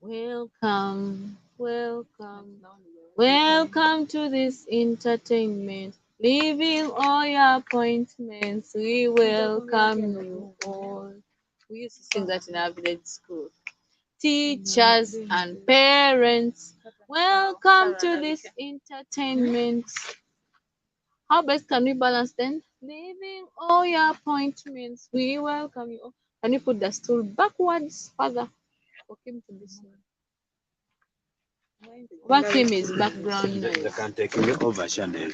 Welcome, welcome to this entertainment. Leaving all your appointments, we welcome you all. We used to sing that in our village school. Teachers and parents, welcome to this entertainment. How best can we balance then? Leaving all your appointments, we welcome you all. Can you put the stool backwards further for Kim to be seen? What Kim is background noise? They can take me over, Chanel.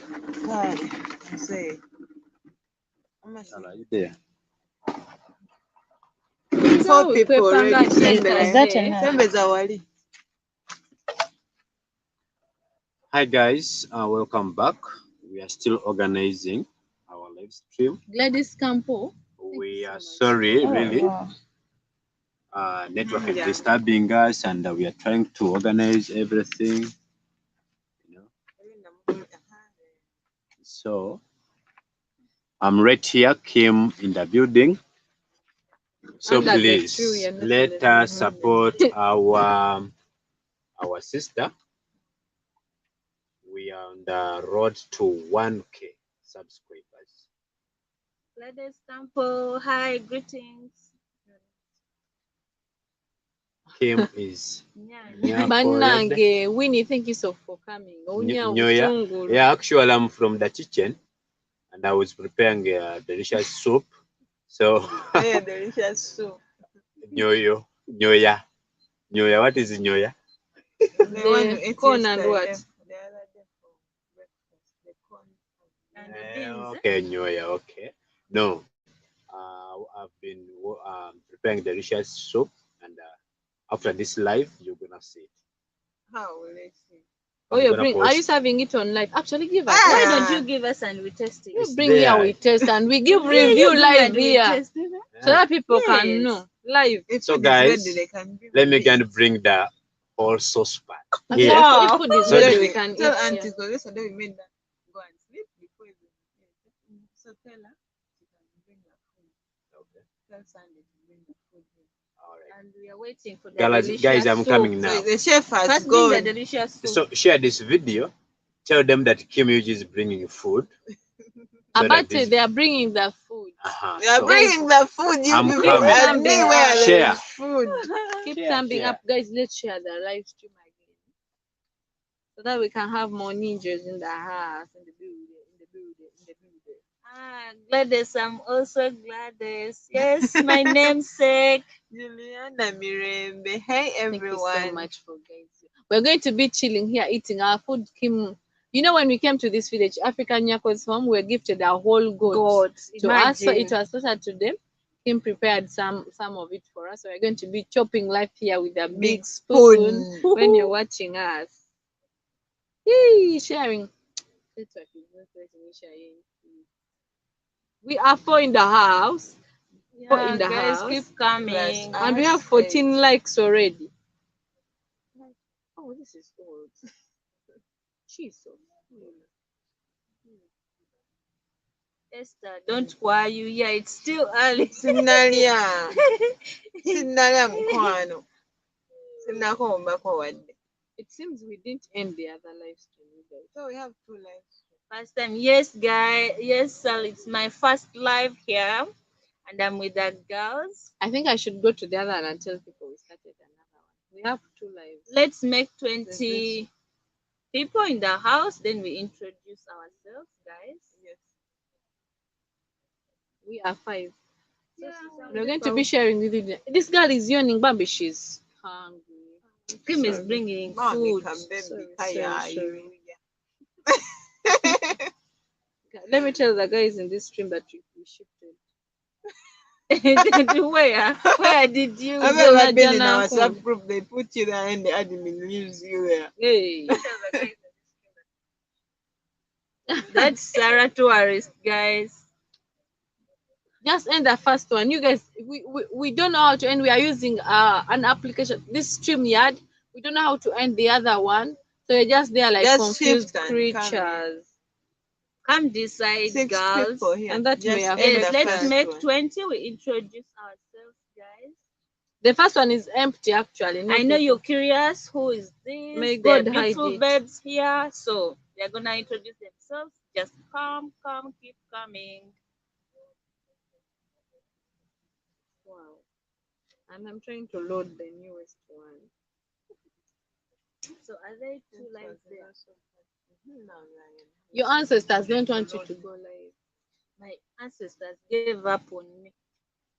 Hi. Say. Are you there? Four people already. Sembele. Zawali. Hi guys, welcome back. We are still organizing our live stream. Gladys Campo. We are sorry, really. Network is disturbing us, and we are trying to organize everything. So I'm right here, Kim in the building. So Under the please tree, you're not let in the us support our sister. We are on the road to 1K subscribers. Gladys Campo, hi, greetings. Kim is Banange, Winnie, thank you so for coming. Yeah, actually I'm from the kitchen and I was preparing a delicious soup. So Yeah, delicious soup. Nyoya. What is nyoya? The corn and what? The other day for breakfast. The corn And the beans. Okay, nyoya, okay. No, I've been preparing delicious soup, and after this live, you're gonna see it. How will I see? Oh, are you serving it on live? Actually, give us. Why don't you give us and we test it? You bring here, we test, and we give review live here, so that people can know live. So guys, let me go bring the whole sauce pack. Here. Wow. Food is So ready, the- we can Tell eat Auntie here. so yesterday we made that go and sleep before you. So tell her she can bring her food. Okay. Tell Sandy to bring the food in. All right. And we are waiting for the Guys, delicious I'm soup. coming now. So the chef has First bring the gone. delicious soup. So share this video. Tell them that Kim Yuji is bringing food. But they are bringing the food. They are bringing the food. You I'm people coming. and me where there Share. is food. Keep Share, thumbing share. up, guys. Let's share the live stream again, so that we can have more ninjas in the house, in the building. Ah, Gladys, I'm also Gladys. Yes, my namesake. Juliana Mirembe. Hey Thank you so everyone. much for guys. We're going to be chilling here, eating our food. Kim, you know, when we came to this village, African Nyako's home, we were gifted a whole goat to us. So it was special to them. Kim prepared some of it for us. So we're going to be chopping live here with a big spoon when you're watching us. Yay, sharing. We are 4 in the house. Yeah, in the guys, house. keep coming. And we have 14 likes already. Oh, this is old. Jesus. Esther, don't worry. Yeah, it's still early. Sinalia. Sinalia mkwano. Sinakomba wadde. It seems we didn't end the other live stream, guys. So we have 2 lives. First time, yes, guys. Yes, Sal, it's my first live here, and I'm with the girls. I think I should go to the other one and tell people we started another one. We have 2 lives. Let's make 20 people in the house, then we introduce ourselves, guys. Yes. We are 5. Yeah. We're going to be sharing with you. This girl is yawning, Bambi. She's hungry. Kim is bringing food. Sorry. Let me tell the guys in this stream that we shifted. Where did you I've go? ever been in our WhatsApp group. They put you there and the admin leaves you there. Hey. That's Sarah Tourist, guys. Just end the first one. You guys, we don't know how to end. We are using an application, this StreamYard. We don't know how to end the other one. So you're just there like Just confused shift and creatures. Come decide, 6 girls. people here. And that may Just affect end Yes, the let's first make one. 20. We introduce ourselves, guys. The first one is empty actually. No I know people. you're curious. Who is this? May There are God hide beautiful it. babes here. So they're going to introduce themselves. Just come, keep coming. Wow. And I'm trying to load the newest one. So are there 2 lines there? Your ancestors don't want you to go live. My ancestors gave up on me.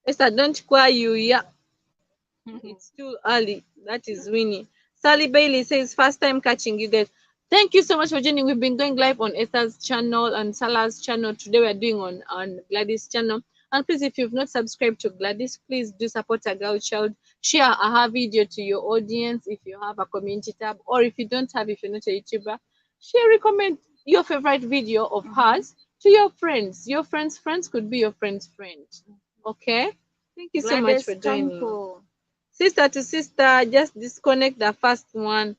Esther, don't cry you, yeah. It's too early. That is Winnie. Sally Bailey says, first time catching you guys. Thank you so much for joining. We've been going live on Esther's channel and Salah's channel. Today we're doing on Gladys' channel. And please, if you've not subscribed to Gladys, please do support a girl child. Share her video to your audience if you have a community tab, or if you don't have, if you're not a YouTuber, share, recommend your favorite video of hers to your friends. Your friends' friends could be your friend's friend. Okay? Thank you so much for joining. Campo. Sister to sister, just disconnect the first one.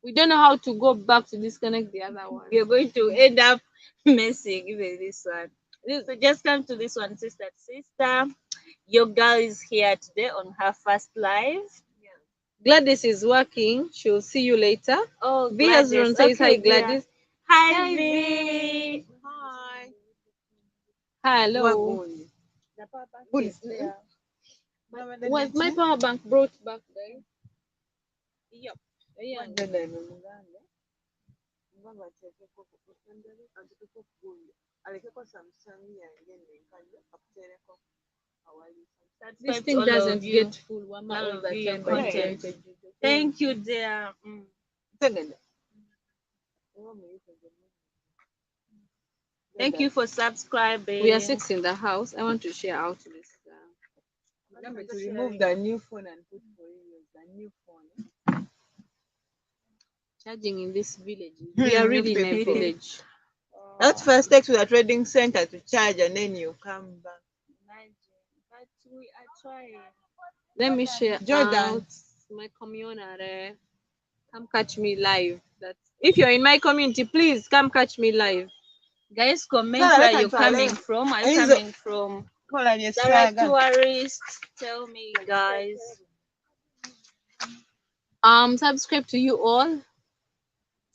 We don't know how to go back to disconnect the other one. We're going to end up messing even this one. So just come to this one, sister to sister. Your girl is here today on her first live. Gladys is working. She'll see you later. Oh, V Hezron says hi, dear. Gladys. Hi, V. Hi. Hello. Waguni. The papa Good. is there. Was my power bank brought back then? Yep. Yeah. Wadada muganda. Mbaba ateekeko kukutondere, ateekeko kugundi. Alekeko Samsung yange nenkanya akuteereko awali. This thing doesn't get full. Wama all the time by content. content. Thank you, dear. Tegede. Thank you for subscribing. We are 6 in the house. I want to share out this. Remember to remove the new phone and put for you the new phone. Charging in this village. We are really in a People. village. That first take to the trading center to charge and then you come back. But we are trying. Let me share Jordan. out my community. Come catch me live. That's if you're in my community, please come catch me live. Guys, comment No, where I you're can try. coming from. Are you Is it- coming from? Call on your Direct swagger. tourists. Tell me, guys. Subscribe to you all.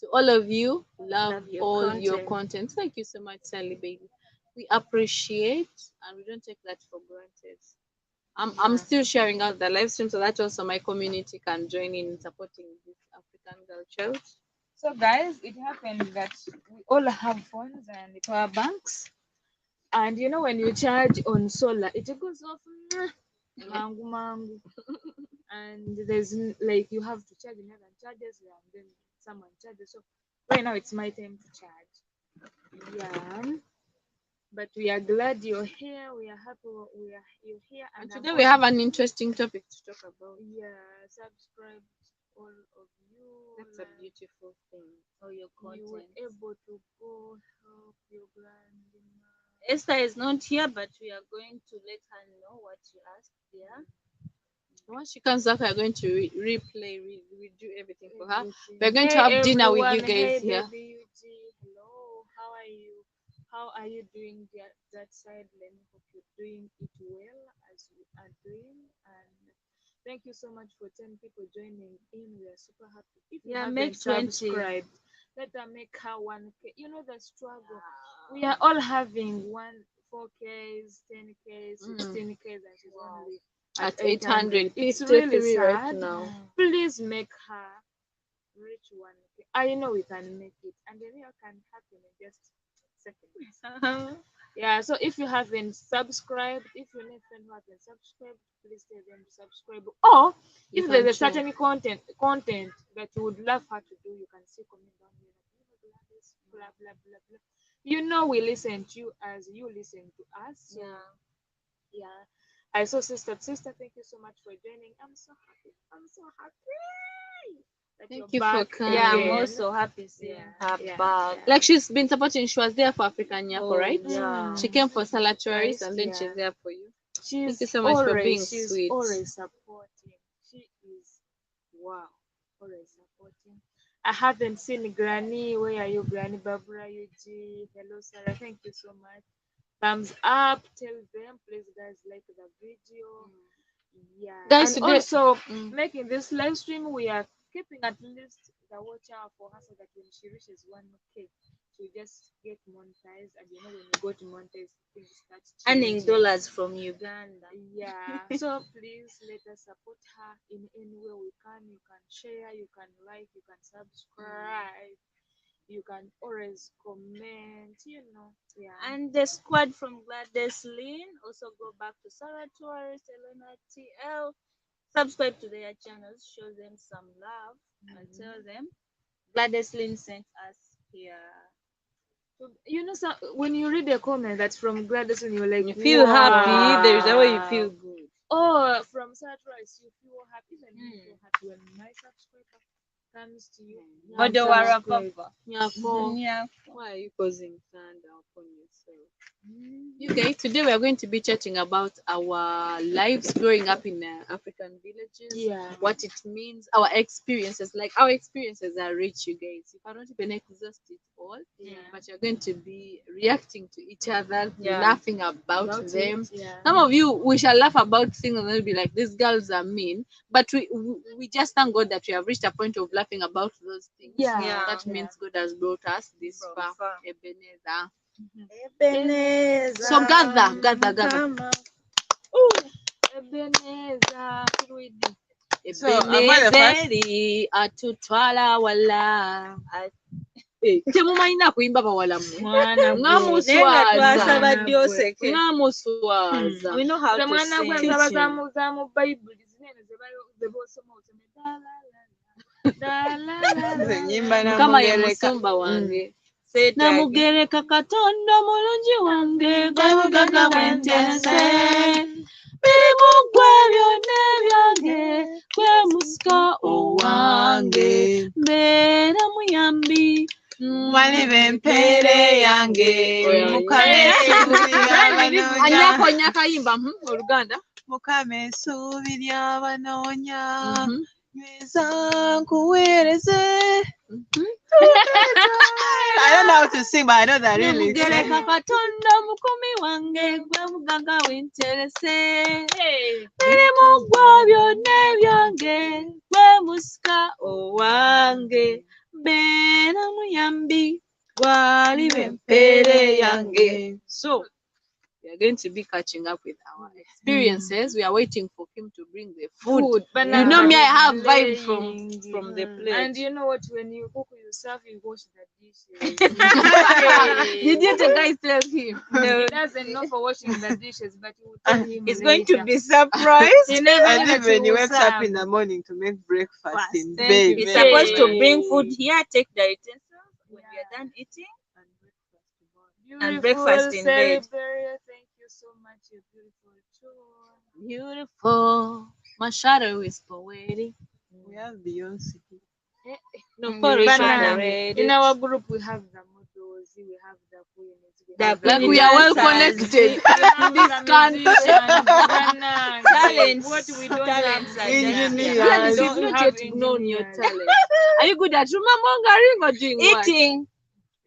To all of you, love Love your all your content. content. Thank you so much, Sally baby. We appreciate and we don't take that for granted. I'm still sharing out the live stream so that also my community can join in supporting this African girl child. So guys, it happened that we all have phones and power banks, and you know when you charge on solar, it goes off mangu mangu, and like you have to charge another charges and then someone charges. So right now it's my time to charge. Yeah. But we are glad you're here. We are happy you're here. And I'm today we have an interesting topic to talk about. Yeah, subscribe all of you. That's a beautiful thing. All your You were content. able to go help your grandma. Esther is not here, but we are going to let her know what you asked there. Once she comes back, we are going to replay, redo everything for her. We're going to have dinner with you guys here. Baby UG. Hello, how are you? How are you doing that side? Let me hope you're doing it well as we are doing. And thank you so much for 10 people joining in. We are super happy. If you Yeah, haven't make 20. subscribed, let her make her 1K. You know the struggle. We are all having 4Ks, 10Ks, 16Ks, and she's only At 800. It's Please really take me sad. right now. Please make her reach 1K. I know we can make it, and the real can happen in just seconds. Yeah, so if you haven't subscribed, if you know a friend who hasn't subscribed, please tell them to subscribe. Or You if there's can a try. certain content that you would love her to do, you can see comment down here. Gladys, blah blah blah blah. You know we listen to you as you listen to us. So yeah. I saw sister. Thank you so much for joining. I'm so happy. That Thank you're you for back coming. Yeah, I'm again. also happy seeing her Yeah, back. Like she's been supporting, she was there for African Nyako, right? Yeah. She came for Salah tourists Guys, and then yeah. she's there for you. She's Thank you so much for always, being she's sweet. always supporting. She is wow, always supporting. I haven't seen Granny. Where are you, Granny? Barbara, Eugene. Hello, Sarah. Thank you so much. Thumbs up. Tell them, please, guys, like the video. Yeah. Guys, and today- also Mm. making this live stream, we are keeping at least the watch hour for her so that when she reaches 1K, she'll just get monetized. And when you go to monetize, things start Earning changing. dollars from Uganda. Yeah. So please let us support her in any way we can. You can share, you can like, you can subscribe, you can always comment, Yeah. And the squad from Gladys Lynn, also go back to Sarah Tourist, Elena TL, subscribe to their channels, show them some love, and tell them Gladys Lynn sent us here. So, when you read a comment that's from Gladys and you're like, You feel happy. There's a way you "Wow." feel good. Or from Saturdays, you feel happy. Then you feel happy when my subscriber comes to you. Modo Subscribe. Warapapa. Nyako, Yeah. why are you causing thunder upon yourself? You guys, today we are going to be chatting about our lives growing up in African villages. Yeah. What it means, our experiences. Like our experiences are rich, you guys. You cannot even exhaust it all. Yeah. But you're going to be reacting to each other, Yeah. laughing about About them. it, yeah. Some of you, we shall laugh about things and they'll be like, these girls are mean. But we just thank God that we have reached a point of laughing about those things. Yeah. That means God has brought us this From far. far. Ebenezer. Ebenezer, So gather. come on. Ebenezer, Kirwidi. So, about the first- Ebenezeri atutwala wala. Temumanyina kuyimba bawala mmwe. Mwana Mwamuswaza. twasaba ddi oseke. Mwamuswaza. We know how Gwe to mwana gwe sing. nsaba za mu bayibuli zinene ze bosoma osome Nze nyimba na Mukama ye Mugereka. musumba wange. Say it again. Namugereka Katonda mulungi wange gwe mugagga bwenterese. Birimu ggwe byonna ebyange gwe musika owange. Mbeera muyambi. Mwali b'empeere yange. Mukama essuubi Anyako y'abanoonya. nyakayimba Oluganda. Mukama essuubi ly'abanoonya. Nyweza nkuweereze. I don't know how to sing, but I know that really. Namugereka Katonda mukuumi wange gwe mugagga bwenterese. Birimu ggwe byonna ebyange gwe musika owange. Mbeera muyambi gwali b'empeere yange. So we are going to be catching up with our experiences. We are waiting for him to bring the food. You know me, I have vibe from the plate. And you know what? When you cook yourself, you wash the dishes. Did you guys tell him? No, he doesn't know for washing the dishes, but you will tell him. It's going to later. be surprised. He never And knew then when he to wakes up serve. in the morning to make breakfast in Thank bed. you. He's supposed to bring food here, take the utensils when we are done eating. And breakfast in bed. Celebrate. Thank you so much, you beautiful too. Beautiful. My shadow is poetic. We have Beyonce. No, Banana. Red. In our group, we have the models, we have the queens, we The have Like queen we are well dancers. connected in this country. Talents. What we don't Talents have. are Engineers. Talent We is don't not have yet known your engineers. talent. Are you good at remembering or doing what? Eating.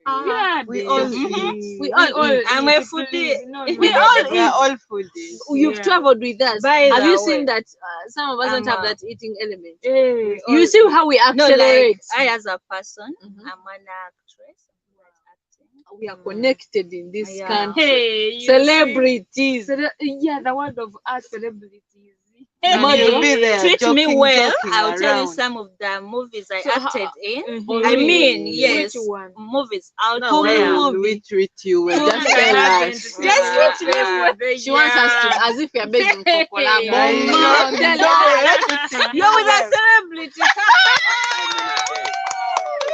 Yeah, We they- all Mhm. eat. We all eat. I'm a eat, foodie. please. No, We no. all We are eat. all foodies. You've Yeah. traveled with us. By Have the you way. seen that some of us don't have I'm a- that eating element? Hey, You see how we No, like accelerate. I as a person, Mhm. I'm an actress. I'm good at acting. We are connected in this Yeah. country. Hey, you Celebrities. see, yeah, the word of art celebrities. And Model. you'll be there Treat me joking, well. joking I'll tell you around. some of the movies I So how- acted in. Mhm. I mean, yes, Which one? movies out How there. well will we treat you? Well, Who just I tell haven't us. seen Just that. treat me She wants us to, as if we are begging for collabo. I know. Tell No, us. let us see You're with well. a celebrity.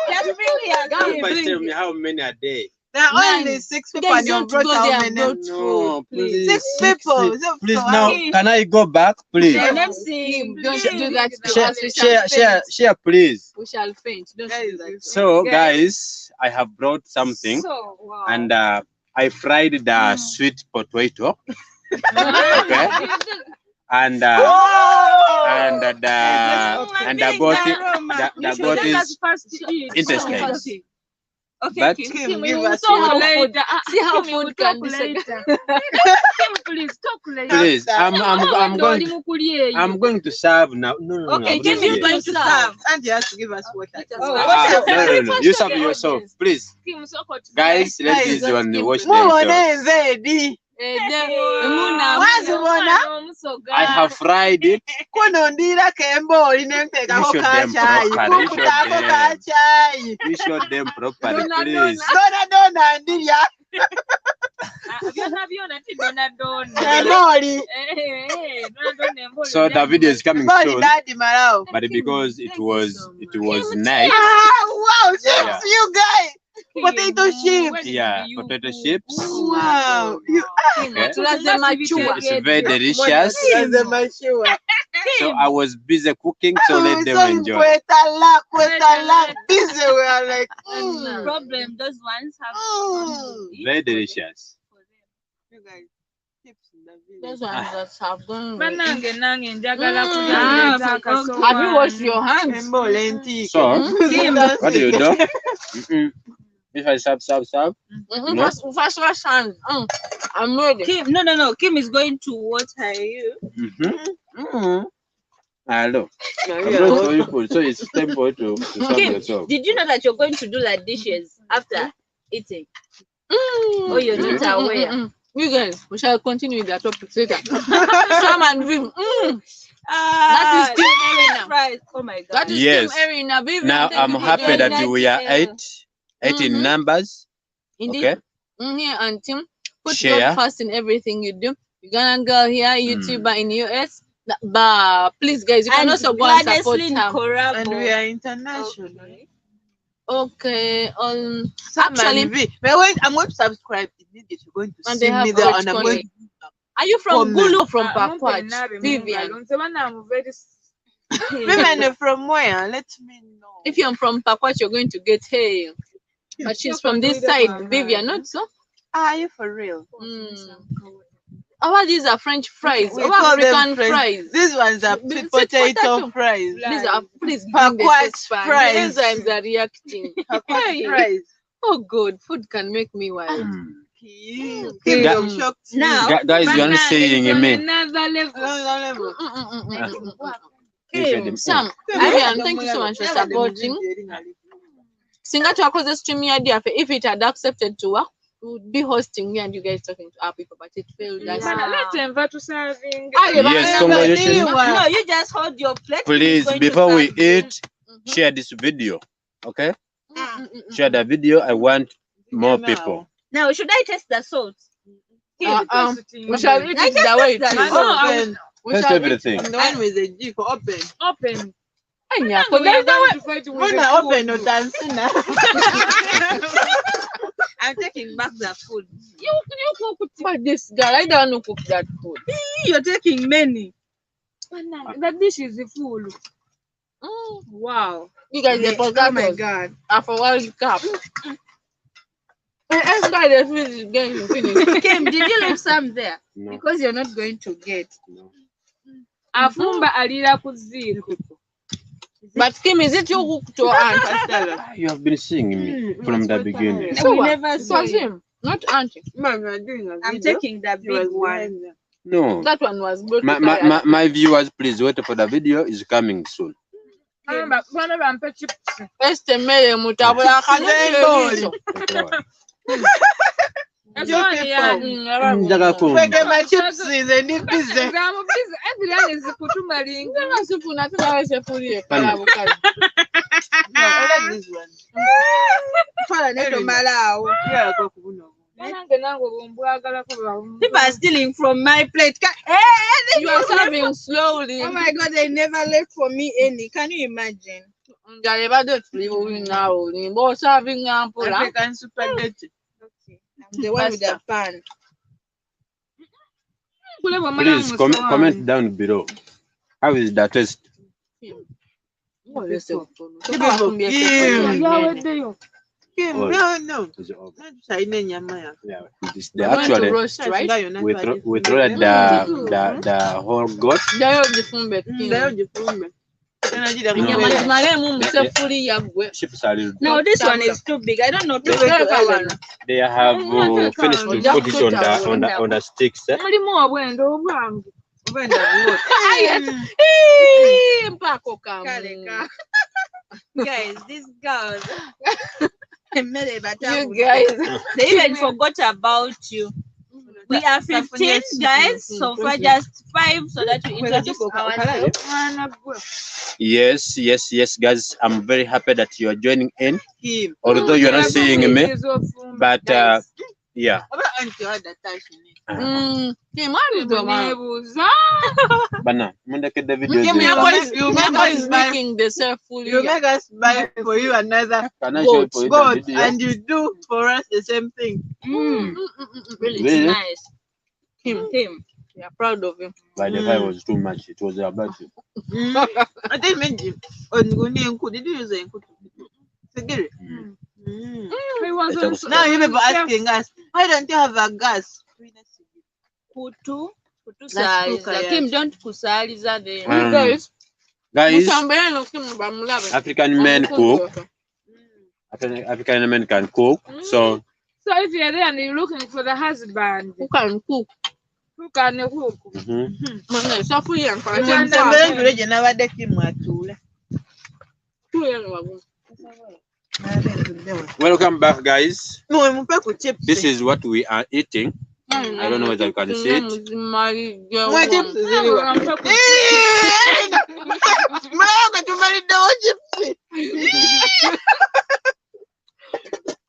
Just bring your Guys, gift. But tell me how many a day? There are Man, only 6 people guys, and you don't brought go how there many? and brought food, please. 6 people. So Please how now, many? can I go back, please? The Don't MC. Don't do that to Share, us. We shall share, faint. share, please. We shall faint. Don't do that. So, Guys. guys, I have brought something, So, wow. and I fried the sweet potato. Okay. And the goat is intestine. Okay, But- Kim, give us Talk your later. See how Kim, food we'll can talk be later. Kim, please talk later. Please, I'm going Oli mukulie you. I'm going to serve now. No. Okay, I'm Kim not is yet. going to serve. And you have to give us water. Oh, No. You serve yourself, please. Kim, so got Guys, let's Guys, use one give wash me- themselves. I have fried it. Kunondira kembo olinentekako You show them kachayi properly, you show kukutako them. kachayi You show them properly, Dona, please. dona ndirya byona ti dona. emoli So the video is coming emoli soon, dadi malao. but because it was night. Wow, chips, Yeah. you guys. Potato chips. Yeah, potato chips. Wow. You Okay. Tunazemachua. It's very delicious. lazima sure. So I was busy cooking, so let them enjoy. Kwetala, busy. We are like, Problem, those ones have Very delicious. You guys, chips in the Those village. ones that have gone. Banange nange njagala Mm. kulya Ah, akasowaani. Have you washed your hands? Embo lentiki. So, Kim, what do you do? If I serve. Mm-hmm. No. First wash hands. I'm ready. Kim, no. Kim is going to water you. Hello. No, I'm yeah. not sorry for so it's time for you to serve Kim, yourself. did you know that you're going to do like dishes after eating? Oh, you're not aware. You guys, we shall continue with the topic later. Sam and Vim. That is Team Arena. Fries. Oh my God. That is Yes. Team Arena. Vivian, Now thank I'm you for happy joining that us. we are eight in Mhm. numbers. Indeed. Okay. Here and Tim, put Share. God first in everything you do. Uganda girl here, YouTuber in US. But please, guys, you can also go and support her. And we are international. Okay. Sam Actually- and V. But wait, I'm going to subscribe. Immediately. You're going to And see they have me there, great and I'm content. going. Are you from Comment. Gulu or from Mumpe Pakwach? nabe Vivian. mungalo. Nze banamu very Women from where? Let me know. If you're from Pakwach, you're going to get hey. But she's from this side, Vivian, not so? Are you for real? Our these are French fries. We Our call them African French- fries. These ones are Sweet potato potato. fries. These are please bring the Pakwach sex fan. fries. The enzymes are reacting. Hey. Fries. Oh God, food can make me wild. Kim, That- you've shocked me. Now, Guys, you're not saying me. another level. Another level. Usually- Sam, Vivian, thank you so much for supporting. Singa twakoze stream yard yaffe. If it had accepted to work, we would be hosting me and you guys talking to our people, but it failed us. Bana lete enva tusavinga. Yes, congratulations. no, you just hold your plate. Please, Going to before we serve you. eat, share this video. Okay? Share the video. I want more people. Now, should I taste the salt? We shall eat I it just the way it taste is. that. Open. We Taste shall eat everything. I'm the one with the G for open. Open. Anya, We are there is no way. going to fight with When the I food. open, no dancing. I'm taking back the food. You cook for this girl. I don't know cook that food. You're taking many. The dish is full. Wow. You guys, the Oh my potatoes God. are for World Cup. That's why the food is getting finished. Kim, did you leave some there? No. Because you're not going to get. Afumba alira ku ziko. But Kim, is it you who cooked your aunt? You have been seeing me from the beginning. So We what? never It saw was you. him, not auntie. Man, we are doing a I'm video. taking the He was big one. behind there. No. That one was good. My viewers, please wait for the video. Is coming soon. Bana bampe chips. Este mere mutabula kanyo. Ensowani yange. Njaga kumva. Weke my chips nze ndi busy. Zamubizi eziryange zikutumalinga. Nga sifuna tunawese fulie kala bukazi. No, I like this one. Twala neto malawo. Yeah, go kubuno. Nange nange bwembwagalako bawumba. People are stealing from my plate. You are serving slowly. Oh my God, they never left for me any. Can you imagine? Njale bado tuliwina oli. Mbo serving ampula. African spaghetti. Okay. I'm the one with the pan. Please comment down below. How is the taste? Mwolese kutono. Yaweddeyo. Kim, Oh, no. it's over. China nyama ya. Yeah, they We're going to actually roast, right? we throw the whole goat. Jayo jifumbe Ndayo king. jifumbe. Tena jida No. Nyama ngombe. zimaremu musefuriya gwe. Chips are little. No, this one is too big. I don't know. Look at the Kawana. island. They have finished to Oja put it kutocha on the sticks. mulimu obwendo obwangu. Obenda buwote. Mpako kamu. Guys, these girls, You guys. they even forgot about you. We are 15 guys, so far just 5, so that we introduce ourselves. Yes, guys. I'm very happy that you are joining in. Kim. Although you're not seeing me, but yeah. Oba anti hada tashi ni. Kimani do man. Nebuza. Bana, mundeke the video. Kim, you make Mama us is buy. making the self-fully. You make us buy for you another Can I show you for you the goat, video? and you do for us the same thing. Really, Really? it's nice. Him. We are proud of him. By the way, it was too much. It was about you. I didn't mention on Guni and Did you use a Sigiri? Now you people asking us, why don't you have a gas? Kutu That's saliza. cooker, Kim, don't kusaliza them. Guys, Mutambere no Kim bamulabe. African men cook. African men can cook. So So if you're there and you're looking for the husband, Who can cook? who can cook? Mwana self-fully and Mtembele village n'abadde Kim atule. welcome back, guys. Muwe mupe ku chips. This is what we are eating. I don't know whether you can see it. Muwe chips ziliwa. Mama tumaliddewo chips.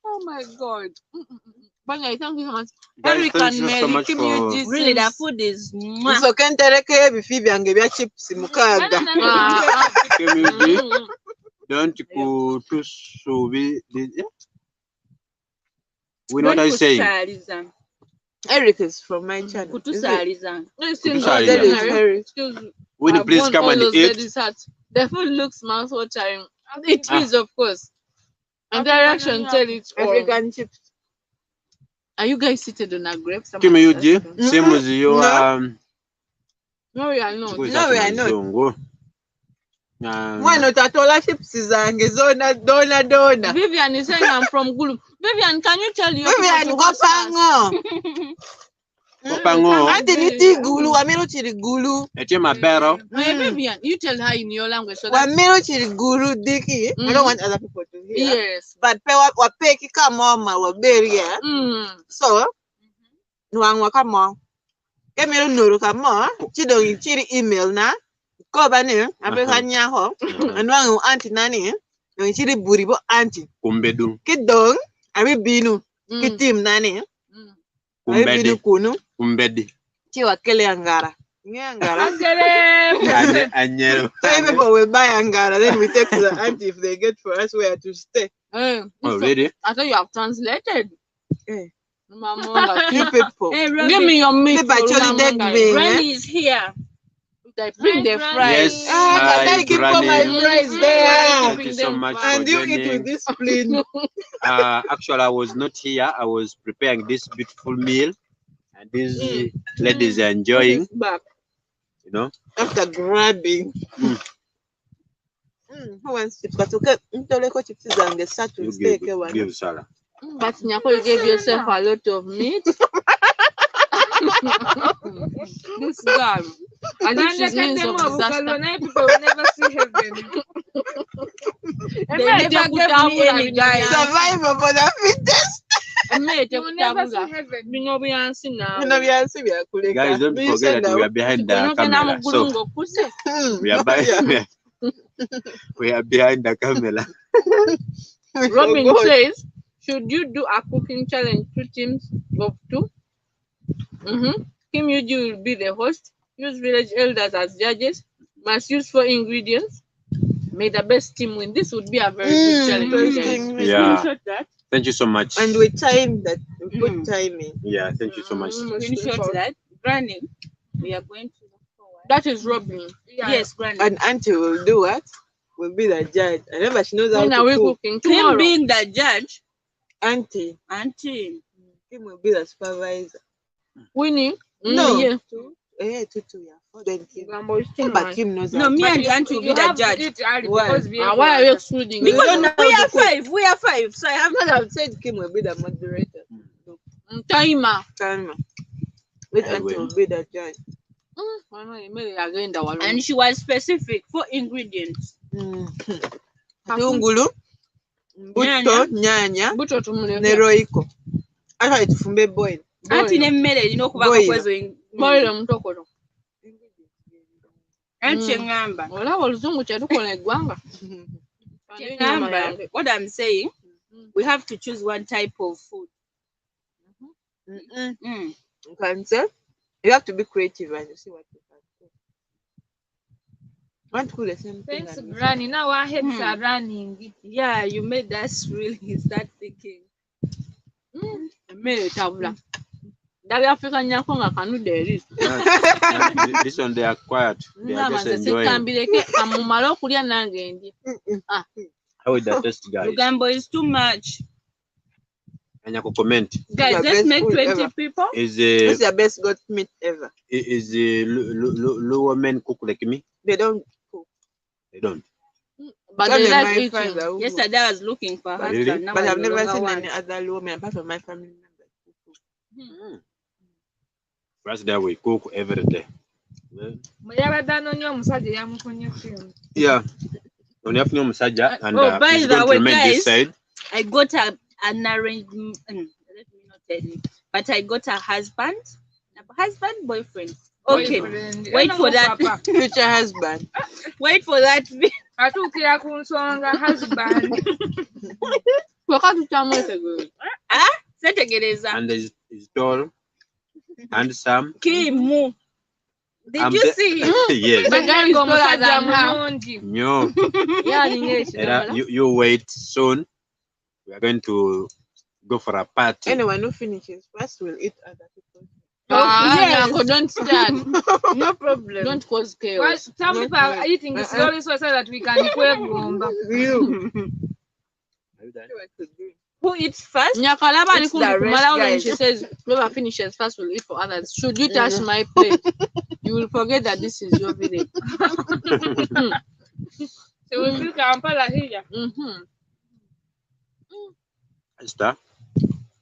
Oh my God. Banya, thank you so much. Guys, Eric thank and you so Mary, much Kim for- you Really, the food is mwah. Nsooke nterekeyo ebifi byange bya chips mukaaga. Don't kutusubi. What are you saying? Kusaliza. Eric is from my channel. Kutusaliza. Kutusaliza. That is Eric. Excuse me. Will you I've please won come all and those eat? ladies' hats. The food looks mouth-watering. It Ah. is, of course. And the reaction tell it all. African chips. Are you guys seated on a grape? Kim Yuji, same as you. No, we are not. No, we are not. not. Mwana otatola chips zange zona dona. Vivian is saying I'm from Gulu. Vivian, can you tell your Vivian people to host us? kopango. Kopango. Anti niti gulu wamiro chiri gulu. Eti mabero. Hey, Vivian, you tell her in your language so that Wamiro chiri gulu diki. I don't want other people to hear. yes. But pe wapeki kama mama waberia. So nwangwa kama. Kemiro nuru kama. Chidongi chiri email na. Koba ne apeka nyaho. Anwangu anti nani. Nongi chiri buribo anti. Kumbedu. Kidong abi binu. Kitim nani. Abi binu kunu. Kumbedi. Chiwa kele angara. Angara. Anyero. So people will buy angara, then we take to the auntie if they get for us where to stay. Oh, really? I thought you have translated. Eh. Mamonga. You people. Hey, Give Robbie, me your meat. People actually dead me. Granny is here. Like, bring the Hi, fries. Yes. Ah, Hi, I keep all my Granny. fries there. Thank you so much for And you eat with joining. this spleen. Actually, I was not here. I was preparing this beautiful meal, and these ladies are enjoying. Back You know. after grabbing. Who wants chips? But okay, ntoleko chips zange start to You stay give Sarah. But Nyako, you gave yourself a lot of meat. This girl. I think she's means of disaster. People will never see heaven. They never put me any guys. Survival for the fittest. You will never see heaven. Bino byansi now. Bino byansi byakuleka. Guys, don't forget that we are behind the camera. So we are behind. We are behind the camera. Robin says, should you do a cooking challenge 2 teams of 2? Kim Yuji will be the host. Use village elders as judges. Must use 4 ingredients. May the best team win. This would be a very good challenge. Interesting. Yeah. Screenshot that. Thank you so much. And we time that. We put time in. Yeah, thank you so much. Screenshot that. Granny, we are going to look forward. That is Robin. Yes, Granny. And auntie will do what? Will be the judge. I remember she knows how When to are we cook. cooking? Him Tomorrow. being the judge, Auntie. Kim will be the supervisor. Winnie? No. Yeah. Two, yeah. Then Kim. But But Kim knows No, that. me and the auntie will be the judge. why are you excluding Because me? no, We are five. So I have I have said Kim will be the moderator. Timer. Time. Which auntie will be the judge. and she was specific for ingredients. Tungulu, mbuto, nyanya, Buto tumuleke. ne roiko. Aka tufumbe boil. Auntie nemmere erina okuba Boil. kwezo Boil mutokoto. auntie ngamba. Olaba oluzungu kye tukola eggwanga. What I'm saying, we have to choose one type of food. You can say you have to be creative and you see what you can do. Want to do the same thing. Thanks, Granny. Now our heads are running. Yeah, you made us really start thinking. Emmere tabula. Ddala Africa nnyako nga kanudde eri. This one they are quiet. They are just enjoying. Sikambireke amumale okulya nange ndi. How is the taste, guys? Lugambo is too much. And you comment. Guys, Your let's best make food 20 ever. people. Is This is the best goat meat ever. lower men cook like me? They don't cook. They don't. But Only they like my eating. friends are who cook. Yesterday I was looking for a But husband. really? Now But I I've no never longer seen want. any other woman apart from my family members who cook. For us there we cook every day. Bwe yabadde anoonya omusajja yamufunye firimu. Yeah. When you have no massager and Oh, by it's the going way, to remain guys, this side. I got an arrangement. Let me not tell you, but I got a husband, boyfriend. Okay, Boyfriend. wait for that. Papa. Future husband. Wait for that. Atuukira ku nsonga husband. Tweka tukyamwetegereza. Setegereza. And he's tall, handsome. Kimu. Did you see him? Yes. The guy is taller Omusajja than her. mulungi. No. Yalinga ekirala. You wait soon. We are going to go for a party. Anyone who finishes first will eat other people's. Yes. Nyako, don't start. No problem. Don't cause Well, chaos. some people are eating slowly so that we can kwegomba. You. Are you done? Who eats first? Nyako, alaba It's alikumbi the rest, kumalawo when guys. she says whoever finishes first will eat for others. Should you touch my plate, you will forget that this is your village. So we feel Kampala here. Esther,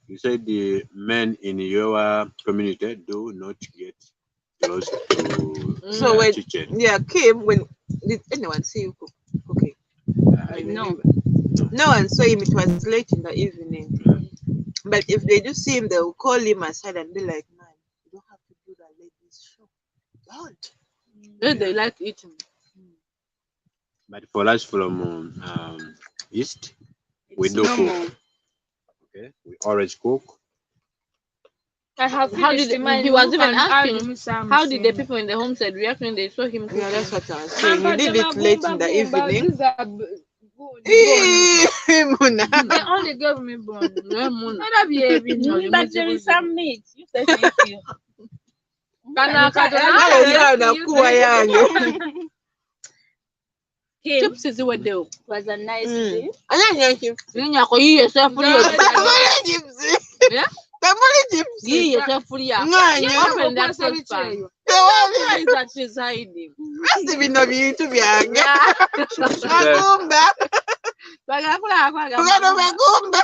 you said the men in your community do not get close to So the when kitchen. yeah, Kim, when did anyone see you cook? Okay. No. No one saw him. It was late in the evening. But if they do see him, they will call him aside and be like, "Man, you don't have to do that ladies show. Don't." Then they like eating. But for us from East, we It's do normal. cook. Okay, we always cook. I have How finished did mine. he was You even can add asking? me some How did the things. people in the homestead react when they saw him Yeah, cooking? that's what I was saying. You did it late in the evening. These are good. Muna. They only gave me bone. Yeah, Muna. Not be every But there is some meat. You say thank you. Kim, Chips is what they do. it was a nice day. Anya chips. Nyako, you yourself free. Tamale chips. Yeah? Tamale chips. You yourself free. Nganya. Open that saucepan. Tewali. Why is that she's hiding? Basi bino bintu byange. Yeah. Magumba. Ugano magumba.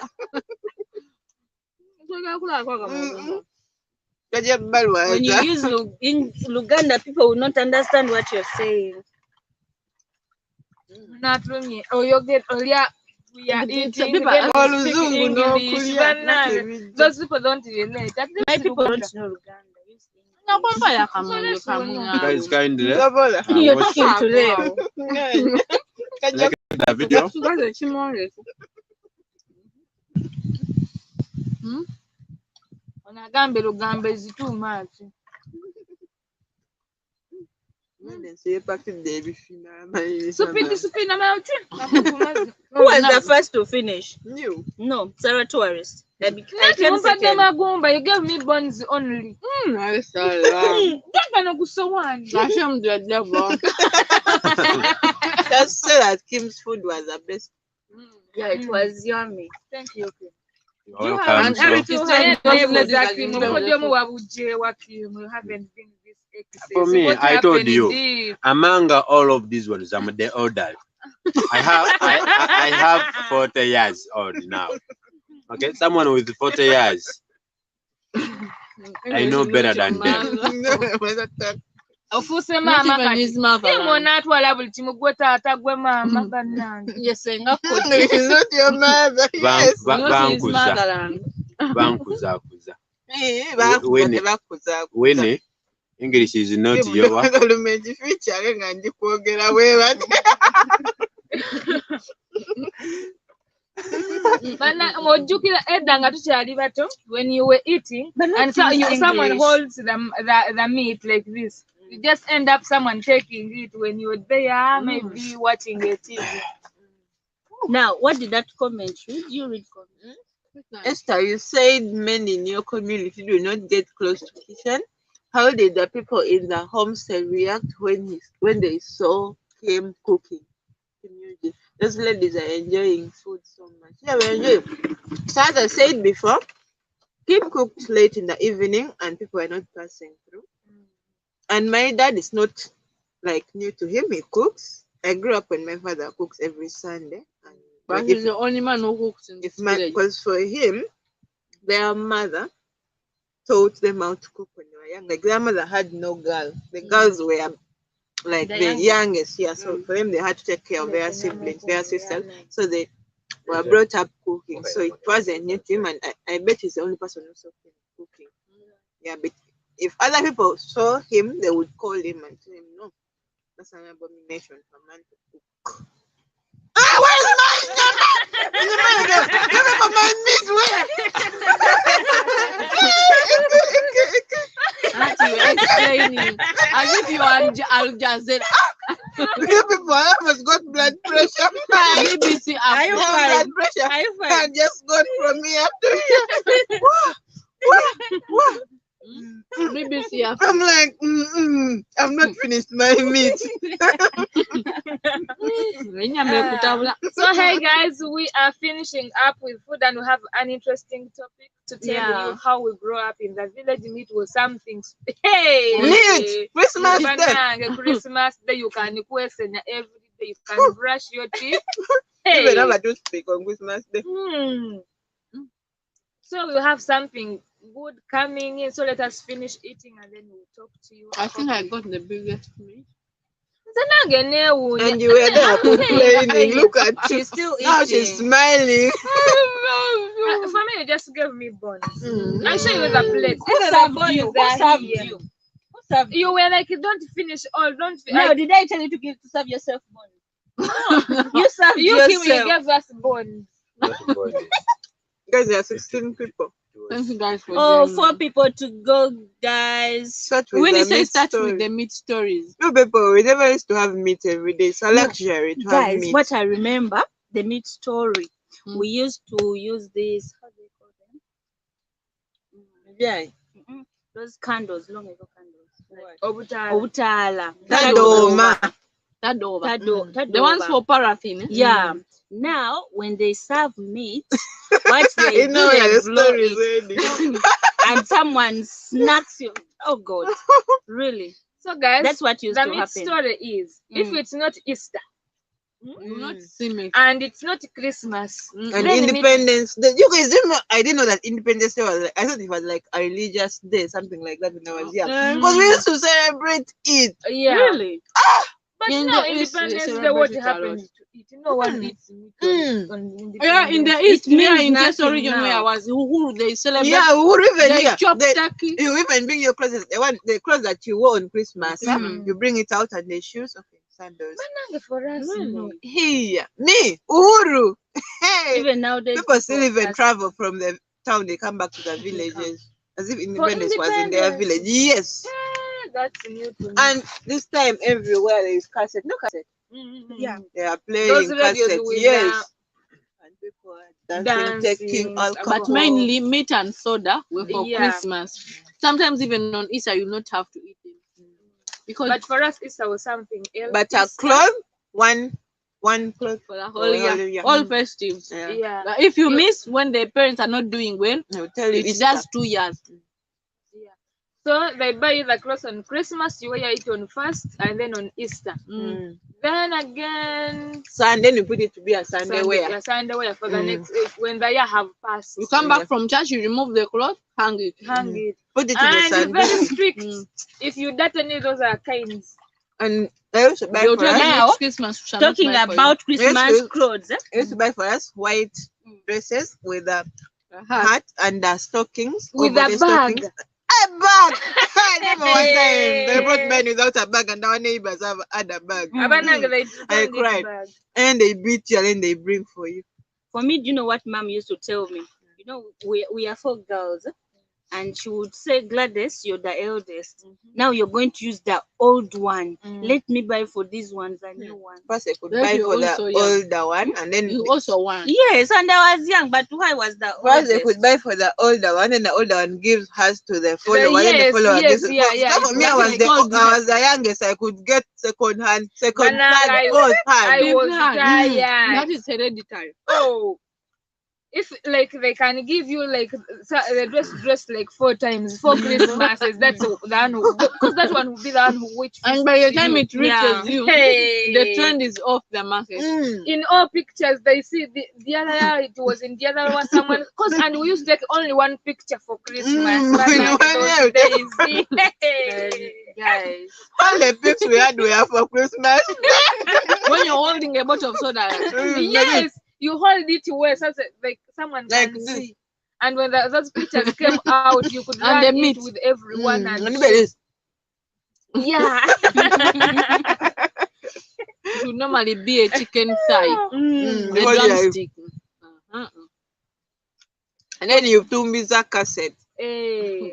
Kaja balwa. When you use in Luganda, people will not understand what you're saying. Not me. Oh, you get Olia. We are eating. people then are we speak Oluzungu no English, kulia. but those people don't relate. At least My people Uganda. don't know Luganda. Nakwamba yakamundu kamunga. Guys, kindly Lobola. You're watch talking to them. Nganya. Kaja the video. Tugaze kimole. Onagambe Luganda is too much. Supina mountain. Who was the first to finish? You. No, Sarah Tourist. I came Mumpade second. magumba, you gave me bones only. Gamba no kusowani. Hashem the devil. Just say that Kim's food was the best. Yeah, it was yummy. Thank you. You're Do you welcome. have And So, Eric is telling us ladies that you know haven't been this excess. for me, What I told happened you, is- among all of these ones, I'm the older. I have 40 years old now. Okay, someone with 40 years, I know better than them. Ofuuse Not maama even kati. his mother. Ye mw'onaatwala buli kimu gwe taata gwe maama bannange. Yes, senga It's not your mother. Yes. not his Bankuza, motherland. bankuza. When When English is not your. feature nga ndi kwogera weebate. Ojjukira edda nga tukyali bato when you were eating and someone holds the meat like this. You just end up someone taking it when you're there, maybe watching a TV. Now, what did that comment read? You read comment. Esther, you said men in your community do not get close to kitchen. How did the people in the homestead react when they saw him cooking? Community. Those ladies are enjoying food so much. Yeah, we're enjoying. So as I said before, Kim cooked late in the evening and people are not passing through. And my dad is not like new to him. He cooks. I grew up when my father cooks every Sunday. And But he's the only man who cooks in this village. because for him, their mother taught them how to cook when they were young. Like their mother had no girl. The girls were like the youngest. Yeah. So for them, they had to take care of their siblings, their sisters. So they were brought up cooking. So it wasn't new to him. And I bet he's the only person who saw him cooking. Yeah, but if other people saw him, they would call him and tell him, no, that's an abomination for man to cook. Ah, where's mine? Give me my meat. Auntie, you're explaining as if you are Al Jazeera. You people almost got blood pressure. BBC I have blood pressure. I just got from here to here. What? BBC I'm like, I've not finished my meat. So hey guys, we are finishing up with food and we have an interesting topic to tell you how we grew up in the village. Meat was something. Hey, Meat! Christmas Day! Christmas Day, you can question every day. You can brush your teeth. Hey. Even have a toothpick on Christmas Day. So we have something good coming in. So let us finish eating and then we'll talk to you. I think I got the biggest meat. And you were there complaining. Look at you. She's still Now eating. she's smiling. For me, you just gave me bones. I'll show you the plate. Who served you? Who served you? Who served you? You were like, don't finish all. Don't. No, did I tell you to serve yourself bone? You served You yourself. gave us bones. Guys, there are 16 people. Thank you guys for Oh, joining 4 me. people to go, guys. Start with When the you say meat start story. with the meat stories, No, people, we never used to have meat every day. It's a luxury to have Guys, meat. what I remember, the meat story. Mm. We used to use this, how do you call them? Yeah. Those candles, long ago candles. Like Obutala. Obutala. Tadoma. that over. Tadova. The ones for paraffin. Yeah. Now, when they serve meat, what they I do, know they the blow story is it, ready. and someone snacks you. Oh God, really? So guys, That's what used the to meat happen. story is if it's not Easter You will not see me. and it's not Christmas, And then the meat- Independence Day. You guys didn't know, I didn't know that Independence Day was like, I thought it was like a religious day, something like that when I was young. Because we used to celebrate it. yeah. Really? But In now the East, they Independence Day, celebrate what it a happens lot. to it? No one eats meat on Independence Yeah, in the Day. East, means here in this nothing region now. where I was, who they celebrate, Yeah, who even they here? chop turkey. You even bring your clothes, the clothes that you wore on Christmas. Mm. You bring it out and the shoes, okay, sandals. Mananga for us, no. Here, me, Uhuru. Hey, Even nowadays, people still even ask- travel from the town, they come back to the villages as if Independence was in their Independence. village. Yes. That's new to me. And this time everywhere there is cassette. No cassette. Yeah. They are playing Those radios cassette. with Yes. And people are dancing, dancing, taking alcohol. But mainly meat and soda were for Yeah. Christmas. Sometimes even on Easter you not have to eat them because But for us, Easter was something else. But a Easter- cloth, one one cloth for the for whole the whole year, year. all festives. Yeah. Yeah. But if you miss when the parents are not doing well, I will tell you it's Easter. just 2 years. Yeah. So they buy you the clothes on Christmas, you wear it on first and then on Easter. Then again So and then you put it to be a Sunday wear. yeah, Sunday wear for the next when the year have passed. You come back from church, you remove the cloth, hang it. Hang it. Put it to the And Sunday. very strict. If you dirt any of those are kinds. And I used to buy They'll for tell you us. Now, next Christmas we shall not Talking buy for you. about Christmas Yes, clothes. I used to buy for us white dresses with a hat and stockings. With over a the bag. stockings. A bag! I remember one time they brought men without a bag and our neighbors had a bag. Abananga, they I don't need cried. bag. And they beat you and then they bring for you. For me, do you know what mom used to tell me? You know, we are 4 girls, and she would say, Gladys, you're the eldest. Now you're going to use the old one. Let me buy for these ones a new one. First I could Yes, buy you're for the also young. older one and then You also want. Yes, and I was young, but why was the first they oldest? could buy for the older one and the older one gives hers to the follower. yes, Then the follower yes, gives yeah, yeah, So for me, I exactly. was the youngest. I could get second hand, second But now hand, both I hand. was hand. tired. That is hereditary. Oh, if like they can give you like the dress like 4 times, 4 Christmases, that's the one because that one will be the one which And fits by the to time you. it reaches Yeah. you, Hey. the trend is off the market. In all pictures they see the other year it was in the other one someone and we used to take only one picture for Christmas. But In like one those year. days. Guys, All the pics we had were for Christmas. when you're holding a bottle of soda, Yes, you hold it well so that, like someone Like can this. see. And when those pictures came out, you could And run they it meet. with everyone and Anybody? yeah. it would normally be a chicken thigh, Mm, a because you are- drumstick. And then you do Misa cassette. Eh.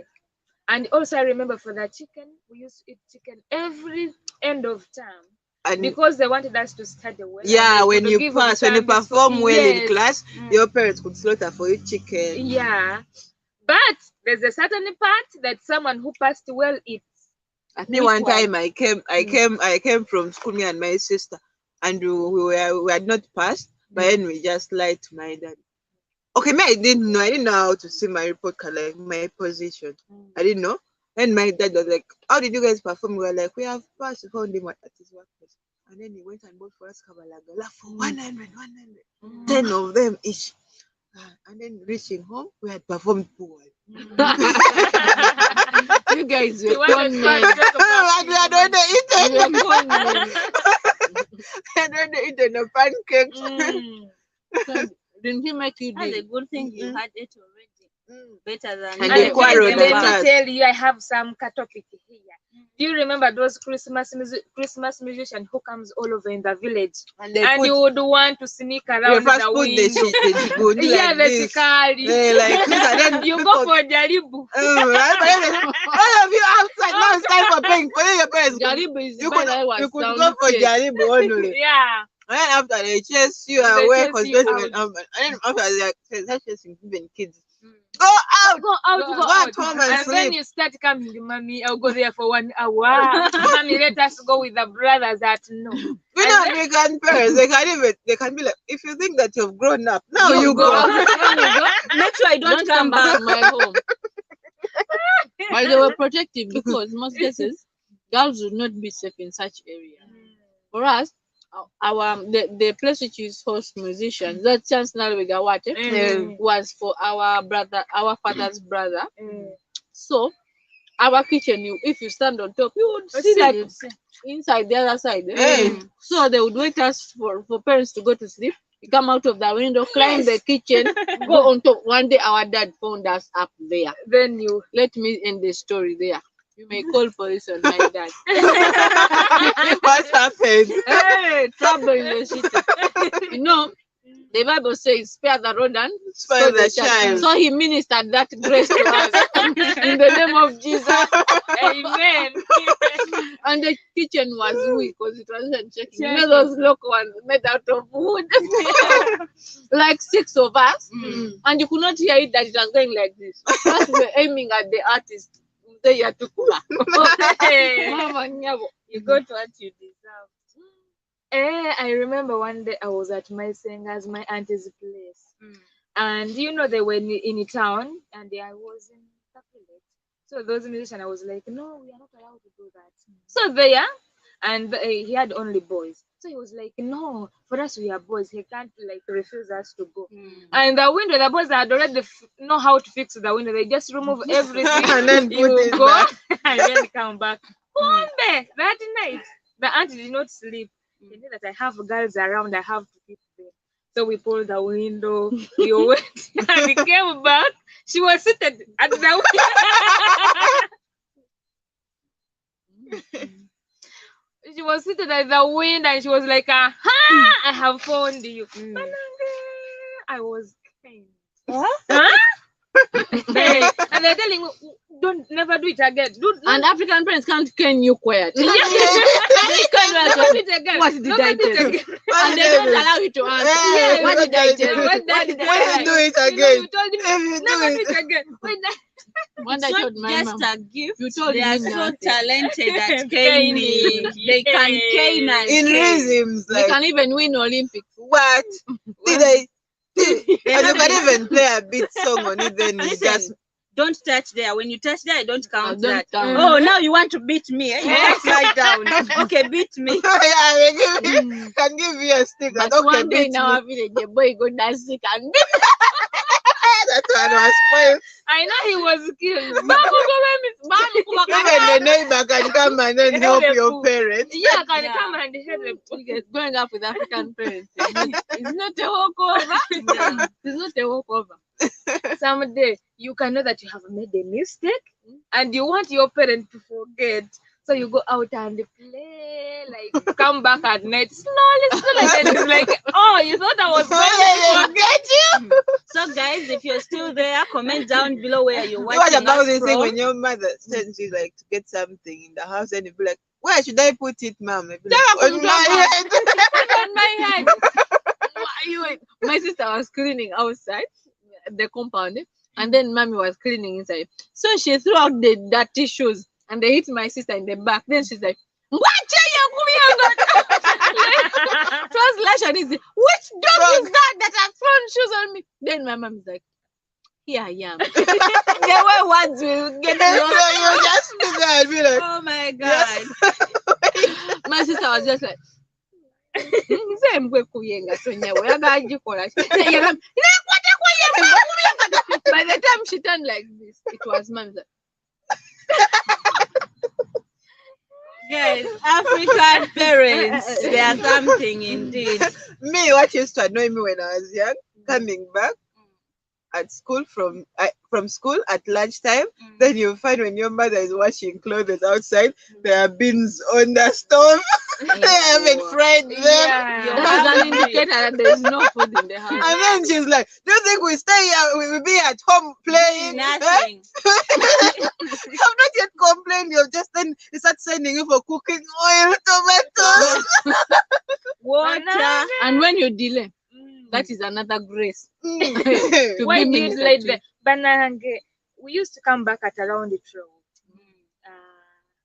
And also I remember for that chicken, we used to eat chicken every end of term And because they wanted us to study well. yeah, and they when could you give pass, when you exams for- perform well in Yes. class, your parents could slaughter for you chicken. Yeah. But there's a certain part that someone who passed well eats. Me Which one one? time I came from school, me and my sister, and we had not passed, but then we just lied to my dad. Okay, me I didn't know how to see my report card, like my position. I didn't know. And my dad was like, "How did you guys perform?" We were like, "We have passed." We found him at his workplace, and then he went and bought for us kabalagala for 100. 10 of them each. And then reaching home, we had performed poorly. You guys You were wanted con to men. take a And we had already You eaten. were con men. We had already eaten the pancakes. So, didn't he make you That's a do? good thing you had it already. Better than And And they quarreled let at me us. tell you, I have some topic here. Do you remember those Christmas musician who comes all over in the village? And they And put, you would want to sneak they around first the put window. the good Yeah, like the this. chikari. Like this, and then You people- go for jaribu. Right? But then, all of you outside, now it's time for paying. For your parents, Jaribu is you by could, the way was you could sound go for check. Jaribu only. Yeah. And then after they chase you They away, chase because you and then after they start chasing even kids. Mm. Go out! Go out, Go go out. out. Go home and And then sleep. you start coming, mommy, I'll go there for 1 hour. Mommy, let us go with the brothers at no. We know African parents, they can be like, if you think that you've grown up, now you go. go. Make sure I don't come back. to my home. But they were protective because most cases girls would not be safe in such area. For us, the place which is host musicians, that chance Mm. was for our father's brother. So our kitchen, if you stand on top, you would see that inside the other side. So they would wait us for parents to go to sleep. You come out of the window, climb the kitchen, go on top. One day our dad found us up there. Then you Let me end the story there. You may call police on my dad. What happened? Hey, trouble in the city. You know, the Bible says, spare the rod and Spare the child. child. So he ministered that grace to us in the name of Jesus. amen. And the kitchen was weak because it wasn't checking. You know those local ones made out of wood? Like 6 of us. And you could not hear it that it was going like this. First we were aiming at the artist. They are too cool. You got what you deserve. I remember one day I was at my Senga's, my auntie's place. And you know, they were in town and I was in Kapillet. So those musicians, I was like, no, we are not allowed to do that. So there, and he had only boys. So he was like, no, for us we are boys. He can't like refuse us to go. And the window, the boys had already know how to fix the window. They just remove everything And then put you it go back. and then come back. Kumbe, that night, the auntie did not sleep. He knew that I have girls around, I have to keep them. So we pulled the window, we went and we came back. She was seated at the window. She was seated at the window and she was like, aha, I have found you. I was kind. And they're telling me, don't never do it again. And African parents can't cane you quiet. Don't do it again. What did Don't I do it tell you? again. And they don't allow you to answer. Yeah, What did I tell you? What did I When you do it You know, again, you told me, if you do never do it, it again. When I It's told not my just mom, a gift. you told They me are so nothing. talented at Caning. caning. They can cane and in cane. rhythms, they like can even win Olympics. what? Did they? And you can even play a beat song on it, then you Listen, just don't touch there. When you touch there, I don't count don't that. count. Oh, now you want to beat me? Eh? You just lie down. Okay, beat me. yeah, they can give you a stick. But Like, okay, one day beat in me. our village, the boy go dancing and That one was spoiled. I know he was killed. Even the neighbor can come and then help your parents. Yeah, can Yeah. come and help them. growing up with African parents. It's not a walkover. Yeah. It's not a walkover. Someday you can know that you have made a mistake and you want your parent to forget. So you go out and play, like come back at night slowly, and it's like, oh, you thought I was going to forget you? So, guys, if you're still there, comment down below where you're What watching about us this thing from. when your mother sends you like to get something in the house and you be like, where should I put it, mom? You be like, Tell her on to my drop head. On my head. My sister was cleaning outside the compound, and then mommy was cleaning inside. So she threw out the dirty shoes and they hit my sister in the back. Then she's like, "What Lash and is which dog is that have thrown shoes on me?" Then my mom is like, "Here I am." There were words will get So lost. you just be there and be like, Oh my God. My sister was just like, "Nze mbwe kuyenga sonyewe yagagikola." By the time she turned like this, it was mom's like, Guys, African parents, they are something indeed. me, what used to annoy me when I was young, coming back at school from school at lunchtime, then you find when your mother is washing clothes outside, there are bins on the stove. They haven't fried them. Yeah. that's an indicator that there's no food in the house. And then she's like, "Do you think we stay here? We will be at home playing?" Nothing. I've not yet complained. You've just then you start sending you for cooking oil, tomatoes. Water. And when you delay, that is another grace. To Why be did ministered like to. the banange? We used to come back at around the 12.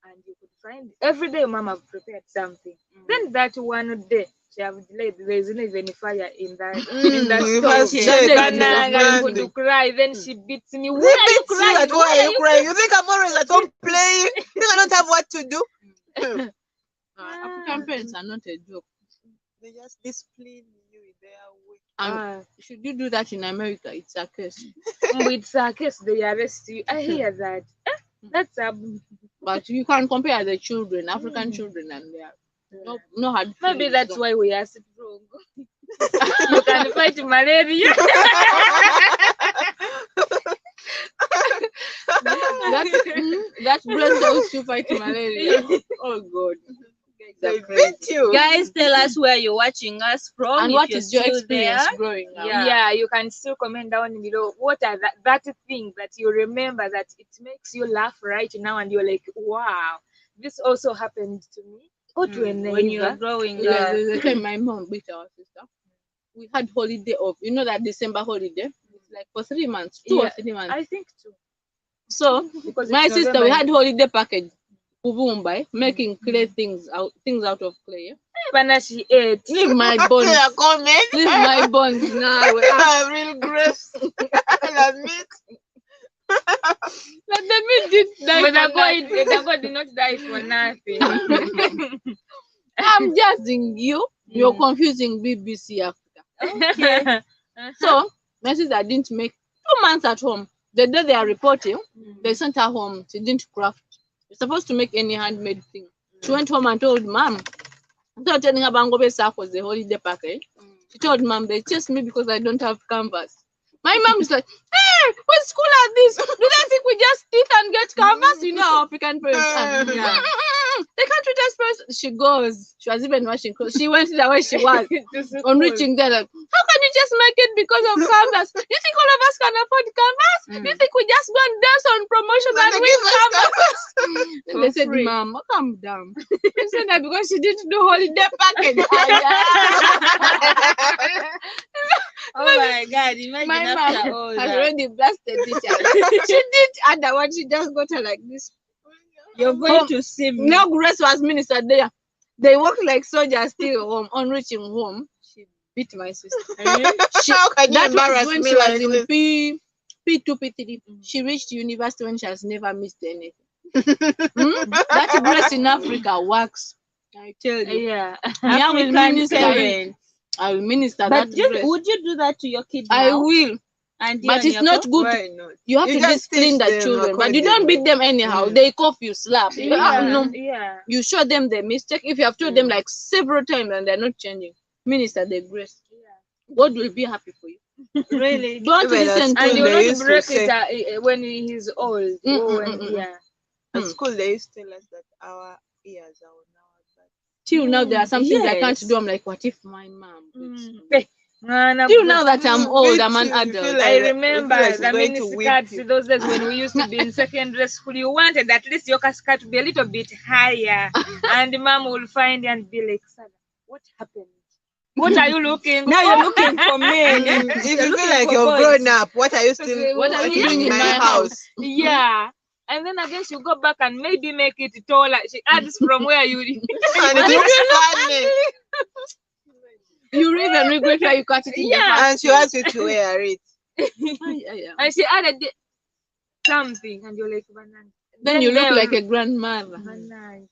And you could find every day mama prepared something. Then that one day she have delayed, there's not even fire in that Mm, stove. first Then day, banana first would day. cry, then she beats me. Who Why are you beats you crying? at why are you crying? You think I'm always at home playing? You think I don't have what to do? African parents are not a joke. They just discipline you in their way. And should you do that in America, it's a curse. With circus, they arrest you. I hear that. That's a But you can compare the children, African children, and they are no hard maybe feelings. that's why we are strong. You can fight malaria. That blood cells to fight malaria. Oh God. They beat you. Guys, tell us where you're watching us from. And if what you're is your still experience there. growing up? Yeah, you can still comment down below. What are that thing that you remember that it makes you laugh right now and you're like, wow, this also happened to me. Or to a neighbor. When you're growing Yeah, up. there's a time my mom beat our sister. We had holiday off. You know that December holiday? It's like for 3 months, 2 or Yeah, 3 months. I think too. So Because my it's sister, November. we had holiday package. kubumba, making things out of clay. But she ate. Leave my bones. Leave my bones now. Real gross. The meat. But the meat did die. But for the boy did not die for nothing. I'm judging you. You're confusing BBC Africa. Okay. So my sister didn't make 2 months at home. The day they are reporting, they sent her home. She didn't craft. You're supposed to make any handmade thing. She went home and told mom. Instead of telling her Bangobe South was the holiday package, she told mom they chased me because I don't have canvas. My mom is like, hey, what school are this? Do they think we just sit and get canvas? You know how African parents are. They can't treat us first. She goes. She was even washing clothes. She went the way she was. On reaching there, like, how can you just make it because of canvas? You think all of us can afford canvas? You think we just go and dance on promotion and win canvas? And they said, free. Mom, calm down. She said that because she didn't do holiday package. Oh my God! Imagine My after mom all has that. already blasted teacher. She did other one. She just got her like this. You're going to see me. No, Grace was minister there. They walked like soldiers still home. On reaching home, she beat my sister. How can you That was embarrass when me she was like in this? P2, P3. She reached university when she has never missed anything. That Grace in Africa works. I tell you. Yeah. I will African minister. parents. I will minister But that Grace. would you do that to your kids I now? will. And But it's not good. Why not? You have to just discipline teach the them children, but you don't beat them anyhow. They cough, you slap. You no. Yeah. You show them the mistake. If you have told them like several times and they're not changing, minister the grace. God will be happy for you. Really? Don't Even at listen school And to you they will used not to break say- it when he's old. Yeah. At school, they used to tell us that our ears are on our back. till now. There are some things I can't Yes. do. I'm like, what if my mom? Man, Till now that I'm old, I'm an You feel adult. like- I you feel remember like she's the going to mini whip skirts, you. those days when we used to be in secondary school. You wanted at least your skirt to be a little bit higher, and mom will find you and be like, "Sada, what happened? What are you looking Now for?" you're looking for men. If You're you feel looking like for you're boys. grown up, what are you still What are you doing doing in my house? Yeah. And then again, she'll go back and maybe make it taller. She adds from where you. And it looks funny. You even regret why you cut it in the first And she wants you to wear it. place. And she added something, and you're like, "Banana." Then you look they'll- like a grandmother. Banana.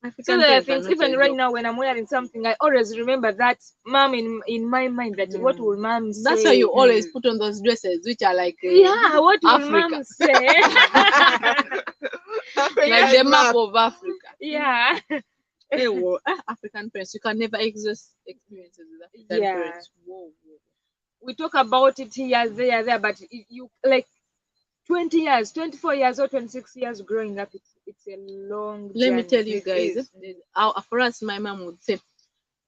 African So there are parents are things, not even a right joke. now when I'm wearing something, I always remember that mom in my mind. That what will mom say? That's why you always put on those dresses which are like Yeah, what will Africa. mom say? like the map of Africa. Yeah. Hey, whoa, African parents, you can never exhaust experiences with African Yeah. parents. Whoa. We talk about it here, there, but you like 20 years, 24 years, or 26 years growing up. It's a long. Let me journey. tell you It guys, is. for us, my mom would say,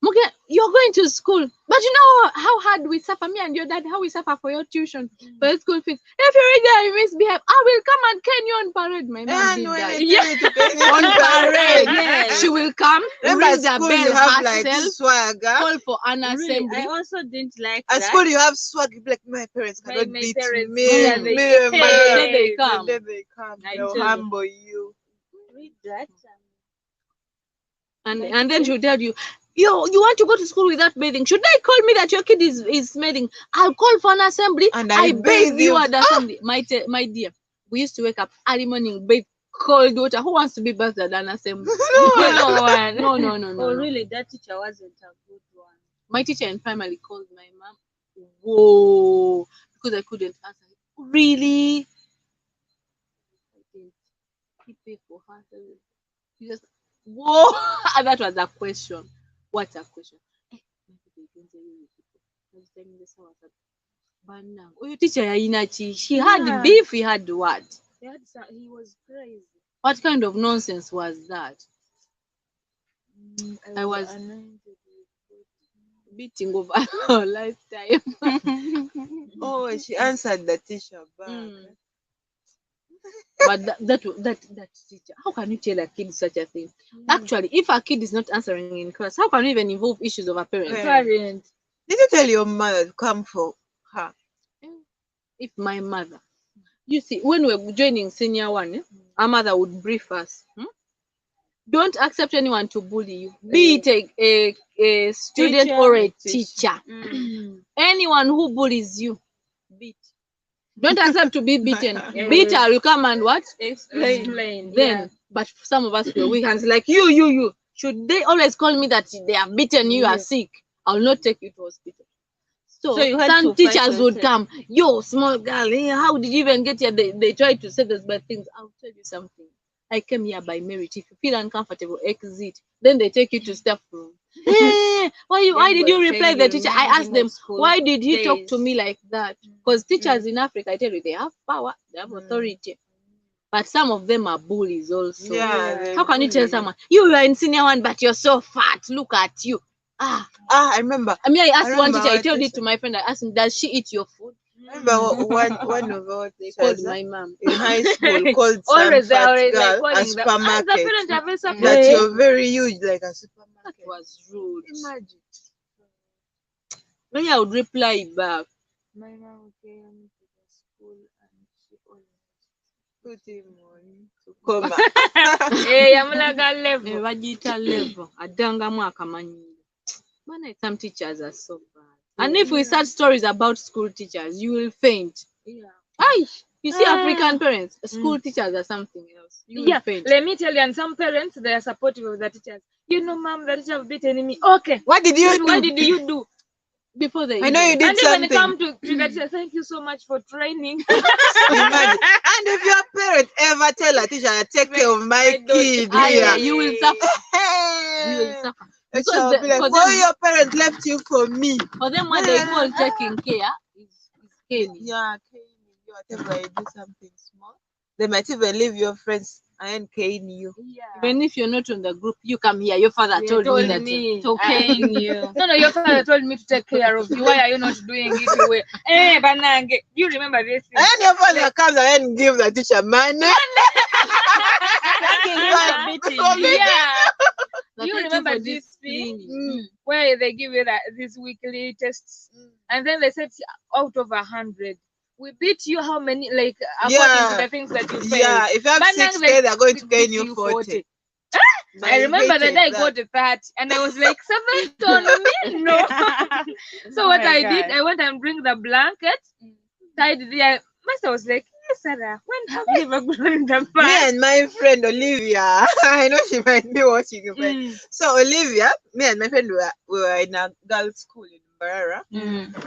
Muge, you're going to school, but you know how hard we suffer, me and your dad, how we suffer for your tuition, for your school fees. If you read there, you misbehave, I will come and cane you on parade. My mom did that. On parade. Yes. She will come, Remember ring at the school you bell have like herself, swagger. call for an Really, assembly. I also didn't like At that. school you have swag. You be like, my parents My cannot beat parents, me. yeah, Me, they- my The day Hey, they the come. day they come, I they'll tell you. humble you. Read that. And then she'll tell you, you want to go to school without bathing. Should I call me that your kid is bathing? I'll call for an assembly. And I I bathe bathe you you. at the assembly. My dear, we used to wake up early morning, bathe cold water. Who wants to be bathed at an assembly? No one. No. Oh, no. really? That teacher wasn't a good one. My teacher in primary called my mom. Whoa, because I couldn't answer. Really? I didn't. He paid for her. She just whoa. That was a question. What a question. Your teacher Yainachi, she had Yeah. beef, he had what? He was crazy. What kind of nonsense was that? I was beating over her lifetime. Oh, she answered the teacher back. But that teacher, how can you tell a kid such a thing? Actually, if a kid is not answering in class, how can you even involve issues of a parent? Parent. Did you tell your mother to come for her? If my mother, you see, when we're joining senior one, our mother would brief us. don't accept anyone to bully you, be it a student Teacher, or a teacher. teacher. Anyone who bullies you, beat. Don't accept to be beaten. Beater will come and what? Explain. Then, but some of us were weak hands like you. Should they always call me that they have beaten you, you are sick? I will not take you to hospital. So you had some to fight teachers would yourself. come, yo, small girl, how did you even get here? They try to say this bad things. I'll tell you something. I came here by merit. If you feel uncomfortable, exit. Then they take you to staff room. Hey, why did you reply the teacher? I asked them, why did he talk to me like that? Because teachers in Africa, I tell you, they have power, they have authority. But some of them are bullies also. Yeah. How can you tell someone, you are in senior one, but you're so fat, look at you? I remember. I mean, I asked one remember teacher, I what told it teacher- to my friend, I asked him, does she eat your food? I remember one of our They called teachers my mom. in high school called some Always they fat always like girl a calling them. supermarket. The parent have a That supply. you're very huge, like a That supermarket. was rude. Imagine. Maybe I would reply back. My mom came to the school and she always Put him on to coma. hey, I'm like a level. Bagiyita level addangamu akamanyiiro. Bana, some teachers are so bad. And if we start stories about school teachers, you will faint. Aye, you see, African parents, school teachers are something else. You will faint. Let me tell you, and some parents they are supportive of the teachers. You know, mom, the teacher have beaten me. Okay, What did you do? what did you do? Before they I know you did And something. even come to the teacher, thank you so much for training. Imagine. And if your parent ever tell a teacher, take care of my kid, yeah, here. you will suffer. You will Hey. suffer. The Because child will be like, for why them- your parents left you for me? For them, what they call taking care is caning. Yeah, cane you, whatever you do something small. They might even leave your friends and cane you. Even if you're not on the group, you come here. Your father told me that to cane you. No, your father told me to take care of you. Why are you not doing it well? Eh, Banange, do you remember this? And your father comes and give the teacher money. Yeah. That You is remember for this thing? disciplining. Where they give you these weekly tests, and then they said out of 100, we beat you how many? Like according to the things that you failed. Yeah, if you have But now 6K, they they're going to beat gain you you 40. I remember the day I got a 30, and I was like, 7 ton me? No. So what I did, I went and bring the blanket, tied there. Master was like, yes, Sarah, when have you ever grown the Me past? and my friend Olivia, I know she might be watching it, but so Olivia, me and my friend we were in a girls' school in Barara.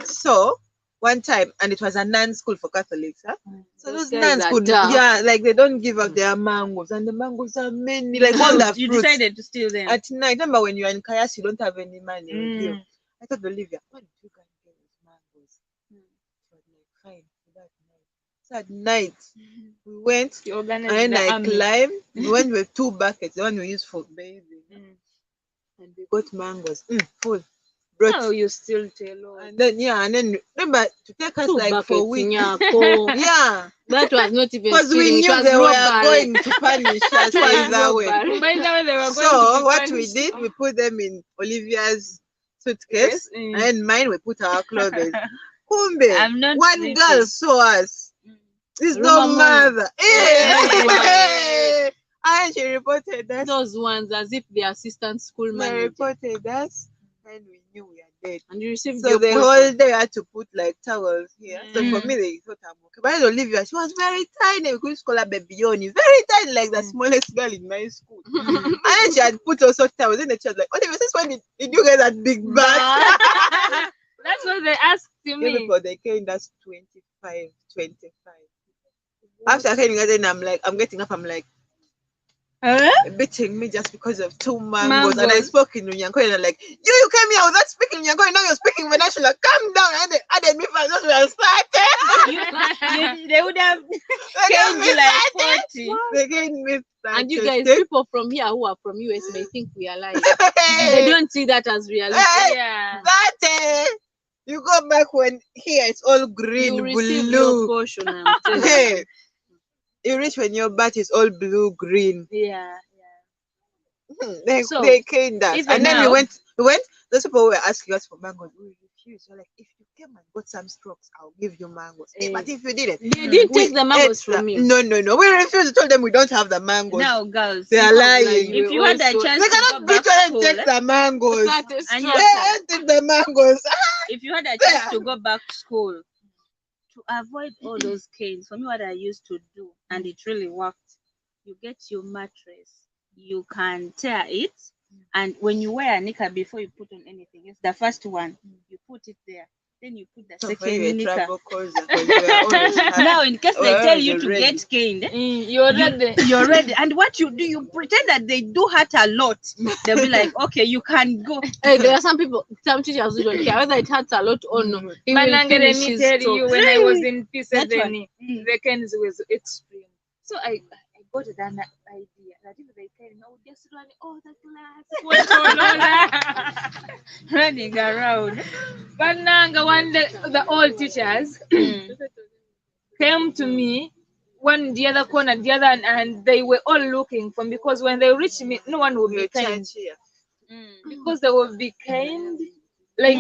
So one time, and it was a non-school for Catholics, huh? So those guys nuns are could, tough. yeah, like they don't give up their mangoes, and the mangoes are many, like all the You fruits. decided to steal them. At night, remember when you're in Kayas, you don't have any money with you. I told Olivia, what did you guys get with mangoes? She was like, fine, for that night. So at night, we went, You organized and the I army. climbed. We went with 2 buckets, the one we use for bathing, and we got mangoes full. Brought, Oh, you still tell. and then remember to take us 2 like buckets, for weeks. Nyako. Yeah, That was not even because we stealing, it knew was they were robbery. going to punish us either way. By the way, they were going to So be what we punished. did, we put them in Olivia's suitcase, and mine we put our clothes. Kumbe, I'm not one sleeping. girl saw us. It's no Roma mother. Yeah. Hey! And she reported us. Those ones as if they are assistant school They manager. reported us, and we knew we are dead. And you received So your the portion. whole day I had to put like towels here. So for me, they thought I'm okay. But Olivia, she was very tiny. We could call her Baby Yoni. Very tiny, like the smallest girl in my school. And then she had put also towels. Then the child was like, Olivia, since when did you get that big bag? That's what they asked You me. people, they came, that's 25. After getting it, then I'm getting up, I'm like, beating me just because of 2 mangoes. And I spoke in Unyanko, and I'm like, you came here without speaking Unyanko, now you're speaking vernacular. Calm down. And they added me for those started. They would have They changed gave me like 30. 40. They gave me 30. And you guys, people from here who are from US may think we are lying. They don't see that as reality. Yeah. 30. You go back when here it's all green, You receive your blue. portion. I'm telling you. Hey, you reach when your butt is all blue, green. Yeah. They So, they caned us, even and then now- we went. Those people were asking us for mangoes. We refused. We're like, if you came and got some strokes, I'll give you mangoes. But if you didn't, They did we take the mangoes ate from you. No. We refused. Told them we don't have the mangoes. Now, girls, They are lying. if you had a chance They to cannot go beat back you and school, take the mangoes. That is and true. you- They ate the mangoes. if you had a chance to go back to school, to avoid all those canes, for me, what I used to do, and it really worked, you get your mattress, you can tear it, and when you wear a knicker before you put on anything, it's the first one, you put it there, then you put the So for second you, a knicker. travel cause, because you are always happy. Now, in case they Well, tell you to you're ready. get caned, You're ready. you're ready. And what you do, you pretend that they do hurt a lot. They'll be like, okay, you can go. Hey, there are some teachers who don't care whether it hurts a lot or no. He will Mananga, let finish me his tell talk. you, when I was in That P7, the canes was extreme. So I got an idea that if they can, I would just run all the class, Running around. But Nanga, one day, the old teachers came to me, one the other corner, the other, and they were all looking for me because when they reached me, no one would be Your kind church here. because they would be kind. Like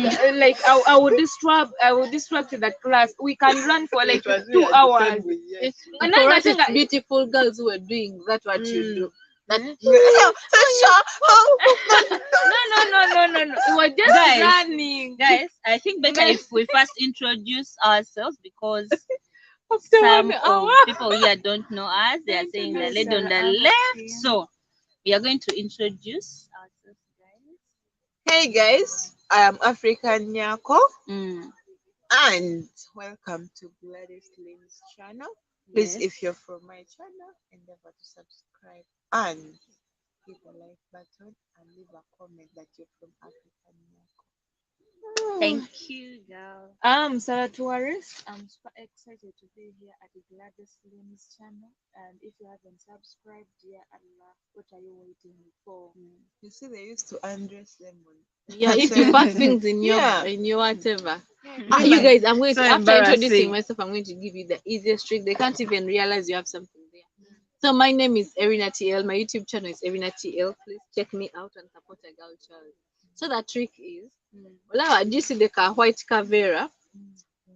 I would disrupt the class. We can run for like It was 2 me at the hours. time with yes. And For I us, think it's beautiful girls who are doing that. What you do. That no. We were just Guys. running. Guys, I think better if we first introduce ourselves because After some 1 of hour. people here don't know us. They are saying the lady on the left. So we are going to introduce ourselves, guys. Hey guys, I am African Nyako and welcome to Gladys Lynn's channel. Please, Yes. if you're from my channel, endeavor to subscribe and hit the like button and leave a comment that you're from African Nyako. Thank you, girl. I'm Sarah Tuarez. I'm super excited to be here at the Gladys Lynn's channel. And if you haven't subscribed, dear Allah, what are you waiting for? You see, they used to undress them on. yeah, if you pack things in your Yeah. whatever. You guys, I'm going So to after introducing embarrassing. myself, I'm going to give you the easiest trick. They can't even realize you have something there. So my name is Erina TL. My YouTube channel is Erina TL. Please check me out and support a girl child. So the trick is, do you see the white Cavera?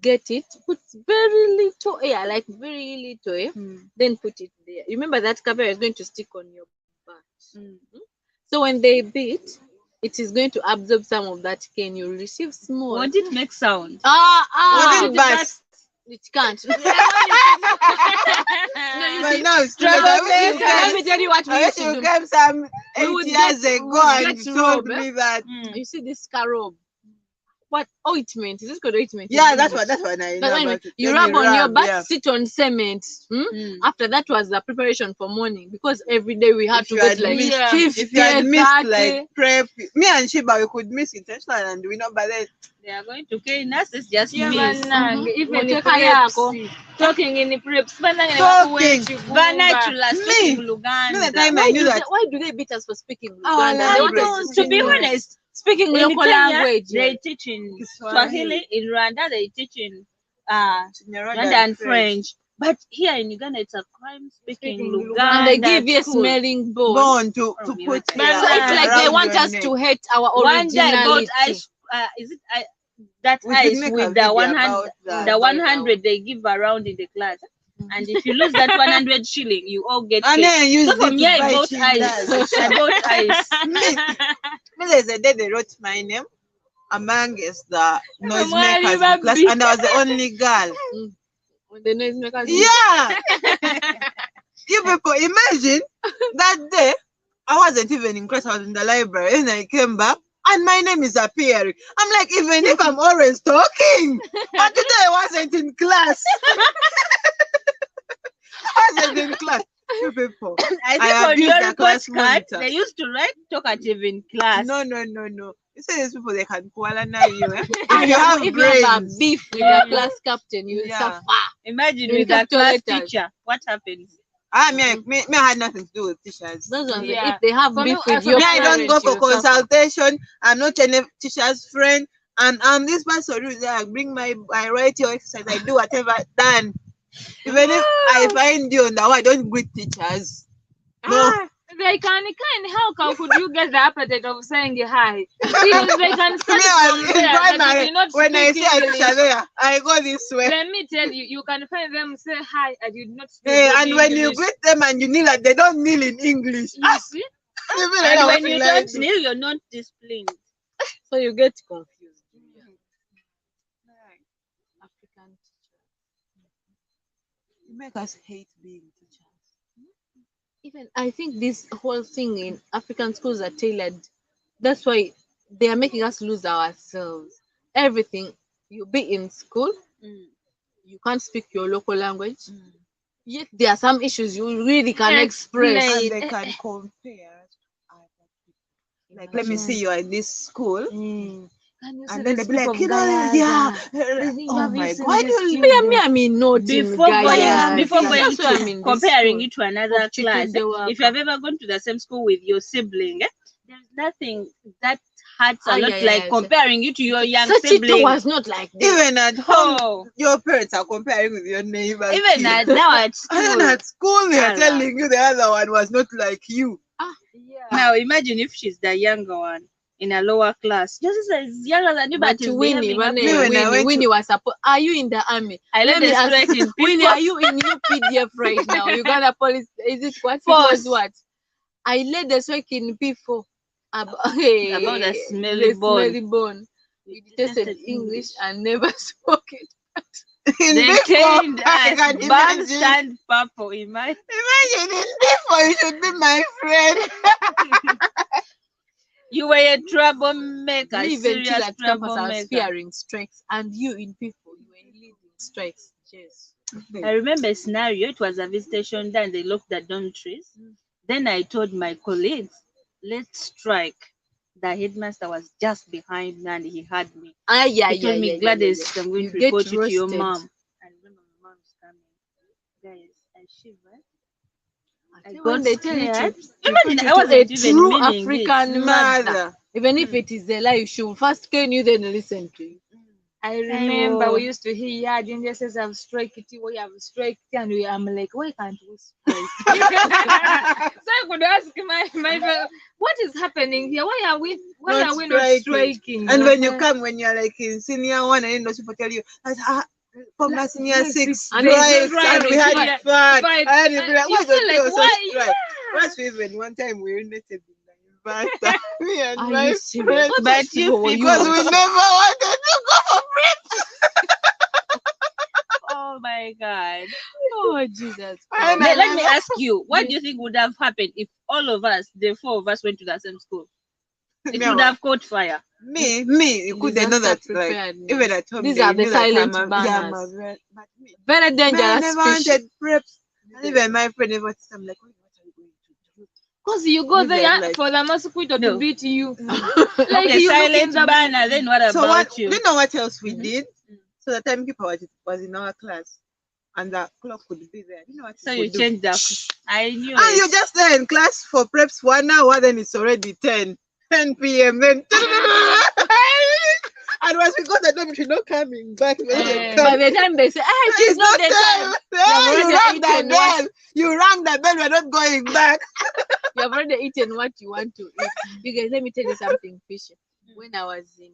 Get it, put very little air, like very little air, then put it there. Remember that Cavera is going to stick on your butt. So when they beat, it is going to absorb some of that cane. You'll receive small. Won't it make sound? Within bus. It can't. But now it's too late. Let me tell you what we I used wish to you do. came some We 8 would years get- ago we would and get told robe, me that. You see this scarob. What ointment? Is this called ointment? Yeah, in that's English? what I But know anyway, about it. you Then rub on your butt, yeah. sit on cement. After that was the preparation for morning because every day we had If to you get had like missed- 50, If you had missed 30. like prep, me and Shiba, we could miss intentional and we know, but then They are going to cane us. It's just Yeah, miss. Bananga, even Wote if kayako. talking in the preps, Bananga, Talking. Vanachula Me. speaking me the Luganda. time I knew that. Why do they beat us for speaking Our Luganda? They want language. us To be speak honest, speaking in local Kenya, language. they teach in Swahili. In Rwanda, they teach in Rwanda Rwanda and French. But here in Uganda, it's a crime speaking Speaking Luganda. And they give you a school. smelling bone. Born to Oh, put yeah. here So it's like they around want your us neck. to hate our One day I bought originality. ice. Is it that We should ice make a with video the 100? about that. The 100 they give around in the class. And if you lose that 100 shilling, you all get And paid. then use So it for to me, I buy bought chinders. ice. I bought ice. Me, there's a day they wrote my name amongst the noisemakers Mwalimu in class, Abby. and I was the only girl. When the noisemakers Yeah. You people imagine that day I wasn't even in class, I was in the library and I came back and my name is appearing. I'm like, even if I'm always talking, but today I wasn't in class. I wasn't in class. You people. I think I on abused your the report class card, monitor. they used to write talkative in class. No. You say these people they can koalana you. Eh? If you have if you have a brains. beef with the class captain, you will Yeah. suffer. Imagine In with a capital class letters. teacher, what happens? Me, I had nothing to do with teachers. Those ones, Yeah. if they have For beef me, with as a your Me, I don't go parents, for you will suffer. consultation. I'm not any teacher's friend. And I'm this person who's there. I bring I write your exercise. I do whatever done. Even if I find you on the way, I don't greet teachers. No, They can how could you get the appetite of saying hi? Because they can start from In there that you primary, do not when I speak see a English. teacher there, I go this way. Let me tell you, you can find them say hi and you do not speak Hey, good and when you English. greet them and you kneel, like they don't kneel in English. You see? And when you don't kneel, you're not disciplined. So you get confused. African teachers. You make us hate being teachers. Even I think this whole thing in African schools are tailored. That's why they are making us lose ourselves. Everything you be in school, you can't speak your local language. Yet there are some issues you really can express. And they can compare other people. Like, let me see you are in this school. And then they'll be like, you know, oh my God, why do you I mean, not Before going to comparing it to another Of class, Chitundewaka. if you have ever gone to the same school with your sibling, there's nothing that hurts a lot like comparing you to your young Such sibling. it was not like this. even at home, Oh, your parents are comparing with your neighbor. even now at And then school. at school, they are Allah. telling you the other one was not like you. Now imagine if she's the younger one in a lower class. Your sister is younger than you, but is Winnie, behaving up. when I went Winnie was supposed. Are you in the army? I Let let me the ask straight in Winnie, people. are you in UPDF right now? Uganda Police. Is it what? Force. It was what? I led the strike in P4 about the smelly bone. bone. We detested English and never spoke it. In They before, changed I us. can Band imagine. stand purple. Imagine. Imagine in before, you should be my friend. You were a troublemaker, Me even till serious at campus, I was troublemaker. fearing strikes, and you in people, you were leading strikes. Yes. I remember a scenario. It was a visitation day and they locked the dormitories. Then I told my colleagues, let's strike. The headmaster was just behind me and he heard me. He told me, Gladys, I'm going You to get report you to your roasted. mom. I remember my mom's coming. Guys, I shivered. I When got they tell you scared. to Imagine I a wasn't even true meaning this. African mother, Mother. even if it is a lie, she will first can you then listen to you. I remember will. we used to hear, yeah, Ginger says I've strike it, we have strike it, and I'm like, why can't we strike? So I could ask my friend, what is happening here? Why are we Not not striking? And when you come, when you're like in senior one, and then people tell you, from my senior six, And strikes, it's and we had right. it fun. Right. And you'd be like, You why don't feel you like, also why? strike? That's even one time we united in the university, me and Are my you serious? friend, What But you festival were you because at? we never wanted to go for break. Oh my God. Oh Jesus! And Let me ask you, what do you think would have happened if all of us, the four of us, went to the same school? It would have caught fire. Me, you couldn't know that. Disaster Like, preparedness. even at home, These they are the knew that silent I'm banners. but me, Very I dangerous never species. wanted preps. And even my friend never said, I'm like, what are you going to do? Because you go Maybe there I'm like- for the mosquito No. to beat you. like Okay, you look in silent the banner. Then what So about what? you? Do you know what else we did? So the timekeeper was in our class, and the clock would be there. You know what? So we you would do? changed the. I knew And you're it. just there in class for preps 1 hour, then it's already 10 p.m. Then and once we got the dormitory, not coming back. by the time they say, ah, she's It's not not the time. time. You already rang the eaten what- bell. You rang the bell. We're not going back. You have already eaten what you want to eat. You guys, let me tell you something fishy. When I was in,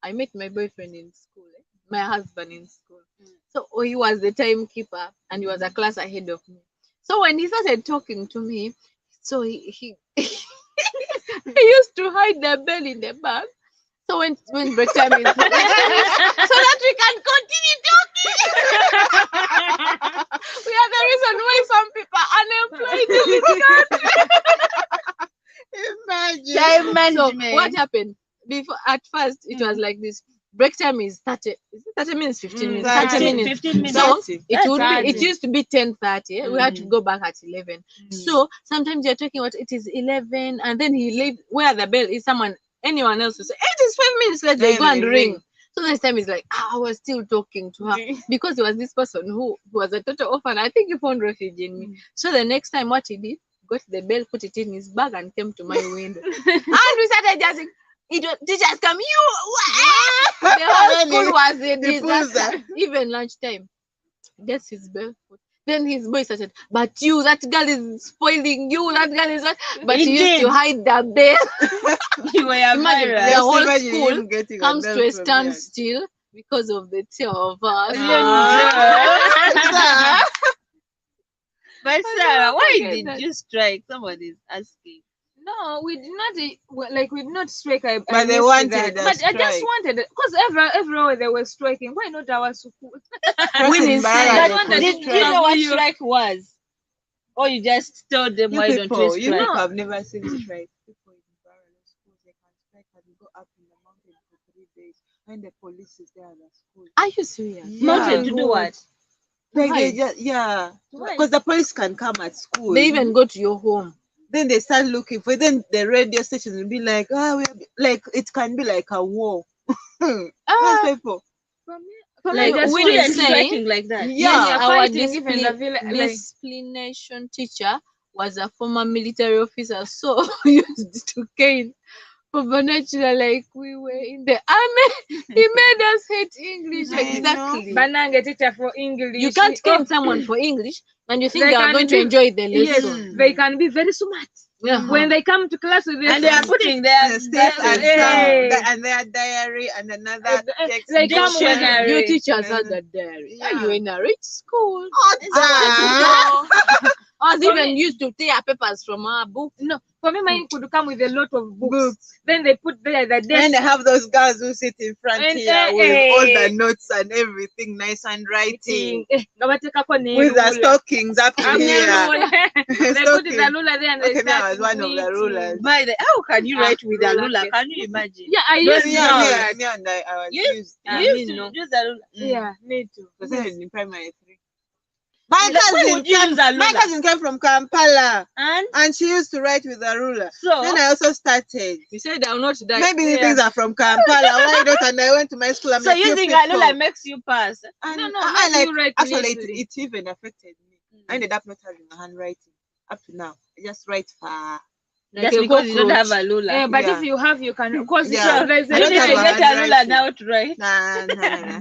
I met my boyfriend in school, my husband in school. So he was the timekeeper and he was a class ahead of me. So when he started talking to me, so he he used to hide the bell in the bag. So when break time is so that we can continue talking. We are the reason why some people are unemployed. Imagine. Time So management. what happened? Before at first it was like this. Break time is 30. Is it 30 minutes? 15 minutes. 30 minutes. 15 minutes. So 30. it would be. 30. It used to be 10:30. We had to go back at 11. So sometimes you're talking about it is 11, and then he leave where the bell is. Anyone else will say it is 5 minutes later. They go and ring. So next time it's like I was still talking to her because it was this person who was a total orphan. I think he found refuge in me. So the next time what he did, got the bell, put it in his bag, and came to my window. And we started just. Teachers come, the whole school was a disaster. Even lunchtime, gets his bell. Then his boy started, but you, that girl is spoiling you, that girl is what? But He he used did. to hide the bell. You were Imagine viral. the whole imagine school him getting a comes bell to a from standstill because of the two of us. Ah. But I Sarah, never why forget did that. you strike? Somebody's asking. No, we did not. We did not strike. I But they missed wanted that. a But I just strike. wanted because everywhere they were striking. Why not our school? When is Mbarara, saying- they could Did you strike. know what You- strike was? Or you just told them, You why don't people, we you strike? people have never seen strike. People in Mbarara schools, they can strike and go up in the mountain for 3 days when the police is there at the school. Are you serious? Mountain Yeah. to do what? Like they Hide. just, yeah, Why? because the police can come at school. They even go to your home. Then they start looking for. Then the radio station will be like, like it can be like a war. Those people. For Like, me, just when wanted you Students say- striking like that. Yeah. our fighting even the village. Like, disciplination teacher was a former military officer, so used to cane Supernatural like we were in the army. He made us hate English. I Exactly. Bananga teacher for English. You can't Oh, cane someone for English and you think They they are can going to be- enjoy the yes, lesson. they can be very smart. Yeah. When they come to class with their And they are putting their State and Hey. and their diary and another text. they come with dictionary. Your teachers had that diary. Are you Yeah. in a rich school? Ah. I was even used to tear papers from our book. No, for me, mine could come with a lot of books. Then they put there the And desk. they have those girls who sit in front And, here with all eh, the notes and everything, nice handwriting, nga bateekako with the n'erula. stockings up to And here. n'erula. They put the Stockings. ruler there and they Okay, that start was one of the knitting. rulers. By the how can you write with a ruler. ruler? Can you imagine? Yeah, I Those used Yeah, to. girls. me and I was You- used. You I used mean, to no. use a ruler. Yeah, me too. Because I was in primary 3. My Why cousin, would you use a my ruler? cousin came from Kampala And and she used to write with a ruler. so Then I also started. You said I will not die. Maybe these Yeah. things are from Kampala. Why not? And I went to my school. I'm so like, you using a ruler people. makes you pass. And No, I not like you write actually easily. it even affected me. I ended up not having a handwriting up to now. I just write far. Like Just a because you don't cockroach. have a ruler. But Yeah. if you have, you can. Because Yeah. there's I You don't need have to a get a ruler handwriting. now to write. Nah.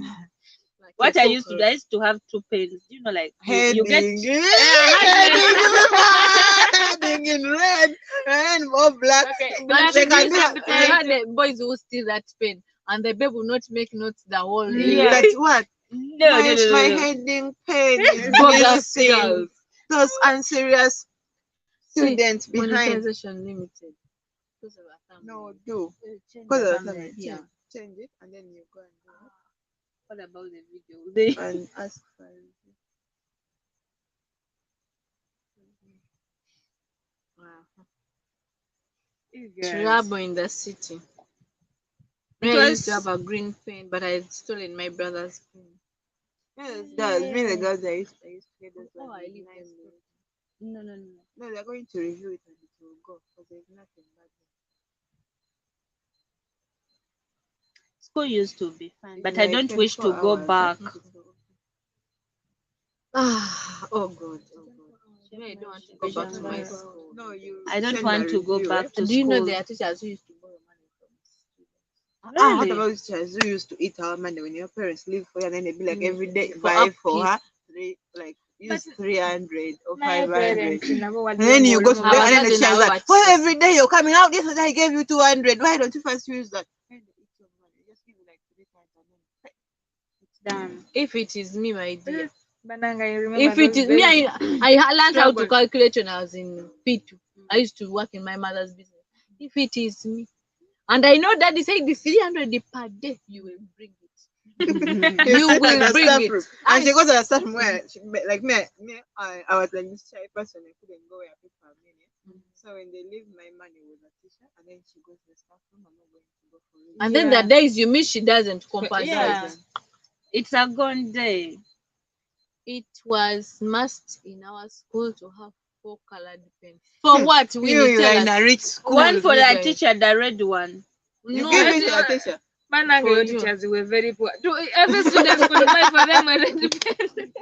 Like What a I used to do, I cockroach. used to have 2 pens. You know, like you get Heading. heading. Heading in red and all black. Okay, And black they she can used do to- it. I had the boys who steal that pen and the babe will not make notes the whole day. Yeah. That's what? no, my, no, no, my no, no. heading pen is Bogus missing. girls. Those unserious See, students behind. Monetization limited. Because of our family. No, do. Change Because the of the thumbnail. family. Yeah. Change it and then you go and do What about the video? They it and ask for it. Wow. you guys. Trouble in the city. It I used to was- have a green pen, but I had stolen my brother's pen. Yes, girls. Me and the girls I used to get those Oh, I ones with live nice in- notes. No, no, no. No, they're going to review it and it will go because there's nothing bad. School used to be fun, but Yeah, I don't it wish takes to 4 go hours. back. Oh God. Oh God. Yeah, I don't want to go back to my school. No, you. I don't send want a to go review, back eh? to Do you know school. there are teachers who used to borrow money from students? Ah, what Really? about teachers who used to eat our money when your parents leave for you and then they'd be like every day For buy for upkeep. her use 300 or My 500. parents never were And then you go to doing bed Our and then the cousin teacher's now like, at well, six. every day you're coming out. This I gave you 200. Why don't you first use that? And they eat your money. Just give you like 3 times and then It's done. If it is me, my dear. Bananga, I remember If it those is me, days. I learned how to Struggle. calculate when I was in P2. I used to work in my mother's business. If it is me, and I know Daddy said the 300 per day, you will bring it. You sit will at the bring staff it. room. And she goes to the staff room where, like me, I was like this shy person. I couldn't go where people are many. So when they leave my money with a teacher, and then she goes to the staff room, I'm not going to go for it. And then the days you miss, she doesn't compensate. Yeah. It's a gone day. It was must in our school to have 4 colored pens. For what? We You tell are in us. a rich school. One for you the guys. teacher, the red one. You No, give I it to didn't- the teacher. Bananga, For your you. teachers were very poor. Every student could buy for them a red pen.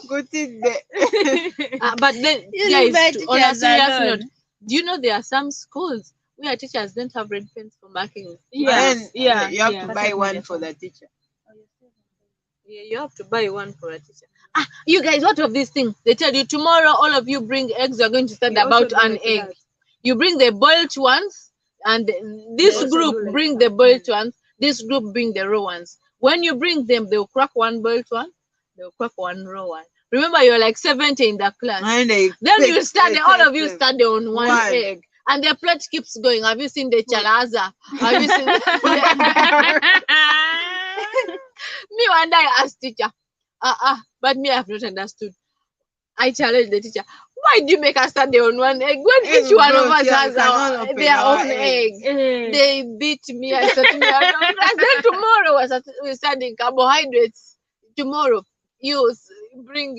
Good thing that. but then, You guys, leave my on a teachers serious alone. note, do you know there are some schools where teachers don't have red pens for marking? Yeah, And yeah, you have yeah. to buy one for the teacher. Yeah, you have to buy one for a teacher. Ah, you guys, what of this thing? They tell you tomorrow, all of you bring eggs. You're going to study We also about do an like egg. that. You bring the boiled ones, and this also group do like bring that. the boiled ones. This group bring the raw ones. When you bring them, they'll crack one boiled one. They'll crack one raw one. Remember, you're like 70 in the class. And they Then take- you study, they all take of you them. study on one One. egg. And the plate keeps going. Have you seen the chalaza? Have you seen me one day I asked teacher, but me I have not understood. I challenged the teacher. Why do you make us study on one egg when each one of us has their own egg? They beat me. I said to me, I don't class. Then tomorrow we're studying carbohydrates. Tomorrow you bring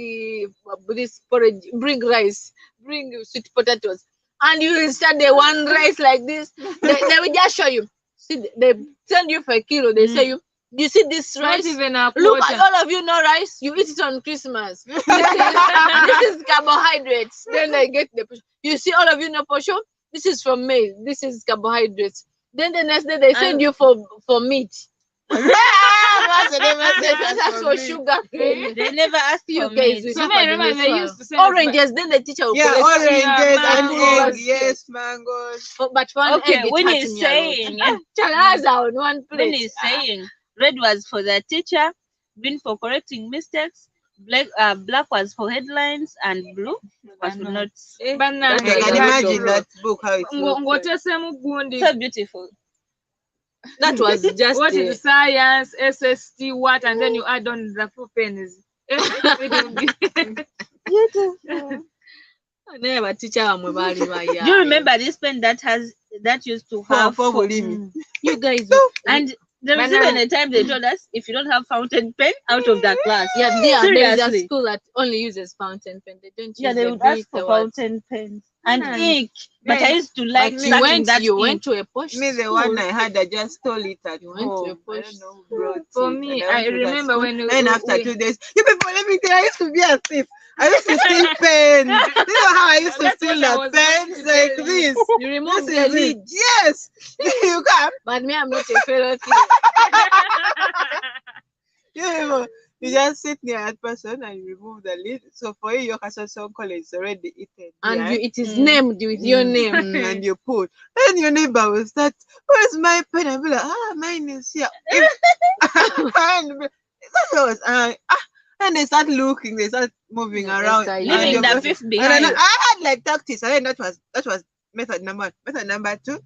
this porridge, bring rice, bring sweet potatoes, and you will study one rice like this. They will just show you. See, they send you for a kilo. They say you see this Not rice. even a Look quarter. at all of you know rice. You eat it on Christmas. This is carbohydrates. Then they get the portion. You see all of you know portion. This is from maize. This is carbohydrates. Then the next day they send you for meat. That's for sugar cane. They never ask You for guys meat. will So suffer I the remember next they one. used to send us Oranges. Then the teacher will Yeah, collect oranges and mangoes. egg. Yes, mangoes. But for an Okay, egg, it when hurt he's me saying, a lot. Chalaza on one when plate. he's saying red was for the teacher, green for correcting mistakes, black was for headlines, and blue was for notes. Bannange, I can you had imagine to- that book how it looks like. ng'otesemu gundi. So beautiful. That was just What is science, SST, what, and then you add on the 4 pennies. It will be- never teacher bamwe baali Do bayaye. you remember this pen that used to have For four? bulimi. You guys, And there was Banana. even a time they told us if you don't have fountain pen, out of that class. yeah, there is a Seriously. school that only uses fountain pen. They don't use Yeah, they the would ask for bitter ones. fountain pens and Hmm. ink. But I used to like But sucking that you ink. went to a posh Me, the school. one I had, I just stole it at You went to a home. I posh don't know who brought For it. me, and I went to that remember school. when Then after we- 2 days, you people, let me tell you, I used to be a thief. I used to steal pens. You know how I used to That's steal what I the was going pens to like tell you. this. You remove This the is it. lid. Yes, you come. But me, I'm not a fellow thief. You just sit near that person and you remove the lid. So for you, your Kasson college is already eaten. And yeah? it is named with your name. And you put. And your neighbor will start, where's my pen? I'll be like, mine is here. And they start looking, they start moving Yeah, around. that's how you Leaving Yeah. the fifth And behind. then I had like tactics. I think that was method number 1. Method number 2,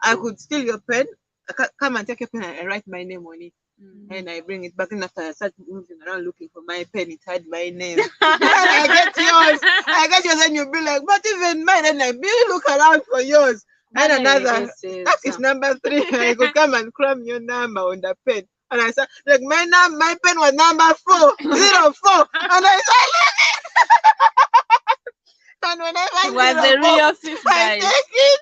I could steal your pen, come and take your pen and write my name on it. And I bring it back, and after I start moving around looking for my pen, it had my name. And I get yours, and you'll be like, but even mine, and I really look around for yours. And another, that is number 3. I could come and cram your number on the pen. And I said, like, my pen was number 404. And I said, and whenever He was the 04, real fifth I guy. take it.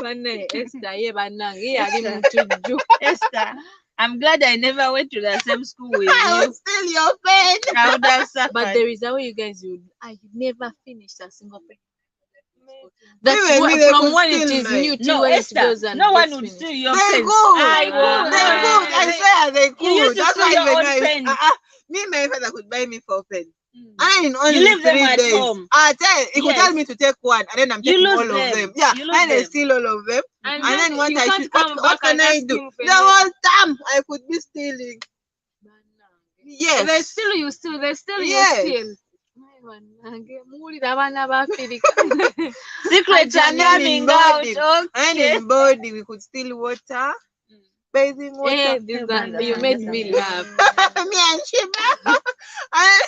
Banne, Esther, ye bannange, yali mutujju. Esther, I'm glad I never went to the same school with I you. will steal your pen. I would have suffered. But there is a way you guys would. I never finished a single pen. That's Even me, they from could when it steal is mine. new to No, when it Esther, goes and no one gets would finished. steal your They pens. could. I They would. could. I swear they could. used to That's steal why your even own I, pen. me, my father could buy me 4 pens. And in only leave them 3 at days, home. I tell he could Yes. tell me to take 1, and then I'm You taking lose all them. of them. Yeah, You lose and I them. steal all of them. And And then what you I can't should, come what back can and I ask do? him for The help. whole time I could be stealing. Yes. They steal, you steal. They steal, Yes. you steal. Muwulira abaana ba Afirika. Secrets are And then coming in out. body, and Okay. in body we could steal water, bathing water. Eh, you made me laugh. Me and Shiba. And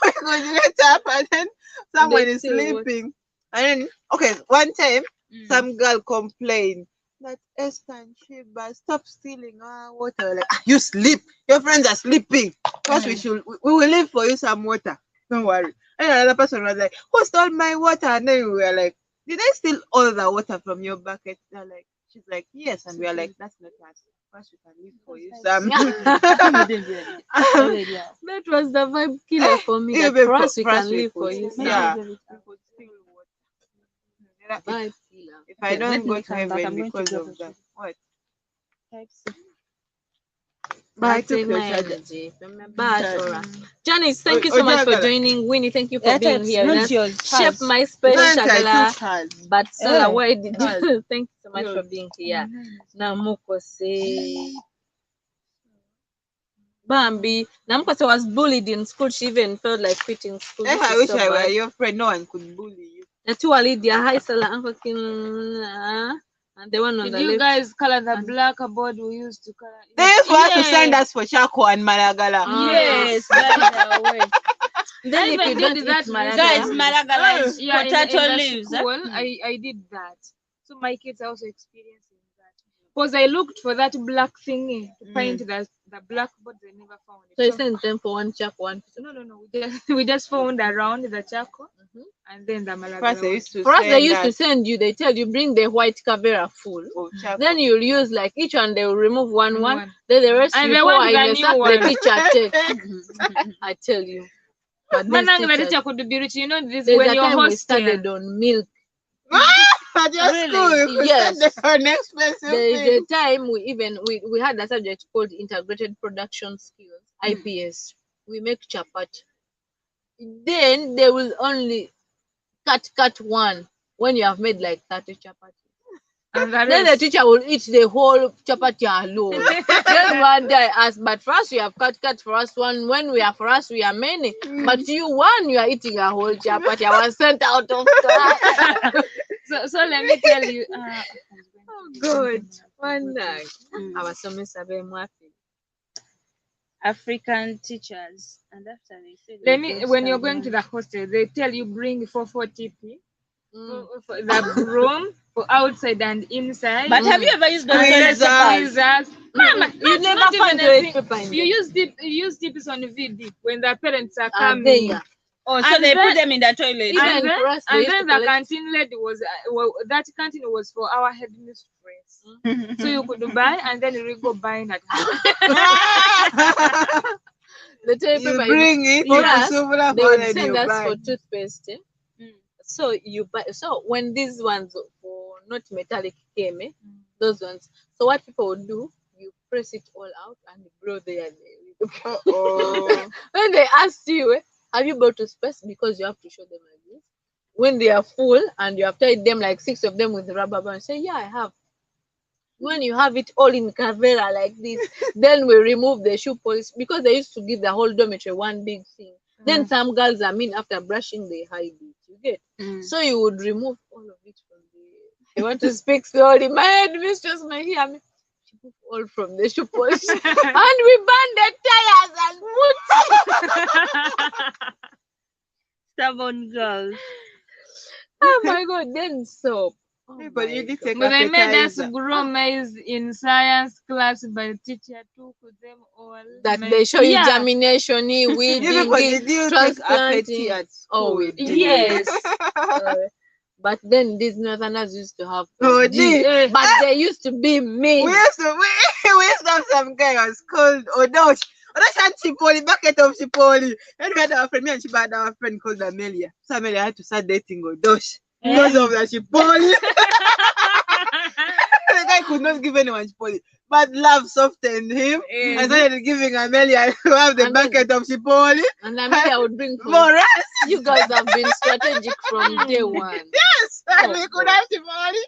we could get up, and then someone is steal sleeping. And then, okay, one time Mm. some girl complained that Esther and Shiba, stop stealing our water. We're like, you sleep. Your friends are sleeping. First, we will leave for you some water. Don't worry. And another person was like, who stole my water? And then we were like, did I steal all the water from your bucket? They're like, she's like, yes. And we are like, that's not us. First, we can leave for you some. That was the vibe killer for me. Yeah, That but for us, we for us can we live for could. you. Yeah. Some We could steal water. vibe killer. If I Okay, don't let go me to come back. heaven I'm going to because go of to that. What? Type C. But I I took take your my charger. energy from my battery. Charger. Janice, thank you so much for Ojagala. joining. Winnie, thank you for being here with Not us. yours. Shape hers. my space, Auntie, I Shagala. took hers. But Sola, Eh, why did hers. you? Thank you so much Yours. for being here. Namukose. Bambi. Namukose was bullied in school. She even felt like quitting school. If This I is wish so I were bad. your friend, no one could bully you. Natua Lydia, hi Sola, Uncle King, and the one on Did the you left. guys color the And- blackboard we used to color? They forgot to send Yeah. us for Shako and Malagala. Yes, by the way. Then I if you even don't did eat that Malagala, Guys, Malagala is Yeah, potato in the leaves. school, I did that. So my kids are also experiencing that. Because I looked for that black thingy to paint the blackboard, I never found it. so you send them for one chap, one. No. We just found around the charcoal and then the First, they malagala. used to For us, they send used to us send you. They tell you bring the white Cavera full. for Shako. Then you'll use like each one. They will remove one. One. Then the rest And you they pour want in the a new sack. The one. teacher takes. I tell you. But these Manang the teachers, teacher could be rich. You know this there's when a you're time we hostel. started on milk. At your Really? school, we Yes. send them an expensive There's thing. a time we had a subject called integrated production skills, IPS. We make chapati. Then they will only cut one when you have made like 30 chapati. And the Then the rest. teacher will eat the whole chapati alone. Then one day I asked, but for us we have cut for us one. When we are for us we are many. But you are eating a whole chapati. I was sent out of class. So let me tell you. Oh God, one night. Abasomesa b'emwafi. African teachers. And after they said Let me. When you're going to the hostel, they tell you bring 4 TP for the room for outside and inside. But have you ever used those Tweezers. toilet papers? Mama, You that's never not find even a toilet thing. paper in You there. use tips on VD when the parents are Ah, coming. there. Oh, so And they then- put them in the toilet. Even And then, for us, they and used then to the collect- canteen lady was that canteen was for our headmistress. So you could buy and then you go buying at home. The toilet You paper bring it, Yeah, you super they for would and send you us buy. for toothpaste. So you buy. So when these ones for not metallic came, those ones. So what people would do, you press it all out and blow there. Oh. When they ask you, have you brought toothpaste? Because you have to show them like this. When they are full and you have tied them like 6 of them with rubber band, say, yeah, I have. When you have it all in Cavera like this, then we remove the shoe polish because they used to give the whole dormitory one big thing. Then some girls, after brushing, they hide it. You get? So you would remove all of it from the. I want to speak slowly. My headmistress may hear me. She moved all from the shoe polish, and we burned the tires and put. Stubborn girls. Oh my God! Then soap. Oh But my you did God. take But they made us appetizer. grow maize in science class, but the teacher took them all. That made- they show you Yeah. germination, You weeding, people, did you take transplanting. appetite at Oh, school? we did. Yes. But then these northerners used to have Oh, OG, dear. but they used to be mean. We used to have some guy was called Odosh. Odosh had Chipoli, bucket of Chipoli. And we had our friend, me and she had our friend called Amelia. So Amelia had to start dating Odosh because of the Chipoli. The guy could not give anyone Chipoli. But love softened him. I started giving Amelia to have the And then- bucket of Chipoli. And Amelia would bring food. For us, You guys have been strategic from day one. yes. And Oh, we could God. have Chipoli.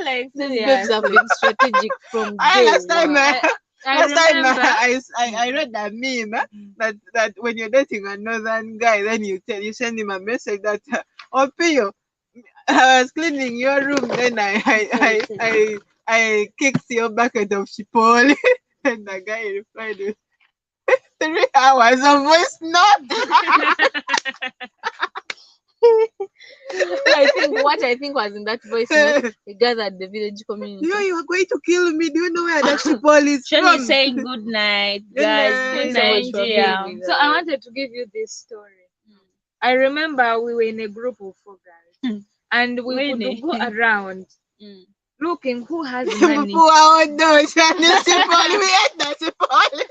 Like, These yeah. babes have been strategic from day Last time, one. I read that meme that when you're dating a northern guy, then you send him a message that Opio, I was cleaning your room, then I kicked your bucket of Chipoli, and the guy replied with 3 hours of voice note. What I think was in that voice note, he gathered the village community. You are going to kill me. Do you know where that Chipoli is Shall we from? say good night, Good guys? night. Good Thanks so much night, for being dear. with So I wanted to give you this story. I remember we were in a group of 4 girls, and we Really? would go around Mm. looking who has money. For our Odosh and the Chipoli, we ate that Chipoli.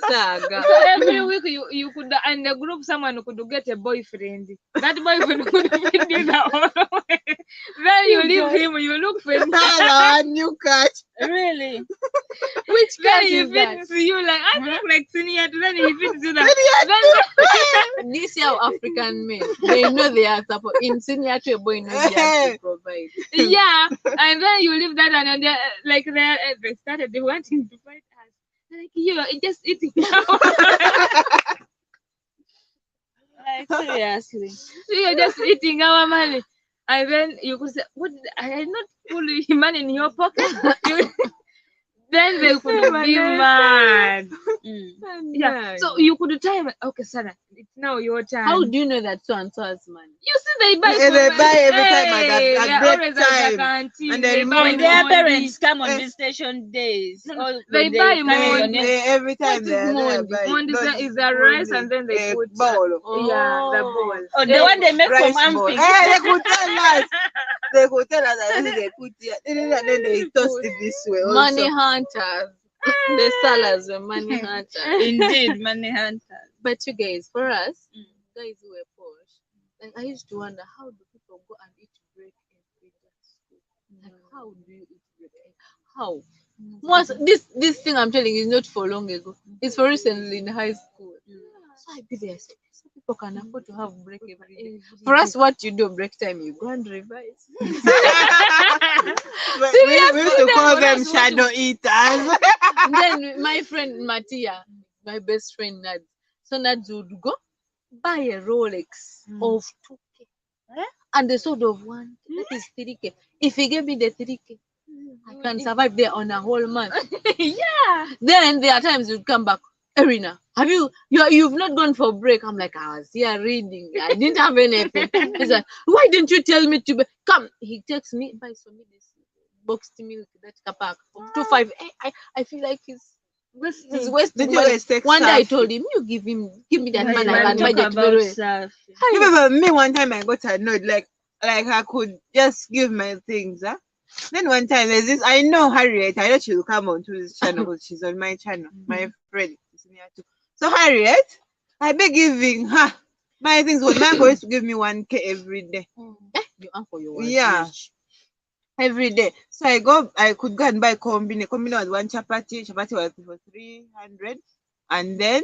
Saga. So every week you could, and the group, someone could get a boyfriend. That boyfriend could feed you the whole way. Then you leave him, you look for Hello, new catch. Really? Which then class he is that? feeds you like I look like senior. Then he feeds you that. These are African men. They know they are support. In senior to a boy knows they have to provide. Yeah, and then you leave that and then like they started wanting to fight us. They're like you're just eating now. Like seriously. So you're just eating our money. And then you could say, what I had not put money in your pocket. Then they could be mad. Yeah. So you could tell him, okay, Sarah, it's now your time. How do you know that so and so has money? You see, they buy. Yeah, they buy every time at Hey, that they're break always at the time. canteen. And They then buy When their Mondi. parents come on visitation days, or They when buy come on your Mondi. name- Every time What is they're there, Mondi? buy- Mondi those is the rice Mondi, and then they put bowl. yeah, the ball. Oh, the one they make from Rice ball. amping. They could tell us. They could tell us and then they put it, and then they toast it this way. Also. Money hunters. The sellers were money hunters. Indeed, money hunters. But you guys, for us, guys who were posh, like I used to wonder how do people go and eat break every day at school? Like how do you eat break? How? Once this thing I'm telling you is not for long ago. It's for recently in high school. So I be there. I said, some people can afford to have break every day. For us, what you do break time, you go and revise. But we used to call them shadow eaters. Then my friend Matia, my best friend Nad, so Nad would go buy a Rolex of 2K and the sword of 1K. That is 3K. If he gave me the 3K, I can survive there on a whole month. Yeah. Then there are times you come back, Erina, you've not gone for break? I'm like, I was here reading. I didn't have anything. He's like, why didn't you tell me to come? He takes me, buys for me this boxed milk, that kapak of 2.5. I feel like he's wasting money. One day I told him, you give me that money. I can buy the tomorrow. Remember me one time I got annoyed, like I could just give my things. Then one time there's this, I know Harriet, I know she will come on to this channel because she's on my channel, my friend. So Harriet, I be giving her my things. Was my uncle used to give me 1K every day. Your uncle, you Yeah. rich. Every day. So I could go and buy combine. Combine was one chapati. Chapati was for 300. And then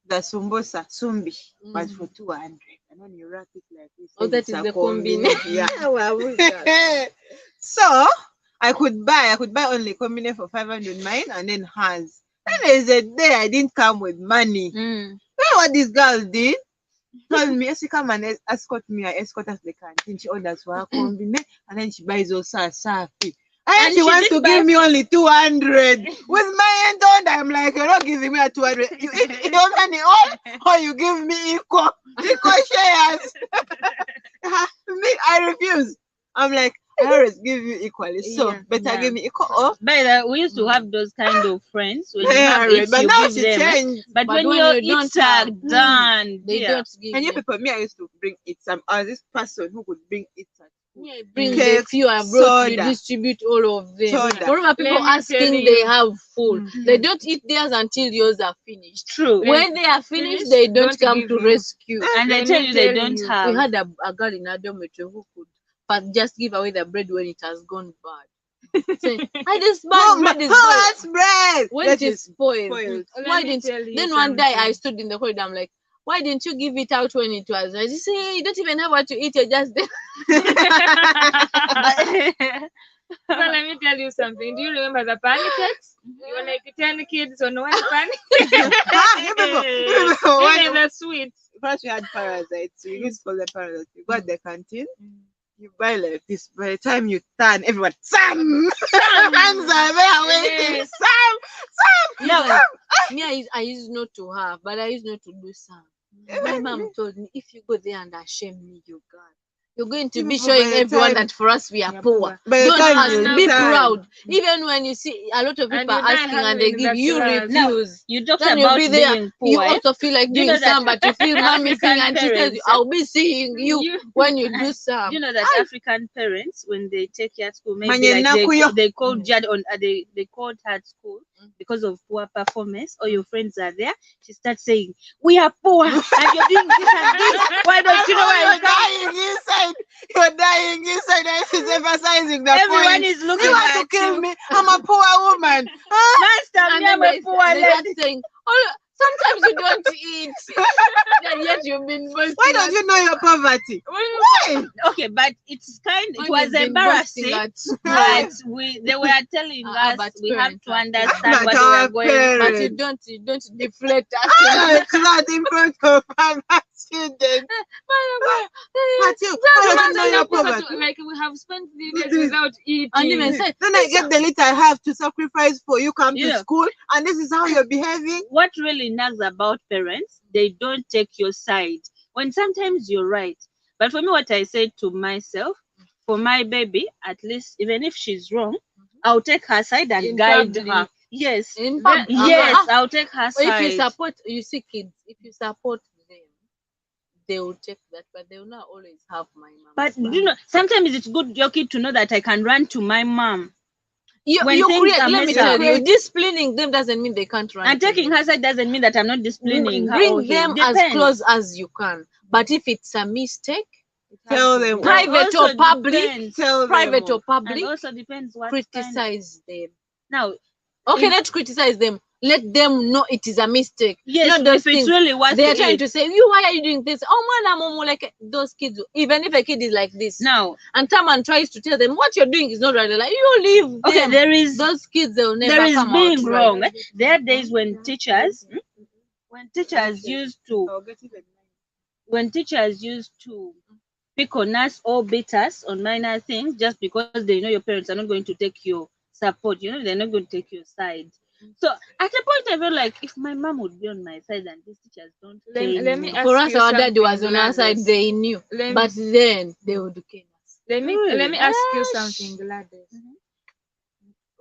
the sumbosa, sumbi, was for 200. And then you wrap it like this. Oh, that is the combine. Yeah. So I could buy only combine for 500 mine and then hers. And there's a day I didn't come with money. You know what this girl did? Told me, she come and escort me. I escort her to the canteen. She orders for her combine and then she buys also a safi. And she wants to give me only 200. With my hand on, I'm like, you're not giving me a 200. You eat the money all, or you give me equal shares. Me, I refuse. I'm like, I always give you equally. So better give me equal. Or By the way, we used to have those kind of friends. When you have yeah, it, but you now give she them. changed. But when when your you don't eats are have, done, They dear. don't give And you you. people, me, I used to bring it. I was this person who could bring it. Yeah, bring the Cake, few I brought, we soda. distribute all of them. Soda. Remember, people Let me tell asking, you. they have full. They don't eat theirs until yours are finished. True. When they are finished, Finished, they don't don't come give to you. rescue. And they Let tell me you they tell don't you. have. We had a girl in our dormitory who could but just give away the bread when it has gone bad. Say, I just bad bread is spoiled. That's bread. When That it is spoiled. spoiled. Why Let me didn't tell you then one day I something. stood in the corridor, I'm like, why didn't you give it out when it was? I just say you don't even have what to eat, you're just there. So let me tell you something. Do you remember the pancakes? You were like 10 kids on one pancake. You remember Even the sweets. first we had parasites. We used to call them parasites. You go at the canteen, you buy like this. By the time you turn, everyone, Sam! Hands are there waiting. Yes. Sam! Yeah, me, I used not to have, but I used not to do some. My mom told me, if you go there and shame me, you God, You're going to Even be for by showing the everyone time- that for us we are Yeah, poor. poor. By the Don't time ask, you be die. proud. Even when you see a lot of And people you are die asking and they having give that you class. refuse. You talked Then you'll about be there. being You poor. also feel like Do you doing know that some, but you feel mommy African thing, and she tells you, parents, "I'll be seeing you when you do some." you know that African parents, when they take you at school, maybe Manye like nakuyo. they called Jad on they called her at school because of poor performance, or your friends are there, she starts saying, "We are poor and you're doing this and this. Why don't you know where You're you come?" dying inside. You're dying inside. And she's emphasizing the Everyone point. is You looking want at to kill you. me? I'm a poor woman. Huh? Master, And me, I'm then a poor they start lady. saying, "Oh, sometimes you don't eat." And yet you've been boasting. Why don't you know your poverty? Why? Okay, but it's kind. It was You've been embarrassing. boasting But they were telling us but we have parents to are understand But what our they were going. But parents. you don't deflect us. It's not in front of our children. But you, why don't you know your poverty? Like we have spent 3 days without eating. And even say, Then I get the little I have to sacrifice for you come to Yeah. school, and this is how you're behaving. What really nags about parents, they don't take your side. When sometimes you're right. But for me, what I say to myself, for my baby, at least, even if she's wrong, I'll take her side and In guide public. her. Yes. in fact, Yes, I'll take her if you side. support, you see kids, if you support them, they will take that, but they will not always have my mom. But you know, sometimes it's good your kid to know that I can run to my mom. when you things create, are let me messed tell up. you, disciplining them doesn't mean they can't run. And to taking you. her side doesn't mean that I'm not disciplining her. or Bring him. them as Depends. close as you can. But if it's a mistake, Tell them. private Also or public, depends. Tell private them. or public, And also depends what criticize them. Now, Okay, if- not criticize them. Let them know it is a mistake. yes, Not those if it's things. really what They are trying to say, "You, why are you doing this?" Oh man, I'm like those kids. Even if a kid is like this, Now, and someone tries to tell them what you're doing is not right, like you leave okay, them. there is Those kids, they'll never there is come being out wrong. right. There are days when teachers used to pick on us or beat us on minor things just because they know your parents are not going to take your support. You know, they're not going to take your side. So at a point, I felt like if my mom would be on my side and these teachers don't Let me ask For us, you our dad something, was on our side. Gladys. They knew, Let me- but then they would kill us. Let me Really? ask you something, Gladys.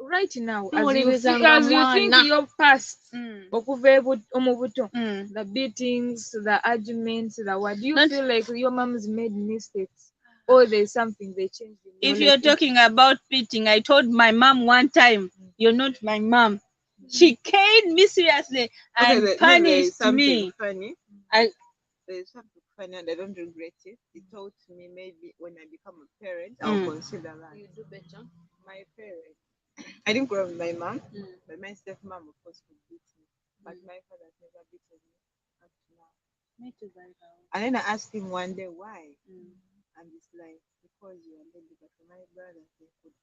Right now, No, as you Mwana. think your past, Mm. okuva mu buto, Mm. the beatings, the arguments, do you Not- feel like your mom's made mistakes, or there's something they changed? In If your you're life? talking about beating, I told my mom one time, "You're not my mom." She caned me seriously and there is punished something me. funny. I There's something funny, and I don't regret it. It taught me maybe when I become a parent, I'll Mm. consider that. You do better. My parents. I didn't grow up with my mom, but my stepmom, of course, could beat me. But my father has never beaten me up to now. And then I asked him one day why. And it's like, because you are lady, but my brothers, they could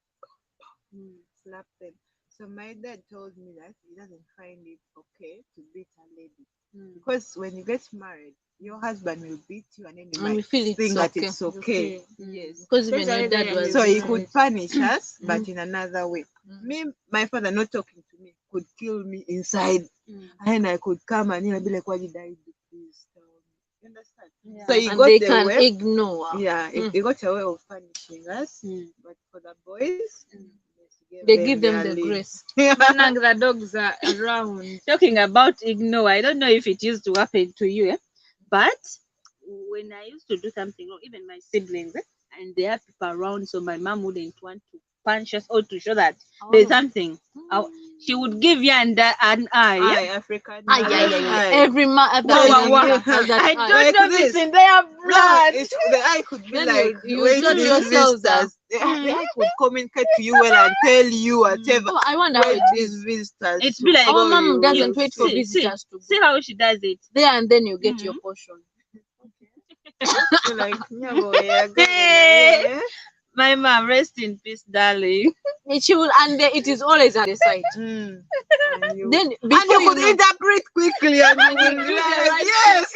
slap them. So my dad told me that he doesn't find it okay to beat a lady. Because when you get married, your husband will beat you and then you And you might feel it's think that okay. it's okay. Yes. Because even your dad was. So he could punish us, but in another way. Me, my father not talking to me could kill me inside. And I could come and be like, "What did I do? Please tell me." You understand? Yeah. So he And got they the can way. ignore. Yeah, he got a way of punishing us. But for the boys, They give them their the lead. grace. Nang the dogs are around. Talking about ignore, I don't know if it used to happen to you, but when I used to do something wrong, even my siblings, and there are people around, so my mom wouldn't want to punch us or to show that there's something. She would give you an eye. African. Every man. I don't know if it's in their blood. The eye could be Then like, you wait, judge these yourselves, visitors. The eye could communicate to you well and tell you whatever. Oh, I wonder how Wait, it these is. visitors. It's to be like- Our go, mom you doesn't will wait for see. visitors to See go. how she does it. There and then you get your portion. You're like, "Nyabo, yeah, go, yeah." My mom, rest in peace, darling. She will, and it is always at the side. And you, Then and before you could know, interpret quickly and you will do the realize, right yes.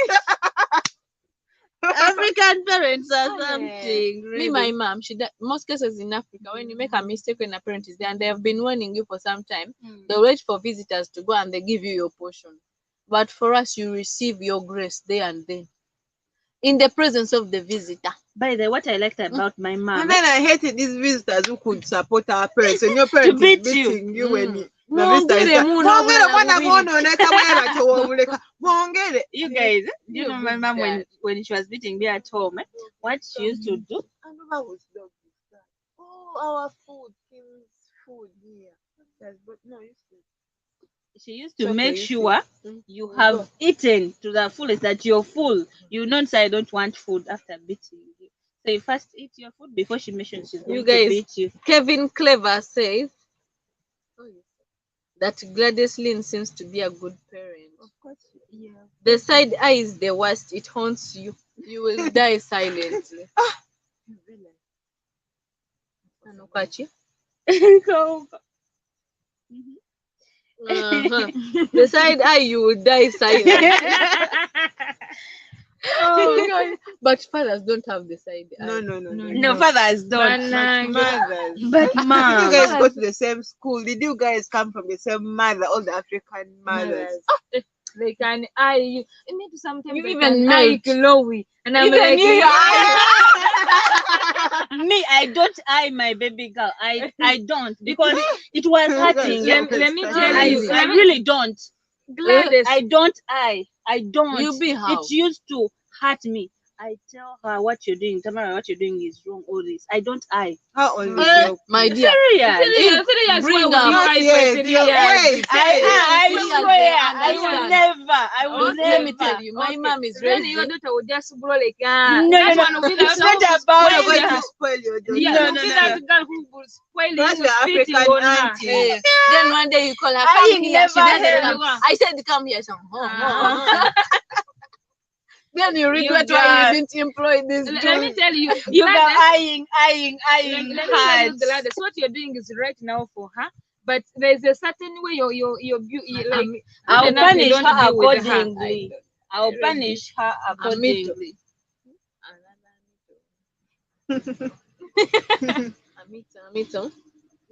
African parents are Yeah. something. me, Really. my mom, most cases in Africa, when you make a mistake when a parent is there and they have been warning you for some time, they'll wait for visitors to go and they give you your portion. But for us, you receive your grace there and then, in the presence of the visitor. By the way, what I liked about my mom. And then I hated these visitors who could support our parents. And your parents beat is you. beating you when the Mwongere visitor is muno Mwongere bwana mwana bubiri. mwono oneka mwera chowomuleka. Mwongere. You guys, do you You're know my good mom dad. when she was beating me at home? What she used to do? And how was dog this time? Oh, our food, Kim's food here. Yes, but no, you see. She used to Okay, make you sure you have eaten to the fullest, that you're full. You don't say I don't want food after beating you. So you first eat your food before she mentions she's going guys- to beat you. Kevin Clever says that Gladys Lynn seems to be a good parent. Of course, yeah. The side eye is the worst. It haunts you. You will die silently. Anukachi? The side eye, you will die silently. Oh, God. But fathers don't have the side eye. No. No, fathers don't. Mothers. But Did you mom, guys go to the same school? Did you guys come from the same mother, all the African mothers? They can eye you. And maybe sometimes You they even can eye melt. Chloe. And I'm Even like, you, me, I don't eye my baby girl. I don't, because it was hurting. Yeah. let me tell I you, really don't. Gladys, I don't eye. I don't. You be how? It used to hurt me. I tell her what you're doing, Tamara, what you're doing is wrong. All this. I don't eye. How old is your my dear. Serious. 3 years, Bring why would up. you Not eye yet, for 3 your years? wait. I Yes, swear, I I will understand. never. I will Okay, never. let me tell you, my mom is Then your raising. daughter would just grow like, ah. No, that no, one no. will be the It's one not who about spoil You're going her. to spoil your daughter. Yeah, No, you'll no, be no. that girl who will spoil you, That's your spitting African on her. auntie. Eh, then one day you call her, I come here. She never doesn't heard come. I said, come here. She, Then you regret why guys. you didn't employ this Let me dude. tell you, You got Gladys, eyeing let me tell you, hard. Gladys, what you're doing is right now for her. But there's a certain way you're like. I'll good enough you punish don't her deal with her. accordingly. I'll punish her accordingly. Amito.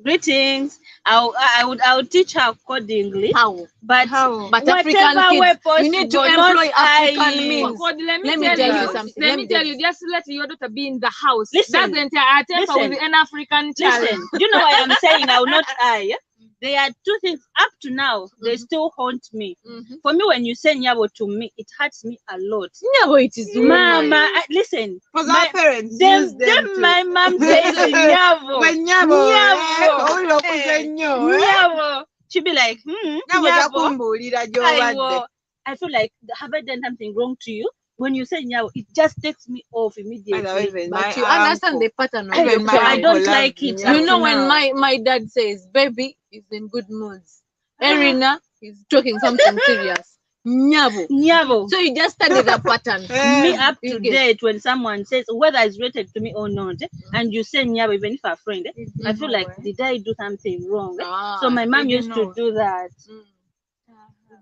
Greetings. I would teach her accordingly. How? But How? But whatever African way kids, possible, you need to not employ African eyeing. means. God, let me Let me tell tell you you something. Let Let me me tell tell you, just let your daughter be in the house. Listen. Doesn't temper Listen. with an African child. Listen, you know why I'm saying I will not eye? There are two things up to now, they still haunt me. For me, when you say Nyabo to me, it hurts me a lot. Nyabo, it is Mama, listen. Because our parents Them, use them to. my mom says Nyabo. When Nyabo, Nyabo. Nyabo. She be like, Nyabo Nyabo. takumbulira gy'obadde. I feel like, have I done something wrong to you? When you say Nyabo, it just takes me off immediately. Even But my you understand uncle. the pattern of Even your my I child. don't uncle like loves it. Nyabo. You know when now. my dad says baby is in good moods, Erina is talking something serious. Nyabo. So you just study the pattern. Me up to You get- date when someone says whether it's related to me or not, and you say Nyabo, even if a friend, I feel like did I do something wrong? Ah, So my mom you used know. to do that.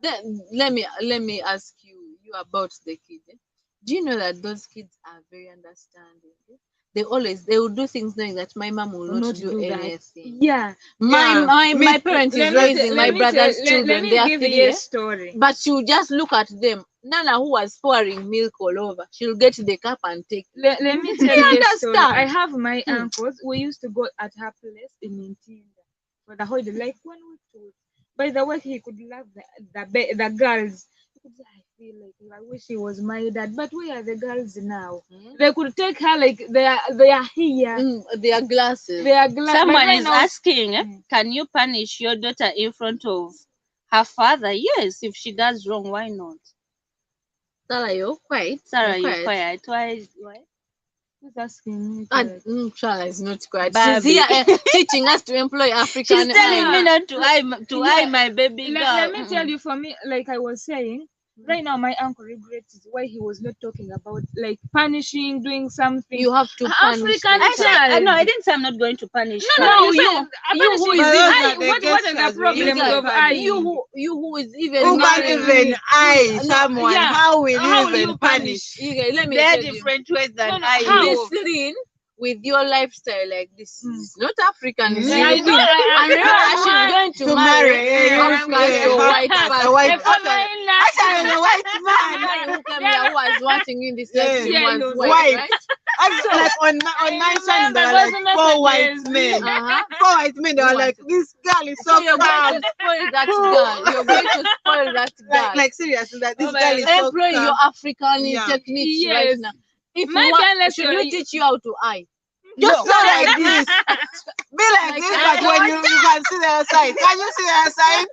Then let me ask you about the kids. Do you know that those kids are very understanding? They will do things knowing that my mom will not do that. anything. Yeah. My parents is raising my brother's children. Let They are me give 3 you a years. story. But she'll just look at them. Nana, who was pouring milk all over, she'll get the cup and take it. Let me tell you a story. understand. I have my uncles. We used to go at her place in Ntinda for the holiday, like 1 week, 2 weeks. By the way, he could love the girls. He could say, I feel like I wish he was my dad. But where are the girls now? They could take her like they are here. Their glasses. They are glad. Someone is asking, can you punish your daughter in front of her father? Yes, if she does wrong, why not? Sarah, you're quiet. Sarah, you're quiet. Why? Who's asking me? Sarah is not quiet. Barbie. She's here teaching us to employ African. She's telling me not to eye my baby girl. Let me tell you, for me, like I was saying, right now my uncle regrets why he was not talking about like punishing, doing something. You have to punish African them. child. No, I didn't say I'm not going to punish. No, her. you who is what are the problems of eye? You who is Who even can't even eye someone? yeah. How will How you will even you punish? Okay, let me There are tell you. different ways than No, no, I how? This Lynn, with your lifestyle like this, is not African. It's Yeah, I Filipino. know, I And remember, she's going to marry a white person. a white Actually, a white man. Who came here who was wanting you in this life, Yeah. she was Yeah, white, white. right? Actually, like on my channel, there were like 4 white men. Uh-huh. 4 white men. They were like, this girl is so So you're going calm. to spoil that girl. You're going to spoil that girl. Like seriously, that this Oh girl my is so Employ your calm. African Yeah. techniques Yes. right now. If you Maybe want, unless should you're- you teach you how to eye? Just go like this. Be like this, but when you can see the other side. Can you see the other side?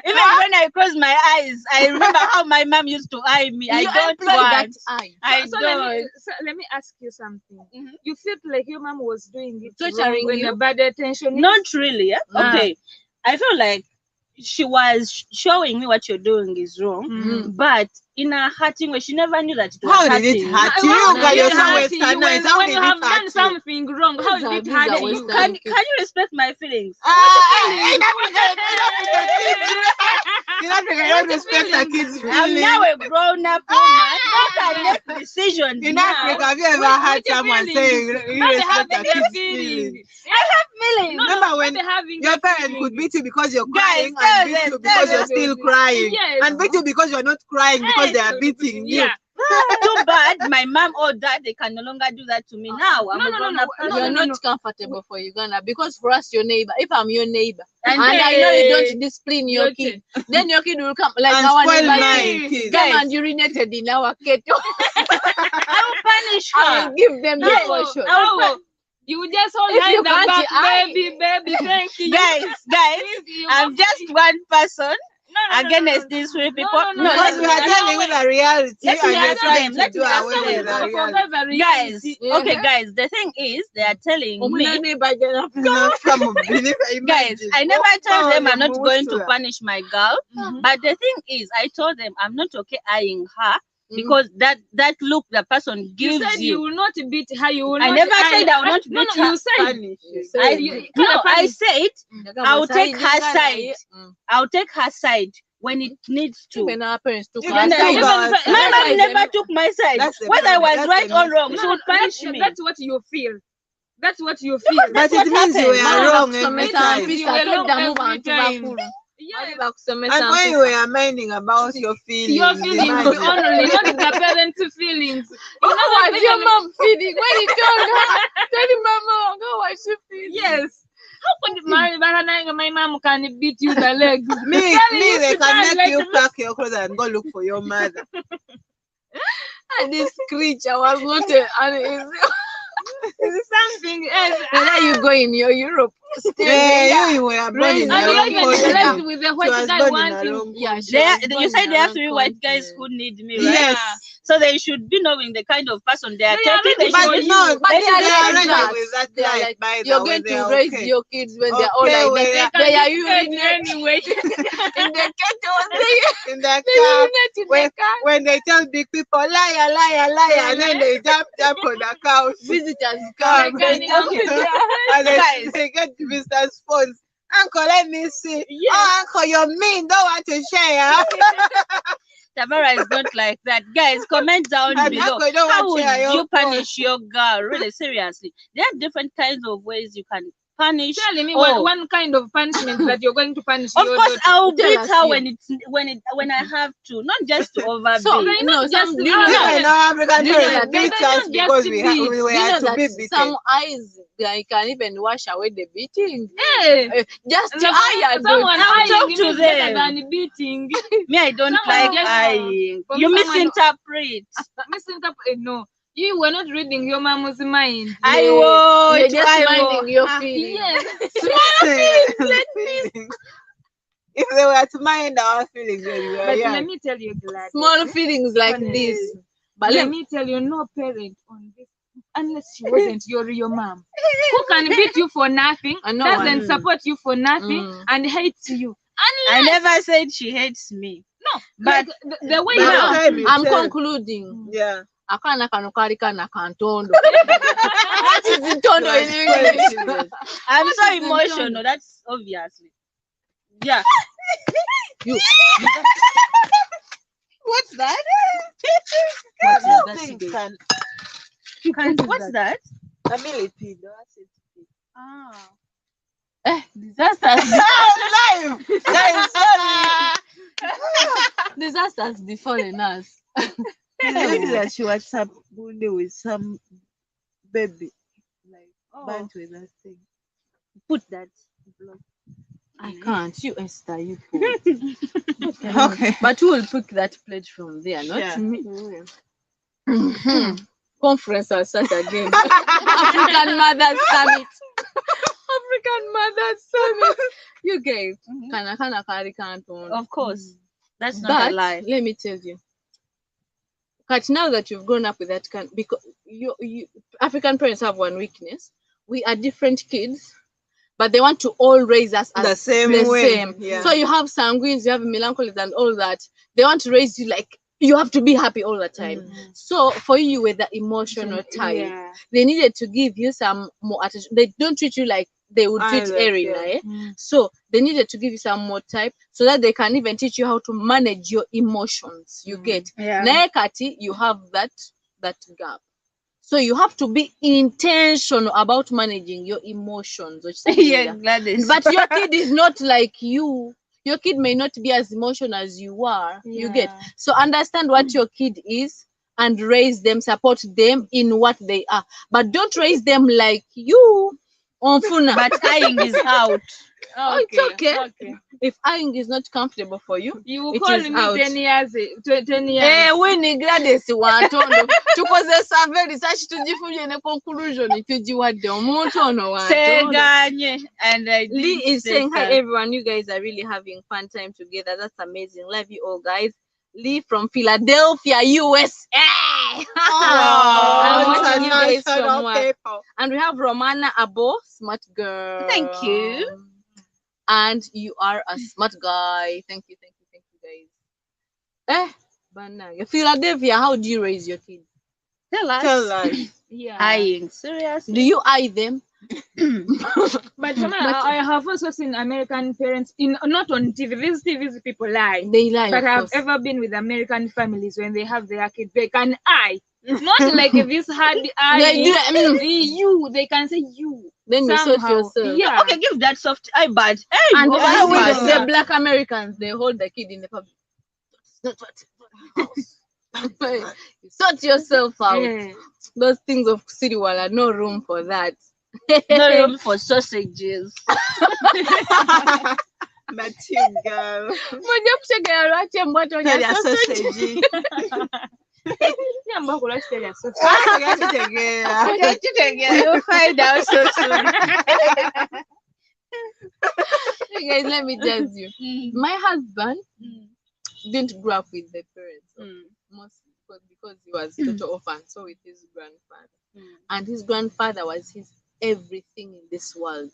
Even when I close my eyes, I remember how my mom used to eye me. I You don't employ that want. eye. I So don't. let me ask you something. Mhm. You felt like your mom was doing it Torturing wrong in you? a bad attention? Not really. Yeah? Okay. I feel like she was showing me what you're doing is wrong, Mm. but in a hurting way, she never knew that it was How did it hurting. hurt you? How Girl, did you're it so hurt Western you nice. when How you did it have done hurt you? something wrong? How did it These hurt are you? Western Can you respect my feelings? In Africa, you don't respect a kid's I'm feelings. now a grown-up woman. I can make decisions In now. Africa, have you ever heard someone saying you Not respect a having kid's feelings. feelings? Feelings. Remember when Not having your that parent feeling. could beat you because you're Guys, crying tell and beat them, you because tell you're them. still crying, Yes. and beat you because you're not crying because they are beating you. Yeah. Too bad my mom or dad, they can no longer do that to me now. I'm No, a no, grown-up no, person. You're not comfortable for Uganda because for us, your neighbor. If I'm your neighbor, And and I know you hey, don't discipline your your kid, then your kid will come like And our spoil neighbor my did. kids. Come Guys. and urinated in our kettle. I will punish I her. will give them the No, portion. no. You just hold If her you in the can't back, eye- baby, thank you. Guys, You I'm just one person no, against these three people. no, Because we are telling you the reality, Let and me you're ask trying them, to do let me away ask with them. the reality. Guys, Yeah. okay, guys, the thing is, they are telling me, No, come on, believe guys, imagine. I never told them I'm not Oh, going to Musula. punish my girl, Mhm. but the thing is, I told them I'm not okay eyeing her Mhm. because that look the person You gives said you will not beat her. You will I not never eye- said I will not No, beat no, her. you said Punish you. I, you no, can't I punish. said I'll take her side. I'll take her side when it needs to. Even our parents took Even our the side. two girls My side. mom never took my side. That's the Whether I problem. was That's right the or wrong, No, she would punish me. That's what you feel. That's what you feel. But it what means you happened. were Mama wrong bakusomesa every It time. means you mpisa were wrong toddamu every bantu time. bakulu. Yes. Bali bakusomesa And when you mpisa. were minding about your feelings, Your feelings imagine. only, not the parents' feelings. How was your mom feeling when you told her? Tell your mama, how was she feeling? Yes. How could my mom can beat you the legs? Me, Tell you they to can cry make like you pack your clothes and go look for your mother. And this creature was not an something else. whether you go in your Europe, Yeah, you were born Raised in in a And the you wrong even country. dressed country. with the She white was guy born in a wanting. wrong yeah, she They, was you born said in there a are wrong three white guys country. who need me, right? Yes. So they should be knowing the kind of person they are They are taking. They ready But for should you. no, But they they are are like ready that. with that They are life, like, by the you're way. going They to are raise okay. your kids when they're all Okay, like well, that. They They are can urinating anyway. in the kettle. They In the car, urinate in when, the car. when they tell big people, liar, liar, liar, and then they jump on the couch. Visitors Come, come. They can Okay. and Guys. they get the visitor's phones. Uncle, let me see. Yes. Oh, Uncle, you're mean. Don't want to share. Tamara is not like that. Guys, comment down And below. Uncle, don't How want would to share your you punish your girl? Really, seriously. There are different kinds of ways you can punish. Tell me Oh. one kind of punishment that you're going to punish Of your course, daughter. I'll Tell beat us her here. when I have to, not just to overbeat. So, They no, not some, just- do you know no, that? Even our African Do you know parents that beat they us don't get because to we beat. were Do you know to be that beaten. some eyes they can even wash away the beating? Hey, Just the- to eye someone I'll talk eyeing to is better them. than beating. Me, I don't Someone like just- eyeing. for You me, someone- misinterpret. No, you were not reading your mom's mind. I You're won't. just I minding won't. your feelings. Yes, If they were to mind our feelings when we were but young. let me tell you, Gladys. Small feelings like this. But Let let me tell you, no parent on this, unless she wasn't your real mom, who can beat you for nothing, I know doesn't one. support you for nothing, Mm. and hates you. I never said she hates me. No, But like the way But you the are. time you I'm tell- concluding. Yeah. Akana kano kali kana kantondo. What is the tondo in English? I'm What so is the emotional. tone? That's obviously. Yeah. You. What's that? What is that Nothing again? can. What's that? A millipede. Ah. Disasters. Live. That Disasters befallen us. is funny. That she was with some baby, like Oh. burnt with that thing. Put that. I can't. You, Esther, you put. Okay. But who will pick that plate from there? Not Yeah. me. Conference as such again. African Mothers Summit. African Mothers Summit. You guys, kana kari canton. Of course. That's not a But lie. let me tell you, Kat, now that you've grown up with that kind, because you African parents have one weakness. We are different kids, but they want to all raise us as The same way. Yeah. So you have sanguines, you have melancholies, and all that. They want to raise you like you have to be happy all the time. So for you, with the emotional type, Yeah. they needed to give you some more attention. They don't treat you like they would treat Isaac, Erin, yeah. eh? So they needed to give you some more type so that they can even teach you how to manage your emotions. You get. Yeah. Nae Kati, you have that gap. So you have to be intentional about managing your emotions. Yeah, Gladys. But your kid is not like you. Your kid may not be as emotional as you are. You get. Yeah. So understand what your kid is and raise them, support them in what they are. But don't raise them like you. But eyeing is out. Oh, it's okay. If eyeing is not comfortable for you, You it call is me out. 10 years, 10 years. Winnie Gladys wantondo tukoze survey research tugifunye ne conclusion tugiwadde omuntu ono wantondo. Seganye. And I Lee did is say saying, hi that. everyone, you guys are really having fun time together. That's amazing. Love you all, guys. Lee from Philadelphia, USA. I'm watching you guys from work. people. And we have Romana Abo, smart girl. Thank you. And you are a smart guy. Thank you, guys. Bana, Philadelphia, how do you raise your kids? Tell us. Tell us. Yeah. Eyeing. Seriously. Do you eye them? But I have also seen American parents not on TV. These TVs people lie. They lie. But of I've course. ever been with American families when they have their kids, they can eye. Not like this hard eye. They do. You. They can say you. Then you sort Somehow. yourself. Yeah. Okay, give that soft eye bud. Hey, And over also here. with the black Americans, they hold the kid in the public. It's not what you sort yourself out. Yeah. Those things of City Walla, no room for that. No room for sausages. But you girl. Mujja kutegeera lwaki embwa Tell tonya your sausage. sausage. Nyamba kula kitera so. You'll find out so soon. Hey guys, let me tell you. My husband didn't grow up with the parents. Mostly because he was total orphan, so with his grandfather. And his grandfather was his everything in this world.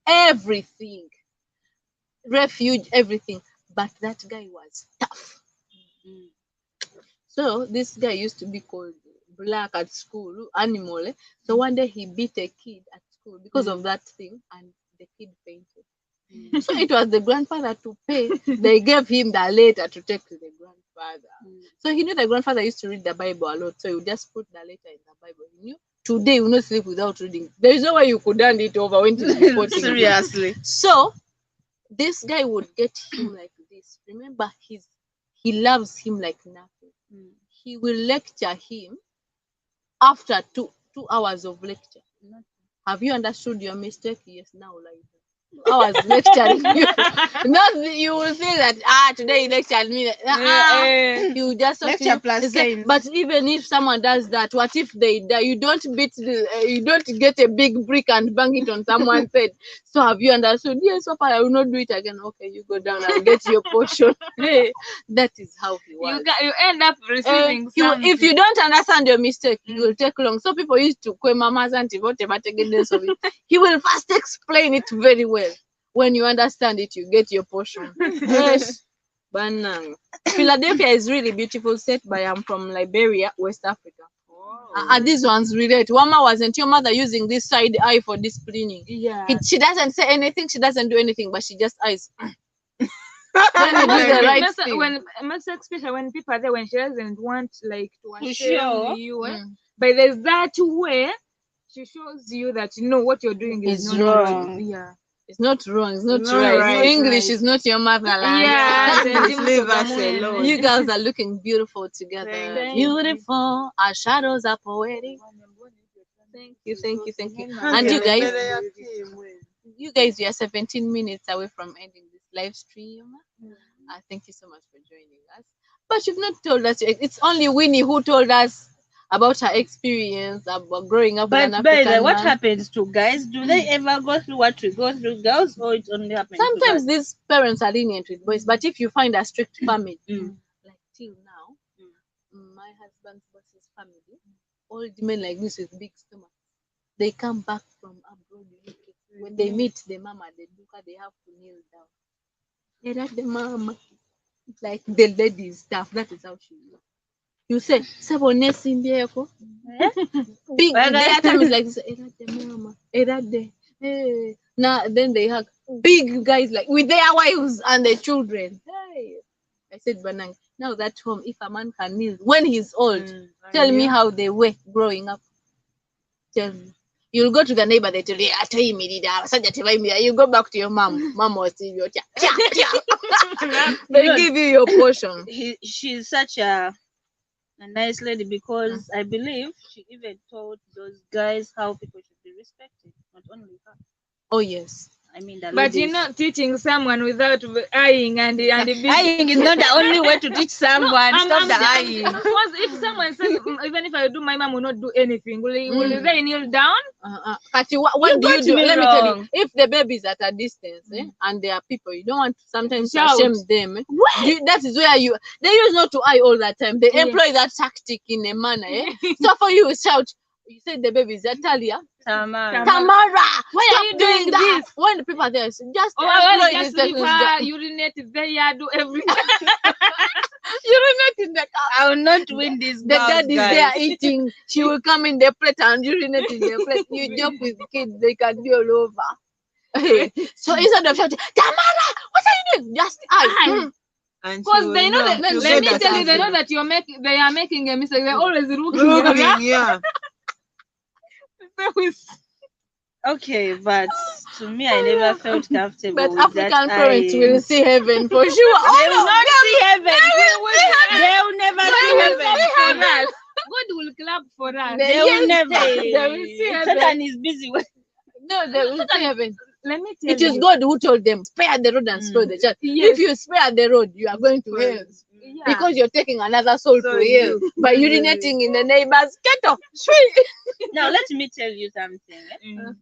Everything. Refuge, everything. But that guy was tough. So this guy used to be called Black at school, animal. So one day he beat a kid at school because of that thing, and the kid fainted. So it was the grandfather to pay. They gave him the letter to take to the grandfather. So he knew the grandfather used to read the Bible a lot. So he would just put the letter in the Bible. He knew today you will not sleep without reading. There is no way you could hand it over when to report. Seriously. So this guy would get him like this. Remember, he loves him like nothing. He will lecture him after two hours of lecture. Have you understood your mistake? Yes, now like 2 hours lecturing you. Not you will feel that today he lectured me. You just Lecture plus cane. But even if someone does that, what if they die? You don't you don't get a big brick and bang it on someone's head. So have you understood? Yes, so far I will not do it again. Okay, you go down and get your portion. That is how he was. You end up receiving something. If you don't understand your mistake, it will take long. So people used to kwe mamas and he will first explain it very well. When you understand it, you get your portion. Yes. Banang. Philadelphia is really beautiful state, but I'm from Liberia, West Africa. These ones relate. Wama, wasn't your mother using this side eye for disciplining? Yeah. She doesn't say anything, she doesn't do anything, but she just eyes. When you do the right thing. When especially when people are there, when she doesn't want like to show show you, but there's that way she shows you that you know what you're doing is It's not wrong. right. Yeah. It's not wrong, it's not Not right. right, Your English right. is not your motherland. Yeah. Just leave us alone. You girls are looking beautiful together. Thank Beautiful. Our shadows are poetic. Thank you. And you guys, we are 17 minutes away from ending this live stream. Thank you so much for joining us. But you've not told us. It's only Winnie who told us about her experience about growing up with an African what man. happens to guys? Do they ever go through what we go through, girls, or it only happens Sometimes to these parents are lenient with boys, but if you find a strict family, like till now, my husband's boss's family, old men like this with big stomachs, they come back from abroad. When they meet the mama, they have to kneel down. They like the mama, like the lady stuff. That is how she is. You say, "Sabonesi imbieko." Big. The other time is like, "Erade mama, erade." Hey. Now then they hug big guys like with their wives and their children. Hey. I said, Banang, now that home, if a man can kneel when he's old, tell me how they were growing up. Tell me. You'll go to the neighbor, they tell you, you go back to your mom. Mom will see you. They give you your portion. She's such a nice lady because I believe she even taught those guys how people should be respected, not only her. Oh, yes. I mean, the But ladies. you're not teaching someone without eyeing and eyeing is not the only way to teach someone. Stop the eyeing. Suppose if someone says, even if I do, my mom will not do anything. Will they kneel down? But what do you do? Let me tell you. If the baby is at a distance and there are people, you don't want to sometimes to shame them. That is where they use not to eye all the time. They employ that tactic in a manner. So for you, shout. You said the baby is Talia. Tamara. Why are you doing this? When the people are there, just just leave her, urinate there, do everything. Urinate in the car. I will not win this. The dad is there eating. She will come in the plate and urinate in the plate. You joke with kids, they can be all over. So instead of shouting, Tamara, what are you doing? Just because they know that. Let me tell you, they know that they are making a mistake. They're always looking. Yeah. Okay, but to me, I never felt comfortable. But with African that parents will see heaven for sure. They will not see heaven. They will never see heaven. For us. God will clap for us. They will never. They will see heaven. Satan is busy with. No, they will see heaven. Let me tell It you. is God who told them, spare the road and spare the church. Yes. If you spare the road, you are going to hell. Yeah. Because you're taking another soul to hell by urinating in the neighbor's kettle. Now, let me tell you something.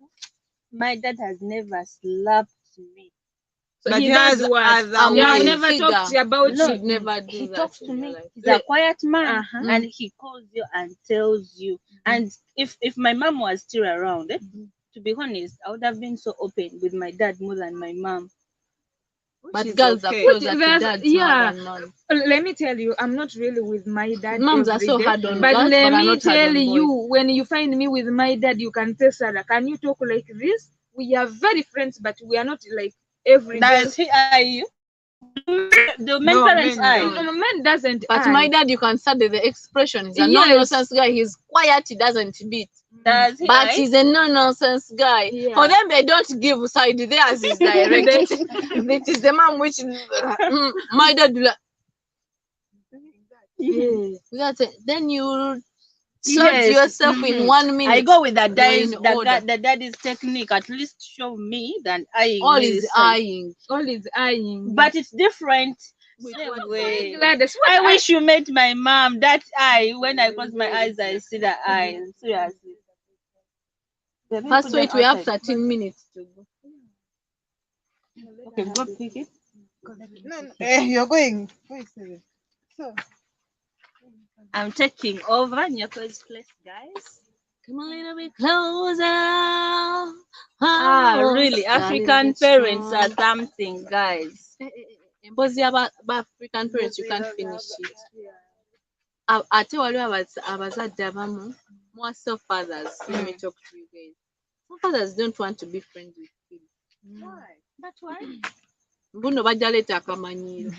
My dad has never slapped me. So But he he does has what? other You have ways. never talked about No, it. never do He that talks in to your me. life. He's a quiet man, Uh-huh. and he calls you and tells you. And if my mom was still around, to be honest, I would have been so open with my dad more than my mom. But Which is girls okay. are closer to There's- dads yeah. more than moms. Let me tell you, I'm not really with my dad. Moms are every so day, hard on but girls, let but are me not hard tell on boys. you, when you find me with my dad, you can tell Sarah, can you talk like this? We are very friends, but we are not like every day. Does he eye you? The men No, parents men eye. don't. No, man doesn't. But eye. my dad, you can study the expression. He's a Yes. no-nonsense guy. He's quiet. He doesn't beat. Does he But eye? he's a no-nonsense guy. Yeah. For them, they don't give side. Theirs is direct. It is the mom which my dad. That's it. Then you sort Yes. yourself in 1 minute. I go with the You're in order. daddy's technique. At least show me than eyeing. All me is this side. eyeing. All is eyeing. But it's different. Same Same way. way. Gladys, what I wish you met my mom. That eye, when I close my eyes, I see the eye. Seriously. First wait, we have 13 minutes to go. Okay, go pick it. No, you're going. Wait a second. So, I'm taking over Nyako's place, guys. Come a little bit closer. Really, African parents are something, guys. Embozi about African parents, you can't finish it. Ate waliwo abazadde abamu, more so fathers. Let me talk to you guys. Some fathers don't want to be friends with kids. Why? That's why. Mbuno bajja leeta akamanyiiro.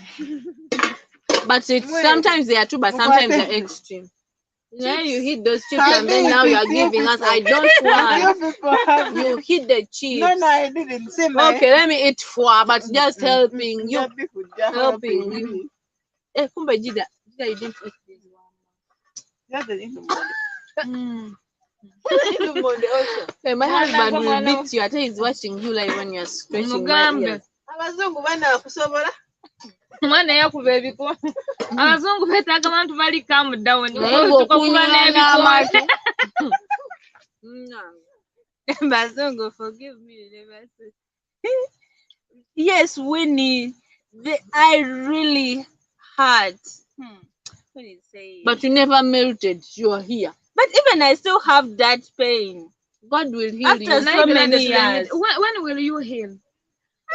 But sometimes they are true, but sometimes they are extreme. Yeah, you hit those chips and then now you are giving us. I don't want. You hit the chips. no, I didn't say my. Okay, let me eat four, but just helping you. Helping you. Kumbe Jida, you didn't eat this one. Just the Hey, my husband will beat you. I tell he's watching you like when you're stretching my Mugambe. ears. abazungu banakusobola Mwana yakuba ebikondo. Abazungu beetaaga abantu bali calm down. Naye Tuko kuba ng'okunywa n'ebikondo. n'amatu. Bazongo, forgive me. Never say. Yes, Winnie, I really hurt. What is saying? But you never melted. You are here. But even I still have that pain. God will heal After you. so many years. When will you heal?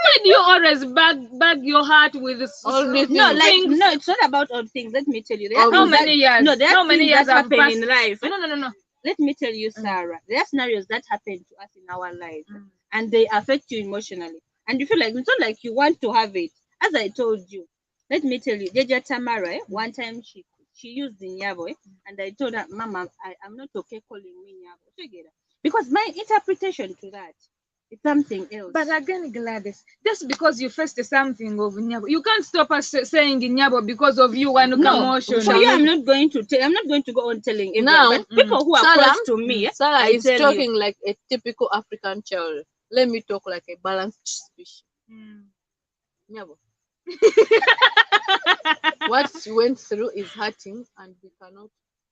Why do you always bag your heart with All these No, things. like no, it's not about all things. Let me tell you. There are how things that- many years? No, there are How many things years that have happen passed? in life. No. Let me tell you, Sarah. There are scenarios that happen to us in our lives, Mm. and they affect you emotionally, and you feel like it's not like you want to have it. As I told you, let me tell you, Deja Tamara, one time she used the Nyabo, and I told her, Mama, I'm not okay calling me Nyabo. Together. Because my interpretation to that is something else. But again, Gladys, just because you faced something of Nyabo, you can't stop us saying Nyabo because of you one no, commotion. for you, I'm not going to tell. I'm not going to go on telling everyone. Now, But people who are Sarah, close to me, Sarah I is tell talking like a typical African child. Let me talk like a balanced species. Nyabo. What she went through is hurting, and we cannot.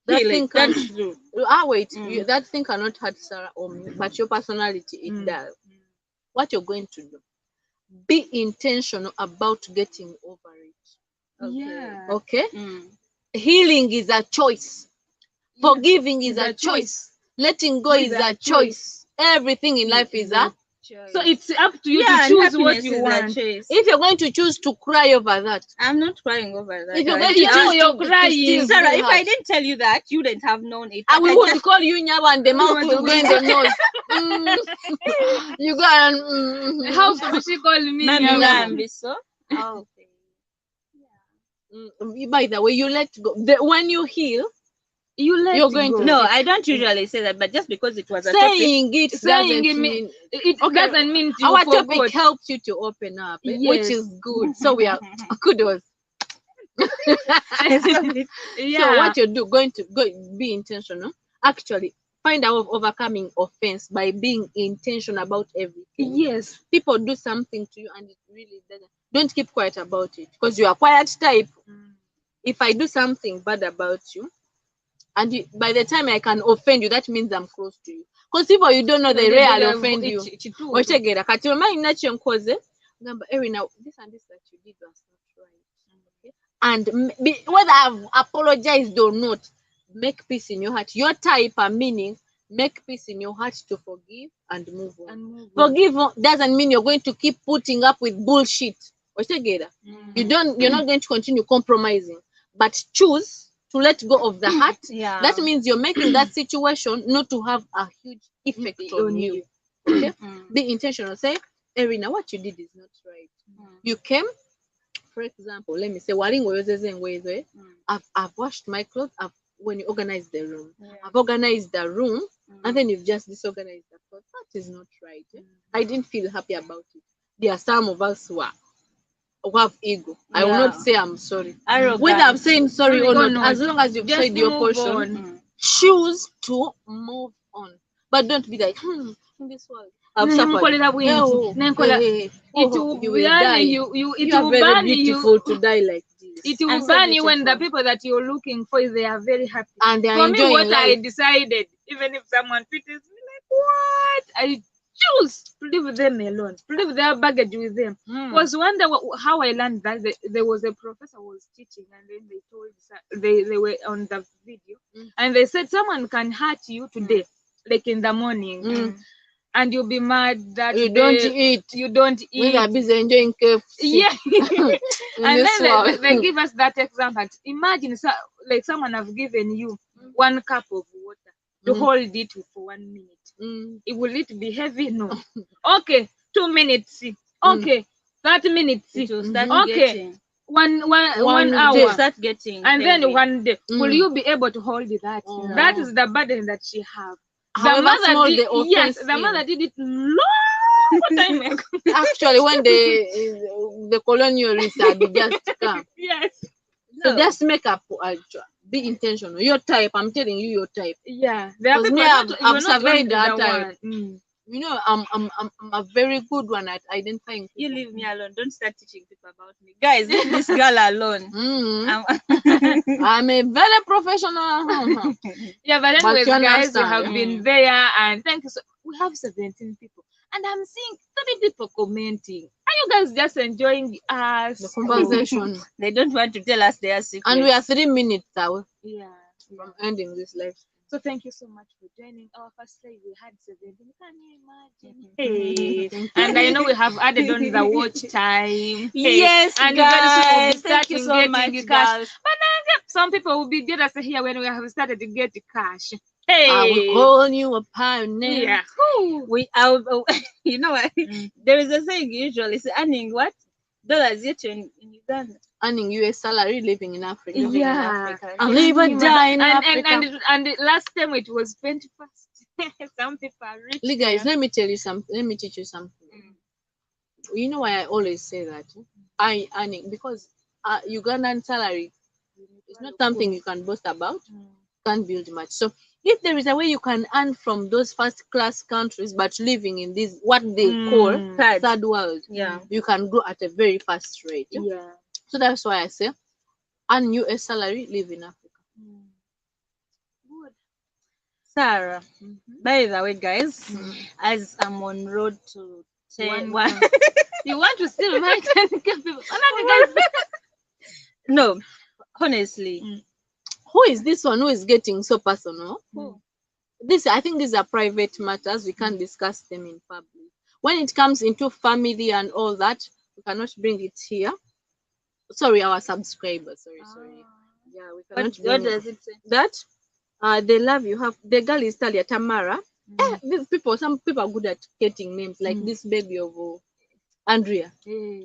That Really, thing can't. that's true. Wait. Mm. That thing cannot hurt Sarah or me, but your personality it Mm. does. What you're going to do? Be intentional about getting over it. Yeah. Okay. Mm. Healing is a choice. Forgiving is a choice. Letting go is a choice. Everything in life is a. So it's up to you Yeah, to and choose what happiness you is a want. choice. If you're going to choose to cry over that, I'm not crying over that. if you're I- going to You know choose you're to crying. still Sarah, feel if I hurt, didn't tell you that, you wouldn't have known it. I But would just- call you Nyaba and the mouth will go in the nose. You go and. How could she call me Mami Nyabo? Ngambi, so? Okay. By the way, you let go. When you heal, You let you're going go. to No, I don't usually say that, but just because it was a topic. saying it Saying doesn't it mean It Okay, doesn't mean you our forgot. topic helps you to open up, which Yes. is good. So we are kudos. Yeah. So what you do, going to go be intentional. Actually, find out overcoming offense by being intentional about everything. Yes. People do something to you and it really doesn't. Don't keep quiet about it because you are quiet type. If I do something bad about you, and by the time I can offend you, that means I'm close to you. Because people you don't know, they rarely offend you. Otegera kati omanyi nakyo nkoze ngamba Erina, this and this that you did was not right. Okay? And whether I've apologized or not, make peace in your heart. Your type and meaning, make peace in your heart to forgive and move on. Forgive doesn't mean you're going to keep putting up with bullshit. Otegera. You're not going to continue compromising, but choose to let go of the heart. Yeah. That means you're making that situation not to have a huge effect on you. Okay? Be intentional. Say, Erina, what you did is not right. You came, for example, let me say, I've washed my clothes. When you organize the room, I've organized the room, and then you've just disorganized the clothes. That is not right. I didn't feel happy about it. There are some of us who have ego. I will not say I'm sorry. Arrogant. Whether I'm saying sorry or No, not, no. as long as you've Just said your move portion, on. choose to move on. But don't be like, in this world, I've Nemukolera suffered. bwingi, Oh, nenkola- hey, It oh, will you will burn die. you. It You are will very burn beautiful you. to die like this. It I'm will so burn you when the beautiful. people that you're looking for, they are very happy. And they are For me, enjoying what I life. decided, even if someone pities me, like, what? I choose to leave them alone, to leave their baggage with them. Was one day how I learned that there was a professor who was teaching, and then they told they were on the video, and they said someone can hurt you today, like in the morning, and you'll be mad that You day don't eat. you don't When they're eat. busy enjoying KFC. Yeah. In And this then world. they give us that example. Imagine like someone have given you 1 cup of water to hold it for 1 minute. Will it be heavy? No. Okay, 2 minutes. Okay, 30 minutes. It will start Okay, getting. one One hour. It will start getting. And then heavy. one day, will you be able to hold that? No. That is the burden that she have. However small the offense the mother is. did it long time ago. Actually, when the colonialists had just come, Yes. so just make up. be intentional. Your type, I'm telling you, your type. Yeah, there are Because people me, not, I've you're not surveyed only that the type. one. You know, I'm a very good one at identifying You people. leave me alone. Don't start teaching people about me. Guys, leave this girl alone. I'm a very professional. Yeah, but But anyways, you guys, you understand, have yeah. been there, and thank you. So we have 17 people, and I'm seeing 30 people commenting. Are you guys just enjoying us? The conversation. They don't want to tell us their secrets. And we are 3 minutes away Yeah. from ending this live. So thank you so much for joining our first live. We had 17. Can you imagine? Mhm. Hey, and I know we have added on the watch time. Hey. Yes, And very soon we'll be guys. Thank you starting so getting much, cash. girls. But then some people will be jealous here when we have started to get the cash. I will Hey, call you a pioneer. yeah. You know what? Mm. There is a saying usually, it's earning what? Dollars yet in Uganda. Earning US salary, living in Africa. Living in Yeah. Africa. I live or die in Africa. And the last time it was 21st. Some people are rich. Look, guys, there. let me tell you something. Let me teach you something. You know why I always say that? I earning because Ugandan salary is not something you can boast about. Can't build much. So if there is a way you can earn from those first class countries but living in this what they call third world, Yeah. you can grow at a very fast rate. Yeah. So that's why I say earn US salary, live in Africa. Good. Sarah, by the way, guys, as I'm on road to 10, You want to still invite 10K people? Another guys. no, honestly, Who is this one who is getting so personal? Who? This I think these are private matters. We can't discuss them in public. When it comes into family and all that, we cannot bring it here. Sorry, our subscribers. Sorry. Yeah, we cannot what bring does it say? that. The love you have. The girl is Talia Tamara. These people, some people are good at getting names, like this baby of Andrea.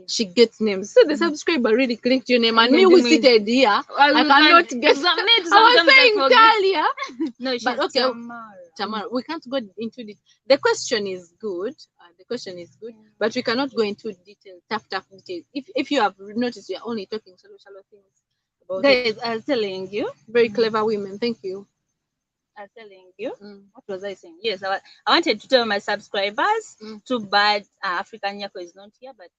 She gets names. So the subscriber really clicked your name, and me who seated here, I cannot get. I was saying Talia. No, she's But okay, Tamara. Tamara, we can't go into it. The question is good. But we cannot go into tough details. If you have noticed, we are only talking shallow things about it. Guys, I was telling you. Very clever women. Thank you. I was telling you. What was I saying? Yes, I wanted to tell my subscribers. Too bad African Nyako is not here, but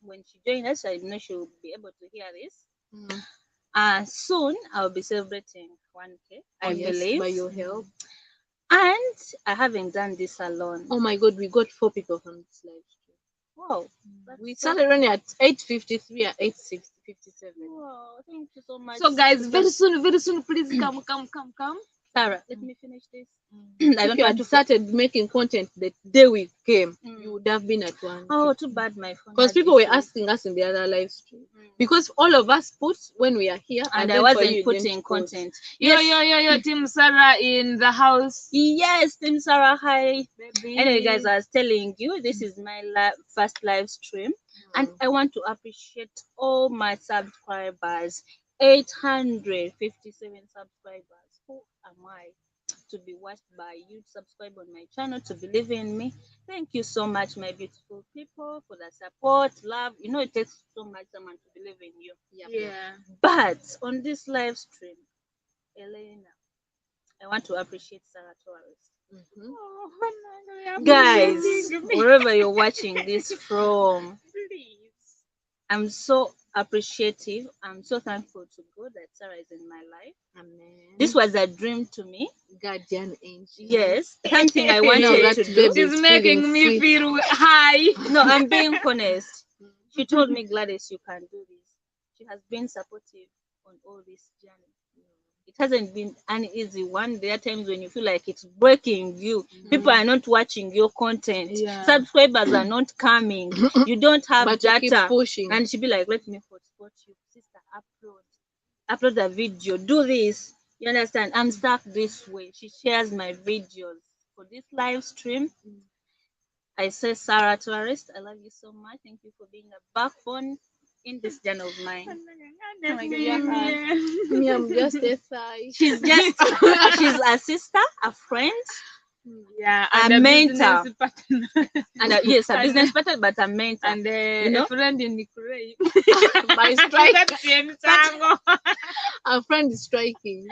when she joins us, I know she will be able to hear this. Soon I'll be celebrating 1K. I believe by your help. And I haven't done this alone. Oh my God, we got 4 people from this live stream. Wow. We started only at 8:53 at 8:57. Wow, thank you so much. So guys, very soon, please come. Sarah, let me finish this. I don't want to started making content the day we came. You would have been at one. Oh, too bad my phone. Because people were asking us in the other live stream. Because all of us put when we are here, and I then wasn't you putting didn't post. content. Yo, Team Sarah in the house. Yes, Team Sarah, hi. Baby. Anyway, guys, I was telling you, this is my first live stream, and I want to appreciate all my subscribers. 857 subscribers. Who am I to be watched by you? Subscribe on my channel, to believe in me. Thank you so much, my beautiful people, for the support, love. You know, it takes so much someone to believe in you. Yeah. But on this live stream, Elena, I want to appreciate Sarah Torres. Guys, wherever you're watching this from, I'm so appreciative. I'm so thankful to God that Sarah is in my life. Amen. This was a dream to me. Guardian angel. Yes, something I wanted to do. She's making me feel high. No, I'm being honest. She told me, Gladys, you can do this. She has been supportive on all this journey. It hasn't been an easy one. There are times when you feel like it's breaking you. People are not watching your content. Subscribers are not coming. You don't have But you data. keep pushing. And she'll be like, let me hotspot you. Sister, upload the video. Do this. You understand? I'm stuck this way. She shares my videos. For this live stream, I say, Sarah Tourist, I love you so much. Thank you for being a backbone in this journey of mine. Oh my God, Me, I'm just a thigh. she's a sister, a friend, Yeah, A and a mentor. business partner. And yes, a And- business partner, but a mentor. And You know? a friend in Ukraine. By strike, That's the entangle. our friend is striking.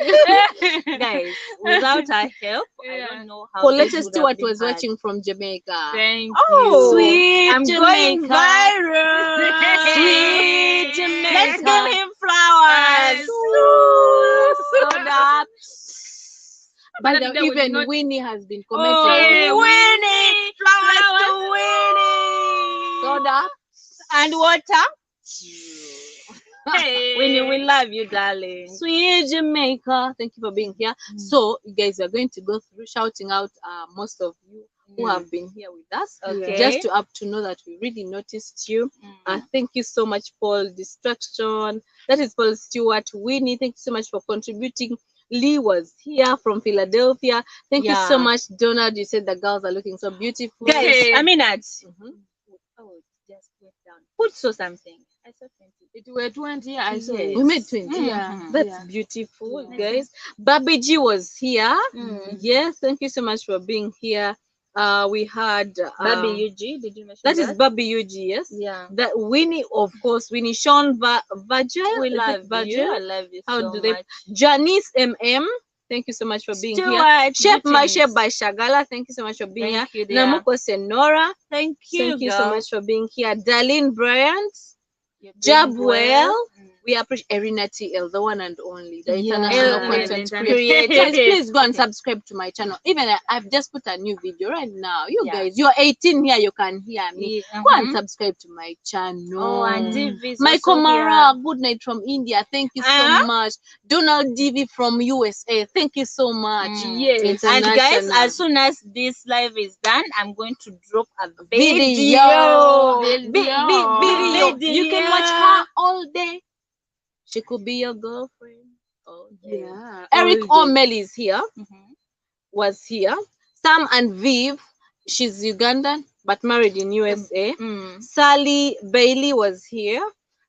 Guys, without our help, I Yeah. don't know how Paulette this would have Stewart been was hard. watching from Jamaica. Thank Oh, Sweet I'm going Jamaica. viral. Sweet Let's Jamaica. give him flowers. Yes. Soda. By the But they would even not- Winnie has been Oh, commenting. Winnie! Flowers to Winnie! Soda. And water. Hey. Winnie, we love you, darling. Sweet Jamaica. Thank you for being here. So, you guys are going to go through shouting out most of you who have been here with us. Okay. Just to up to know that we really noticed you. Thank you so much, Paul Distraction. That is Paul Stewart. Winnie, thank you so much for contributing. Lee was here from Philadelphia. Thank you so Yeah. much, Donald. You said the girls are looking so beautiful. Guys, Hey. I mean that. Mhm. Oh, it just went down. Who saw something? I saw something. It were 20. I saw Yes. it. We made 20. Yeah. That's Yeah. beautiful, Yeah. guys. Babi G was here. Mm. Yes, thank you so much for being here. We had Baby UG, did you mention that is Babi UG, yes. Yeah. That Winnie, of course, Winnie Sean Virgil. We is it love you. Virgil? I love you How so do they- much. Janice MM. Thank you so much for being here. Stuart, Chef greetings. Maisha by Shagala. Thank you so much for being Thank here. you, dear. Namuko Senora. Thank you, Thank you so girl. much for being here. Darlene Bryant. You're doing Jabwell. Mm. We appreciate Erina TL, the one and only, the Yeah. international Yeah. content Yeah. creator. Creator. Guys, please go and subscribe to my channel. Even I've just put a new video right now. You Yeah. guys, you're 18 here, you can hear me. Yeah, Go and mhm. subscribe to my channel. Oh, and Div is Michael also here. Mara, good night from India. Thank you so Uh-huh. much. Donald Divi from USA. Thank you so much. Yes. And guys, International. as soon as this live is done, I'm going to drop a Video. video. Video. You can watch her all day. She could be your girlfriend all day. Yeah. Eric all day. O'Malley is here, Mhm. was here. Sam and Viv, she's Ugandan but married in USA. Mm. Sally Bailey was here.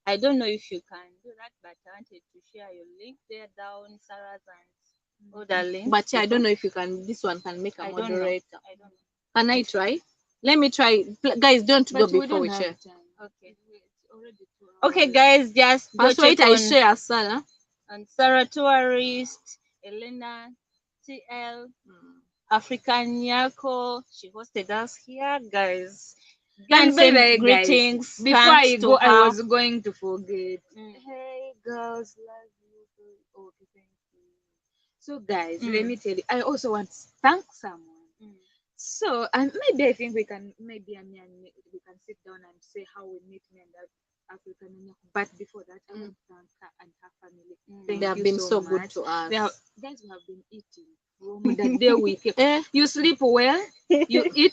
I don't know if you can do that, but I wanted to share your link there down, Sarah's and other links. But yeah, I don't know if you can. This one can make a I don't know. moderator. I don't know. Can I try? Let me try. Guys, don't But go we before don't we have share. time. Okay. It's already 2 hours. Okay, guys, just go But wait, check I on, share Sarah. on Sarah Tourist, Elena, TL, African Nyako. She hosted us here, guys. And by the way, guys, greetings. before thanks I to go, I her. was going to forget. Mm. Hey, girls, love you. Okay, thank you. So, guys, Mm. let me tell you, I also want to thank someone. Mm. So, and maybe I think we can, maybe me and me, we can sit down and say how we meet me and that African Union. But before that, I want to thank her and her family. Thank They have you been so good much. to us. They have, guys, we have been eating from the day we came. Eh, You sleep well, you eat,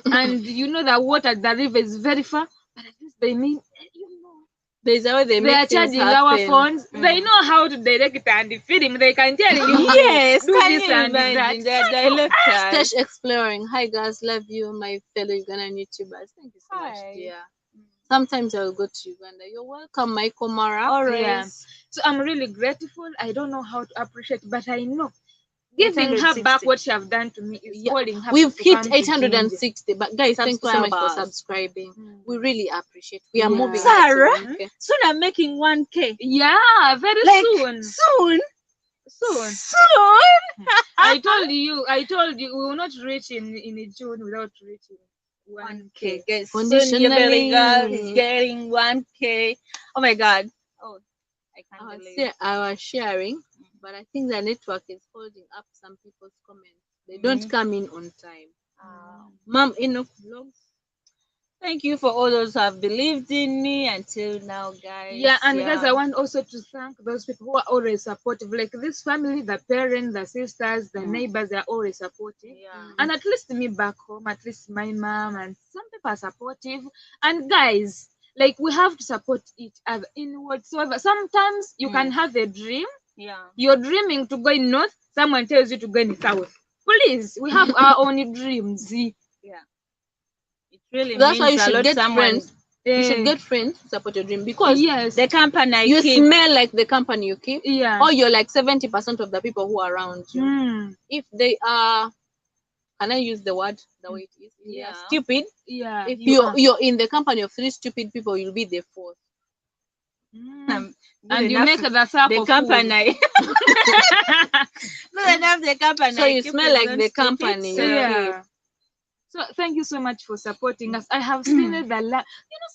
and you know that water, the river is very far, but at least they mean, you know, there's a way they they are make things charging our happen. phones. They know how to direct it and feed him. They can tell you, Yes, do can this you and imagine that. their directors? Stage exploring. Hi guys, love you, my fellow Ugandan YouTubers. Thank you so much, Hi. dear. Sometimes I'll go to Uganda. You're welcome, Michael Mara. Alright. Yeah. So I'm really grateful. I don't know how to appreciate, but I know giving her 860. back what she have done to me is Yeah, calling her. We've to hit come to 860, but guys, thank you so much for Subscribers. subscribing. Ginger. We really appreciate. We are Yeah. moving. Sarah? ahead, okay? Soon I'm making 1K. Yeah, very Like, soon. Soon. Soon. Soon. I told you, we will not reach in June without reaching 1K. 1K. Guys, soon your Conditionally. belly girl is getting 1K. Oh my God. Oh, I can't believe. I was sharing, but I think the network is holding up some people's comments. They don't come in on time. Mom Enoch vlogs. Thank you for all those who have believed in me until now, guys. Yeah, and guys, I want also to thank those people who are always supportive. Like this family, the parents, the sisters, the neighbors, they are always supportive. Yeah. And at least me back home, at least my mom and some people are supportive. And guys, like we have to support each other in whatsoever. Sometimes you can have a dream. Yeah. You're dreaming to go in north. Someone tells you to go in south. Please, we have our own dreams. Yeah. It really That's why you means a should lot get someone. friends. You should get friends to support your dream because Yes. The company I you keep. smell like the company you keep, Yeah. or you're like 70% of the people who are around you. Mm. If they are Can I use the word the way it is? Yeah. Stupid. Yeah. If you are. you're in the company of 3 stupid people, you'll be the 4th. Mm. Good And you enough make the circle the company. Good enough the company. So you Keep smell it like not the stupid, company. so- Yeah. So thank you so much for supporting us. I have seen it that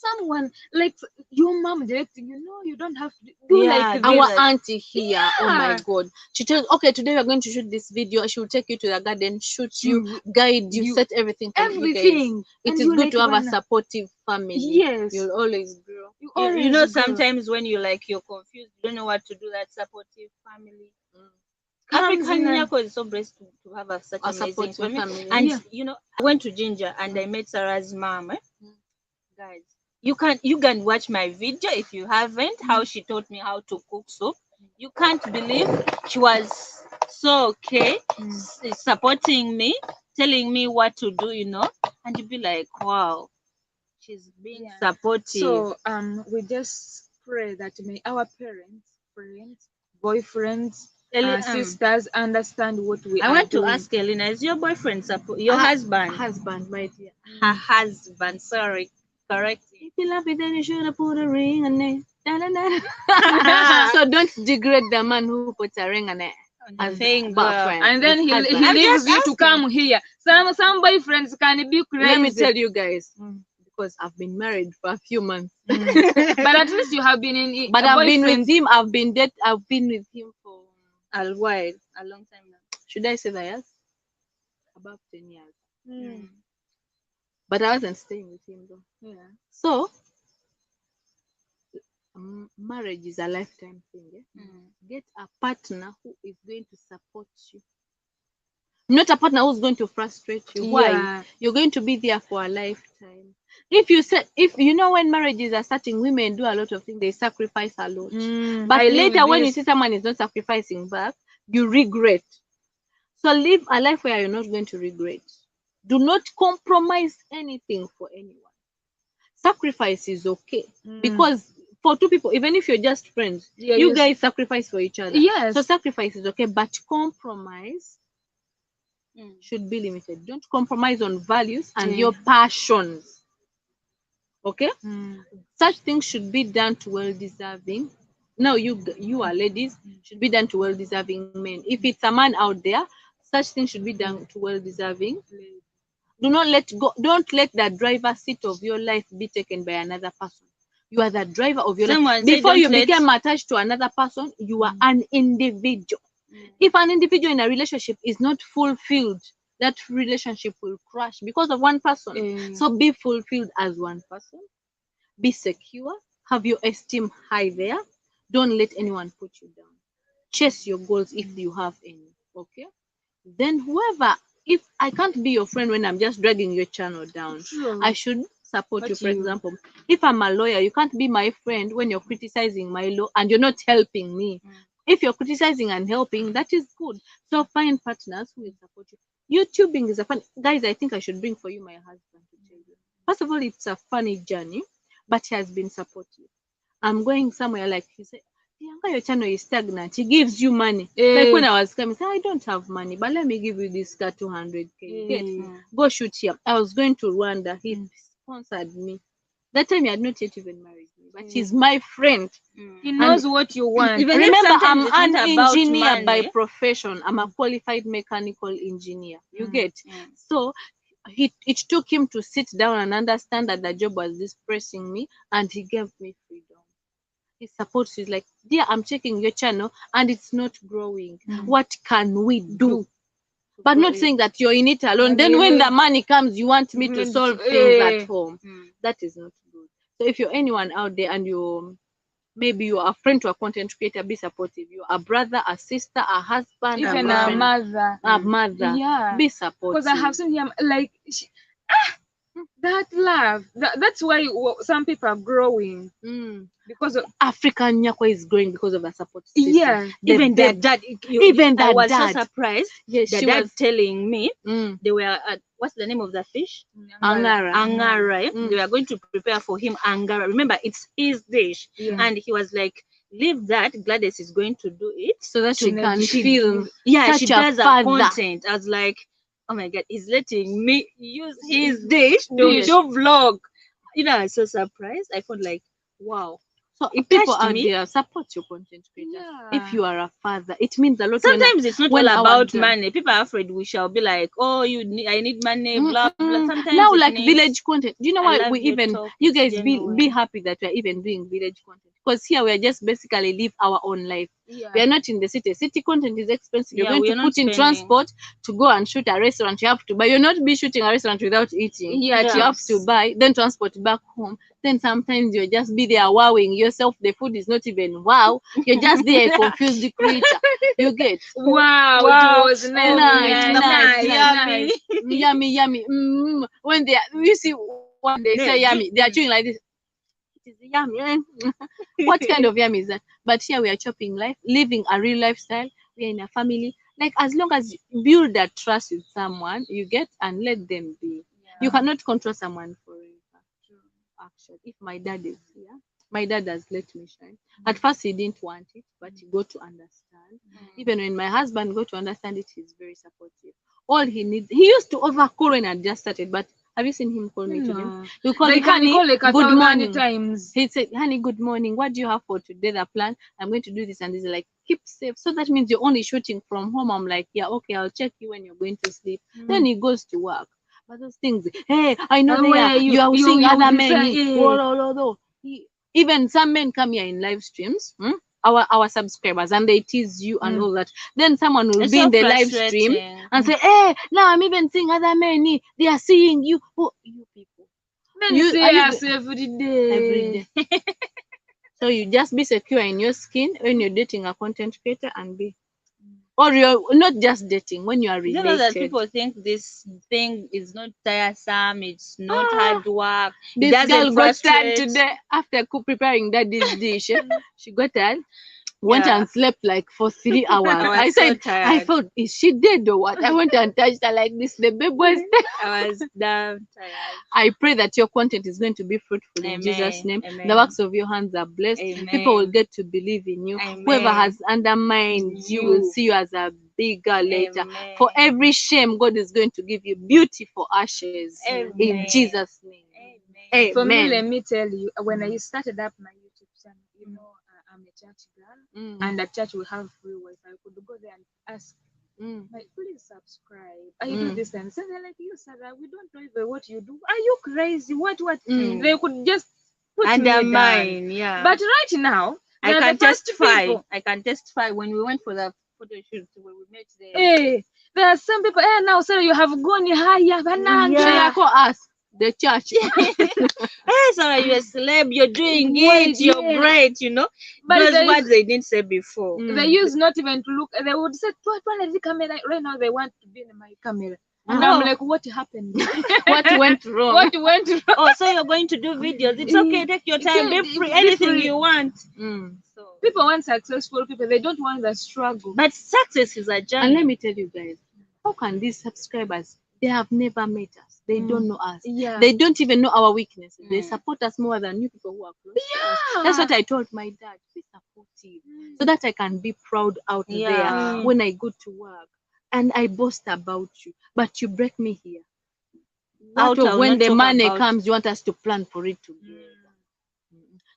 someone like your mom directing, you don't have to do Yeah, like do Our this. that. auntie here, oh my Yeah. god. She tells, okay, today we're going to shoot this video. She will take you to the garden, shoot you, guide you, you- set everything for you guys. Everything. It And is you good like to have a when- supportive family. Yes. You'll always grow. You You always know, do. sometimes when you're confused, you don't know what to do, that supportive family. Comes African in and- Nyako is so blessed to have such A amazing supportive family. family. And Yeah. I went to Ginger and I met Sarah's mom. Guys, you can watch my video if you haven't, how she taught me how to cook soup. You can't believe she was so okay, supporting me, telling me what to do, and you'd be like, wow, she's being Yeah. supportive. So we just pray that may our parents, friends, boyfriends, sisters understand what we I are want doing. to ask Elena, is your boyfriend your husband? Husband, my dear. Her husband, sorry, correct me. If you love it, then you should have put a ring on it. Da-da-da. So don't degrade the man who puts a ring on it. As Thank the God. boyfriend. And then his he husband. I'm leaves just you to asking. come here. Some boyfriends can be crazy. Let me tell you guys, because I've been married for a few months. But at least you have been in. But a I've been with boyfriend. him. I've been with him for A while, a long time now. should I say the years? About 10 years. But I wasn't staying with him though. Yeah. So marriage is a lifetime thing. Get a partner who is going to support you, not a partner who's going to frustrate you. Why? Yeah. You're going to be there for a lifetime. If you know, when marriages are starting, women do a lot of things, they sacrifice a lot. But I live later when you this. see someone is not sacrificing back, you regret. So live a life where you're not going to regret. Do not compromise anything for anyone. Sacrifice is okay, because for two people, even if you're just friends, Yeah, you you- guys sacrifice for each other. Yes. So sacrifice is okay, but compromise should be limited. Don't compromise on values and Yeah. your passions. Okay? Mm. Such things should be done to well-deserving. No, you are ladies, should be done to well-deserving men. If it's a man out there, such things should be done to well-deserving. Don't let the driver's seat of your life be taken by another person. You are the driver of your Someone life. said Before don't you let- become attached to another person, you are an individual. If an individual in a relationship is not fulfilled, that relationship will crash because of one person. So be fulfilled as one person. Be secure. Have your esteem high there. Don't let anyone put you down. Chase your goals if you have any. Okay? Then if I can't be your friend when I'm just dragging your channel down, True. I should support you. But For you- example, if I'm a lawyer, you can't be my friend when you're criticizing my law and you're not helping me. If you're criticizing and helping, that is good. So find partners who will support you. YouTubing is a fun, guys. I think I should bring for you my husband to tell you. First of all, it's a funny journey, but he has been supportive. I'm going somewhere, like he said, Bianca, your channel is stagnant. He gives you money. Like when I was coming, I said, I don't have money, but let me give you this car 200K. You get? Go shoot here. I was going to Rwanda. He sponsored me. That time he had not yet even married me, but he's my friend. He knows what you want. Even if Remember, sometimes I'm it's an not about engineer by money. profession. I'm a qualified mechanical engineer. You get? So it took him to sit down and understand that the job was distressing me, and he gave me freedom. He supports you. Like, dear, I'm checking your channel and it's not growing. What can we do? But not saying that you're in it alone. Then when the money comes, you want me to solve things at home. That is not good. So if you're anyone out there and maybe you're a friend to a content creator, be supportive. You're a brother, a sister, a husband, Even a boyfriend, mother. a mother. Yeah. Be supportive. Because I have seen him like that love. That's why some people are growing because of African Nyako is growing because of the support system. yeah. Even their dad. Even I the was dad. so surprised. Yes, The she dad was. telling me Mm. they were at, what's the name of the fish? Angara. Angara. Mm. They were going to prepare for him Angara. Remember, it's his dish. Yeah. And he was like, leave that. Gladys is going to do it. So that she can feel Yeah, such she a does a father. content. I was like, oh my God, he's letting me use his dish to do vlog. You know, I was so surprised. I felt like, wow. So It people touched out me. there, support your content creators. Yeah. If you are a father, it means a lot. when- Sometimes it's not when all our about dad- money. People are afraid we shall be like, oh, I need money, blah blah. Sometimes now it like means, village content. Do you know I why love we your even talk, you it's guys be genuine. happy that we're even doing village content? Because here we're just basically live our own life. Yeah. We are not in the city. City content is expensive. You're Yeah, going we to are not put in spending. transport to go and shoot a restaurant. You have to buy. You're not be shooting a restaurant without eating. Yeah, You have to buy, then transport back home. Then sometimes you'll just be there wowing yourself. The food is not even wow. You're just there, a confused creature. You get Wow, Wow. it was nice. Nice, yummy. yummy, yummy. When they you see when they say yummy, they are chewing like this. It is yummy. What kind of yummy is that? But here we are chopping life, living a real lifestyle. We are in a family. Like as long as you build that trust with someone, you get and let them be. You cannot control someone forever. Actually, if my dad is here, my dad has let me shine. At first he didn't want it, but he got to understand. Even when my husband got to understand it, he's very supportive. All he needs, he used to overcall when I just started, but have you seen him call me today? No. You call They me, can honey, call like good 1,000 morning. times. He said, honey, good morning. What do you have for today? The plan? I'm going to do this and this. Like, keep safe. So that means you're only shooting from home. I'm like, yeah, okay, I'll check you when you're going to sleep. Then he goes to work. But those things, hey, I know they are. You are seeing other men. Even some men come here in live streams, our subscribers, and they tease you and all that. Then someone will It's be so in the live stream frustrating. and say, hey, now I'm even seeing other men. They are seeing you. Oh, you people. Men You- see are you us the- every day. Every day. So you just be secure in your skin when you're dating a content creator and be, or you're not just dating when you are You related. know that people think this thing is not tiresome, it's not hard work. This doesn't girl got tired frustrate. today after preparing daddy's dish. She got tired, went Yeah. and slept like for 3 hours. I was I so said, I tired. thought, is she dead or what? I went and touched her like this. The baby was dead. I was damn tired. I pray that your content is going to be fruitful in Jesus' Amen. name. Amen. The works of your hands are blessed. People will Amen. get to believe in you. Amen. Whoever has undermined you will You. see you as a bigger later. Amen. For every shame, God is going to give you beauty for ashes. In Amen. Jesus' name. Amen. For me, Amen. let me tell you, when I started up my YouTube channel, you know, I'm a church girl, and at church we have free Wi-Fi. I could go there and ask, like, please subscribe. I do this and so they're like, you, Sarah, we don't know even what you do. Are you crazy? What? They could just put me down. Undermine, yeah. But right now, I they're can the first testify. people. I can testify when we went for the photo shoot where we met there. Hey, there are some people. Hey, now, Sarah, you have gone higher. Banana. So you call us the church. Hey, Sarah, you're a celeb. You're doing Wait, it. You're yeah. great. You know, But those there is- words they didn't say before. They used not even to look. They would say, "What the camera?" Right now, they want to be in my camera, and I'm like, "What happened? What went wrong? What went wrong?" Oh, so you're going to do videos? It's okay. Take your time. Yeah, Be free. be Anything free. you want. So, People want successful people. They don't want the struggle. but success is a And journey. let me tell you guys, how can these subscribers, they have never met us. They don't know us. Yeah. They don't even know our weaknesses. They support us more than you people who are close to us. That's what I told my dad. Be supportive so that I can be proud out Yeah. there when I go to work and I boast about you. But you break me here. Out I'll of when not the talk money about- comes, you want us to plan for it together.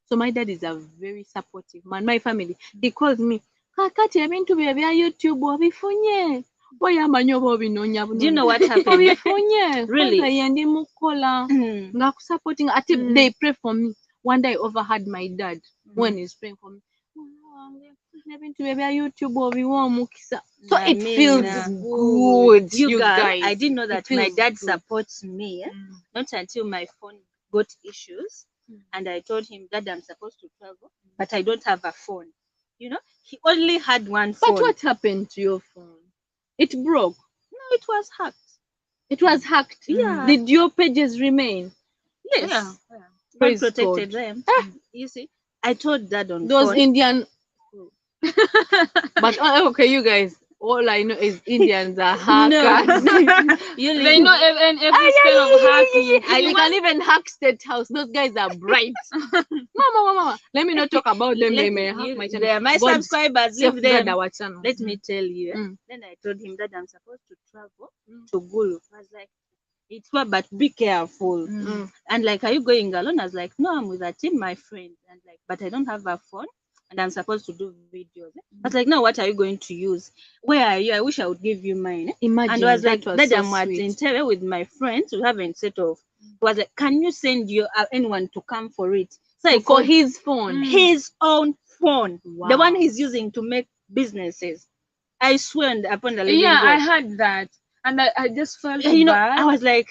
So my dad is a very supportive man. My family, he calls me, kakati ebintu bye bya YouTube obifunye. Boyamanyi oba obinonya Do you know what happened? obifunye. Really? Kwanza ye ndi mukola. Nga supporting ati they pray for me. One day I overheard my dad when he's praying for me. Ebintu bye bya YouTube obiwa omukisa. So it feels good. You guys, guys. I didn't know that It my feels dad good. supports me. Not until my phone got issues, and I told him, Dad, I'm supposed to travel, but I don't have a phone. You know, he only had one phone. But what happened to your phone? It broke. No, it was hacked. It was hacked. Yeah. Did your pages remain? Yes. Yeah. God Praise protected God. them. You see, I told Dad on Those phone. Indian. But okay, you guys, All I know is Indians are hackers. They know every spell of hacking. They can even hack State House. Those guys are bright. Mama. Let me not talk about them. They may hack my channel. They are my God subscribers. Leave safeguard them. our channel. Let me tell you. Then I told him that I'm supposed to travel to Gulu. I was like, it's far, but be careful. And like, are you going alone? I was like, no, I'm with a team, my friend. And like, but I don't have a phone and I'm supposed to do videos. I was like, no, what are you going to use? Where are you? I wish I would give you mine. Imagine. And I was like, that that so I'm at sweet. Entebbe with my friends who haven't set off. He was like, can you send your anyone to come for it? So I For called his phone. his own phone, the Wow. one he's using to make businesses. I swear upon the living Yeah, God. I heard that. And I just felt You know, bad. I was like,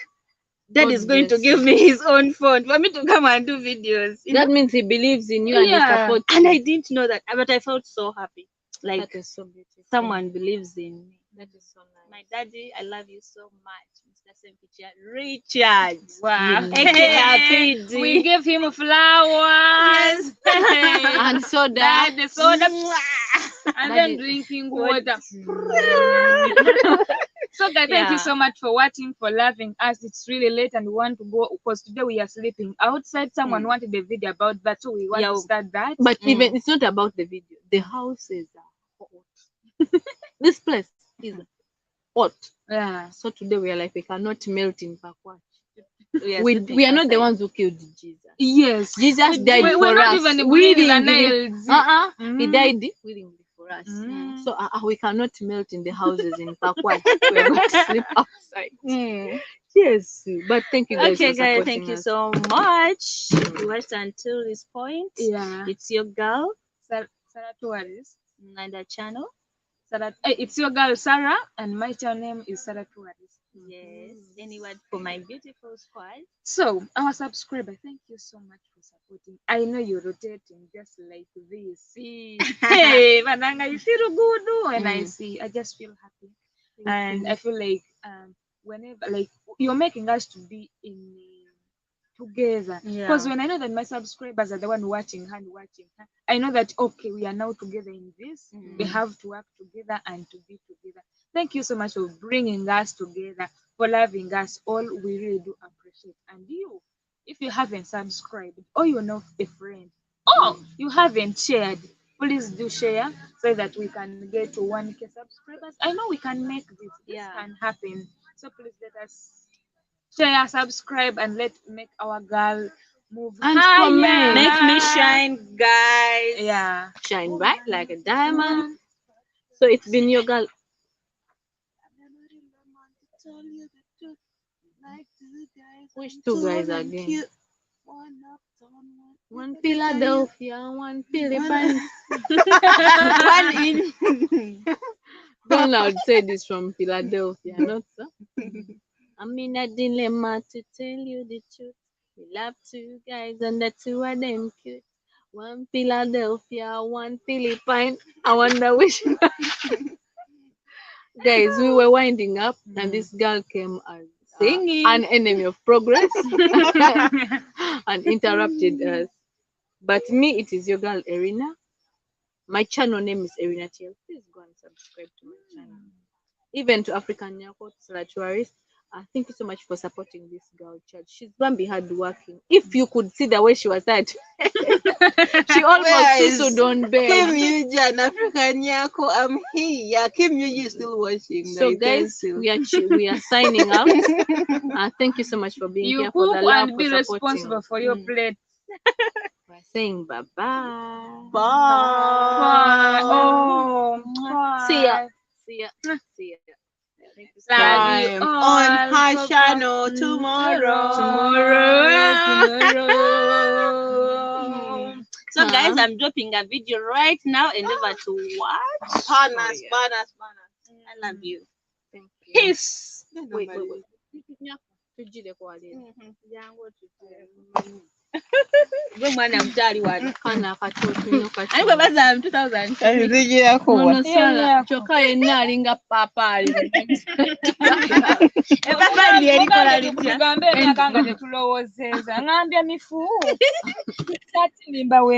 Dad God is going to bless give me his own phone for me to come and do videos. You That know? means he believes in you and he Yeah. supports And you. I didn't know that, but I felt so happy. Like That is so beautiful. someone believes in me. That is so nice. My daddy, I love you so much, Mr. Sempicha Richard. Wow. AKA PD. We give him flowers. And soda. Dad, the soda. And then Daddy- drinking What? water. So guys, thank you so much for watching, for loving us. It's really late and we want to go because today we are sleeping outside. Someone wanted a video about that, so we want to start that. But even it's not about the video. The houses are hot. This place is hot. Yeah. So today we are like we cannot melt in Pakwach. are We sleeping are not the outside. ones who killed Jesus. Yes. Jesus died We're for not us. even breathing the willingly. nails. He died willingly for us. Mm. So we cannot melt in the houses in Pakwach. We are going to sleep outside. Yes, but thank you guys Okay, for guys, supporting thank you us. so much. You watched until this point. Yeah. It's your girl, Sarah Tuaris. Nanda channel. It's your girl Sarah, and my channel name is Sarah Tuaris. Yes. Any word for my beautiful squad? So, our subscriber, thank you so much for supporting. I know you're rotating just like this. See, hey, Mananga, you feel good when I see. I just feel happy, and I feel like whenever like you're making us to be in together. Because when I know that my subscribers are the one watching and watching, I know that okay, we are now together in this. We have to work together and to be together. Thank you so much for bringing us together, for loving us all. We really do appreciate. And you, if you haven't subscribed or you know a friend, or you haven't shared, please do share so that we can get to 1K subscribers. I know we can make this. This can happen. So please let us share, subscribe, and make our girl move And higher. comment. Make me shine, guys. Yeah. Shine bright like a diamond. So it's been your girl. Which two guys again? One Philadelphia, one Philippines. One in. Donald said this from Philadelphia, not so. I'm in a dilemma to tell you the truth. We love two guys and the two of them cute. One Philadelphia, one Philippine. I wonder which one. Guys, we were winding up and this girl came as Singing. an enemy of progress and interrupted us. But me, it is your girl Erina. My channel name is Erina TL. Please go and subscribe to my channel. Even to African Nyako, Sarah Tuaris. Thank you so much for supporting this girl child. She's gonna be hardworking. If you could see the way she was at, she almost Guys, sued on bed. Kim Yujan, African Nyako, I'm here. Kim Yuji is still watching. So guys, we are signing out. Thank you so much for being You here, for cook the love, and be for supporting. responsible for your plate. We're saying bye bye. Bye. Bye. Oh, bye. See ya. See ya. See ya. Thank you so much. Love you all. On her channel tomorrow. So guys, I'm dropping a video right now and over to watch. Banners. I love you. Thank you. Peace. Wait. Tujile kwa leo. Gwe mwana mutali wano. Kana katoto nyo katoto. Ariko baza 2000. Nono sana. Choka yenna alinga papa ali. Papa ndiye erikola litya. Tugambe emyaka nga tetulowoozeza. Ngambya mifu. Kati nimba we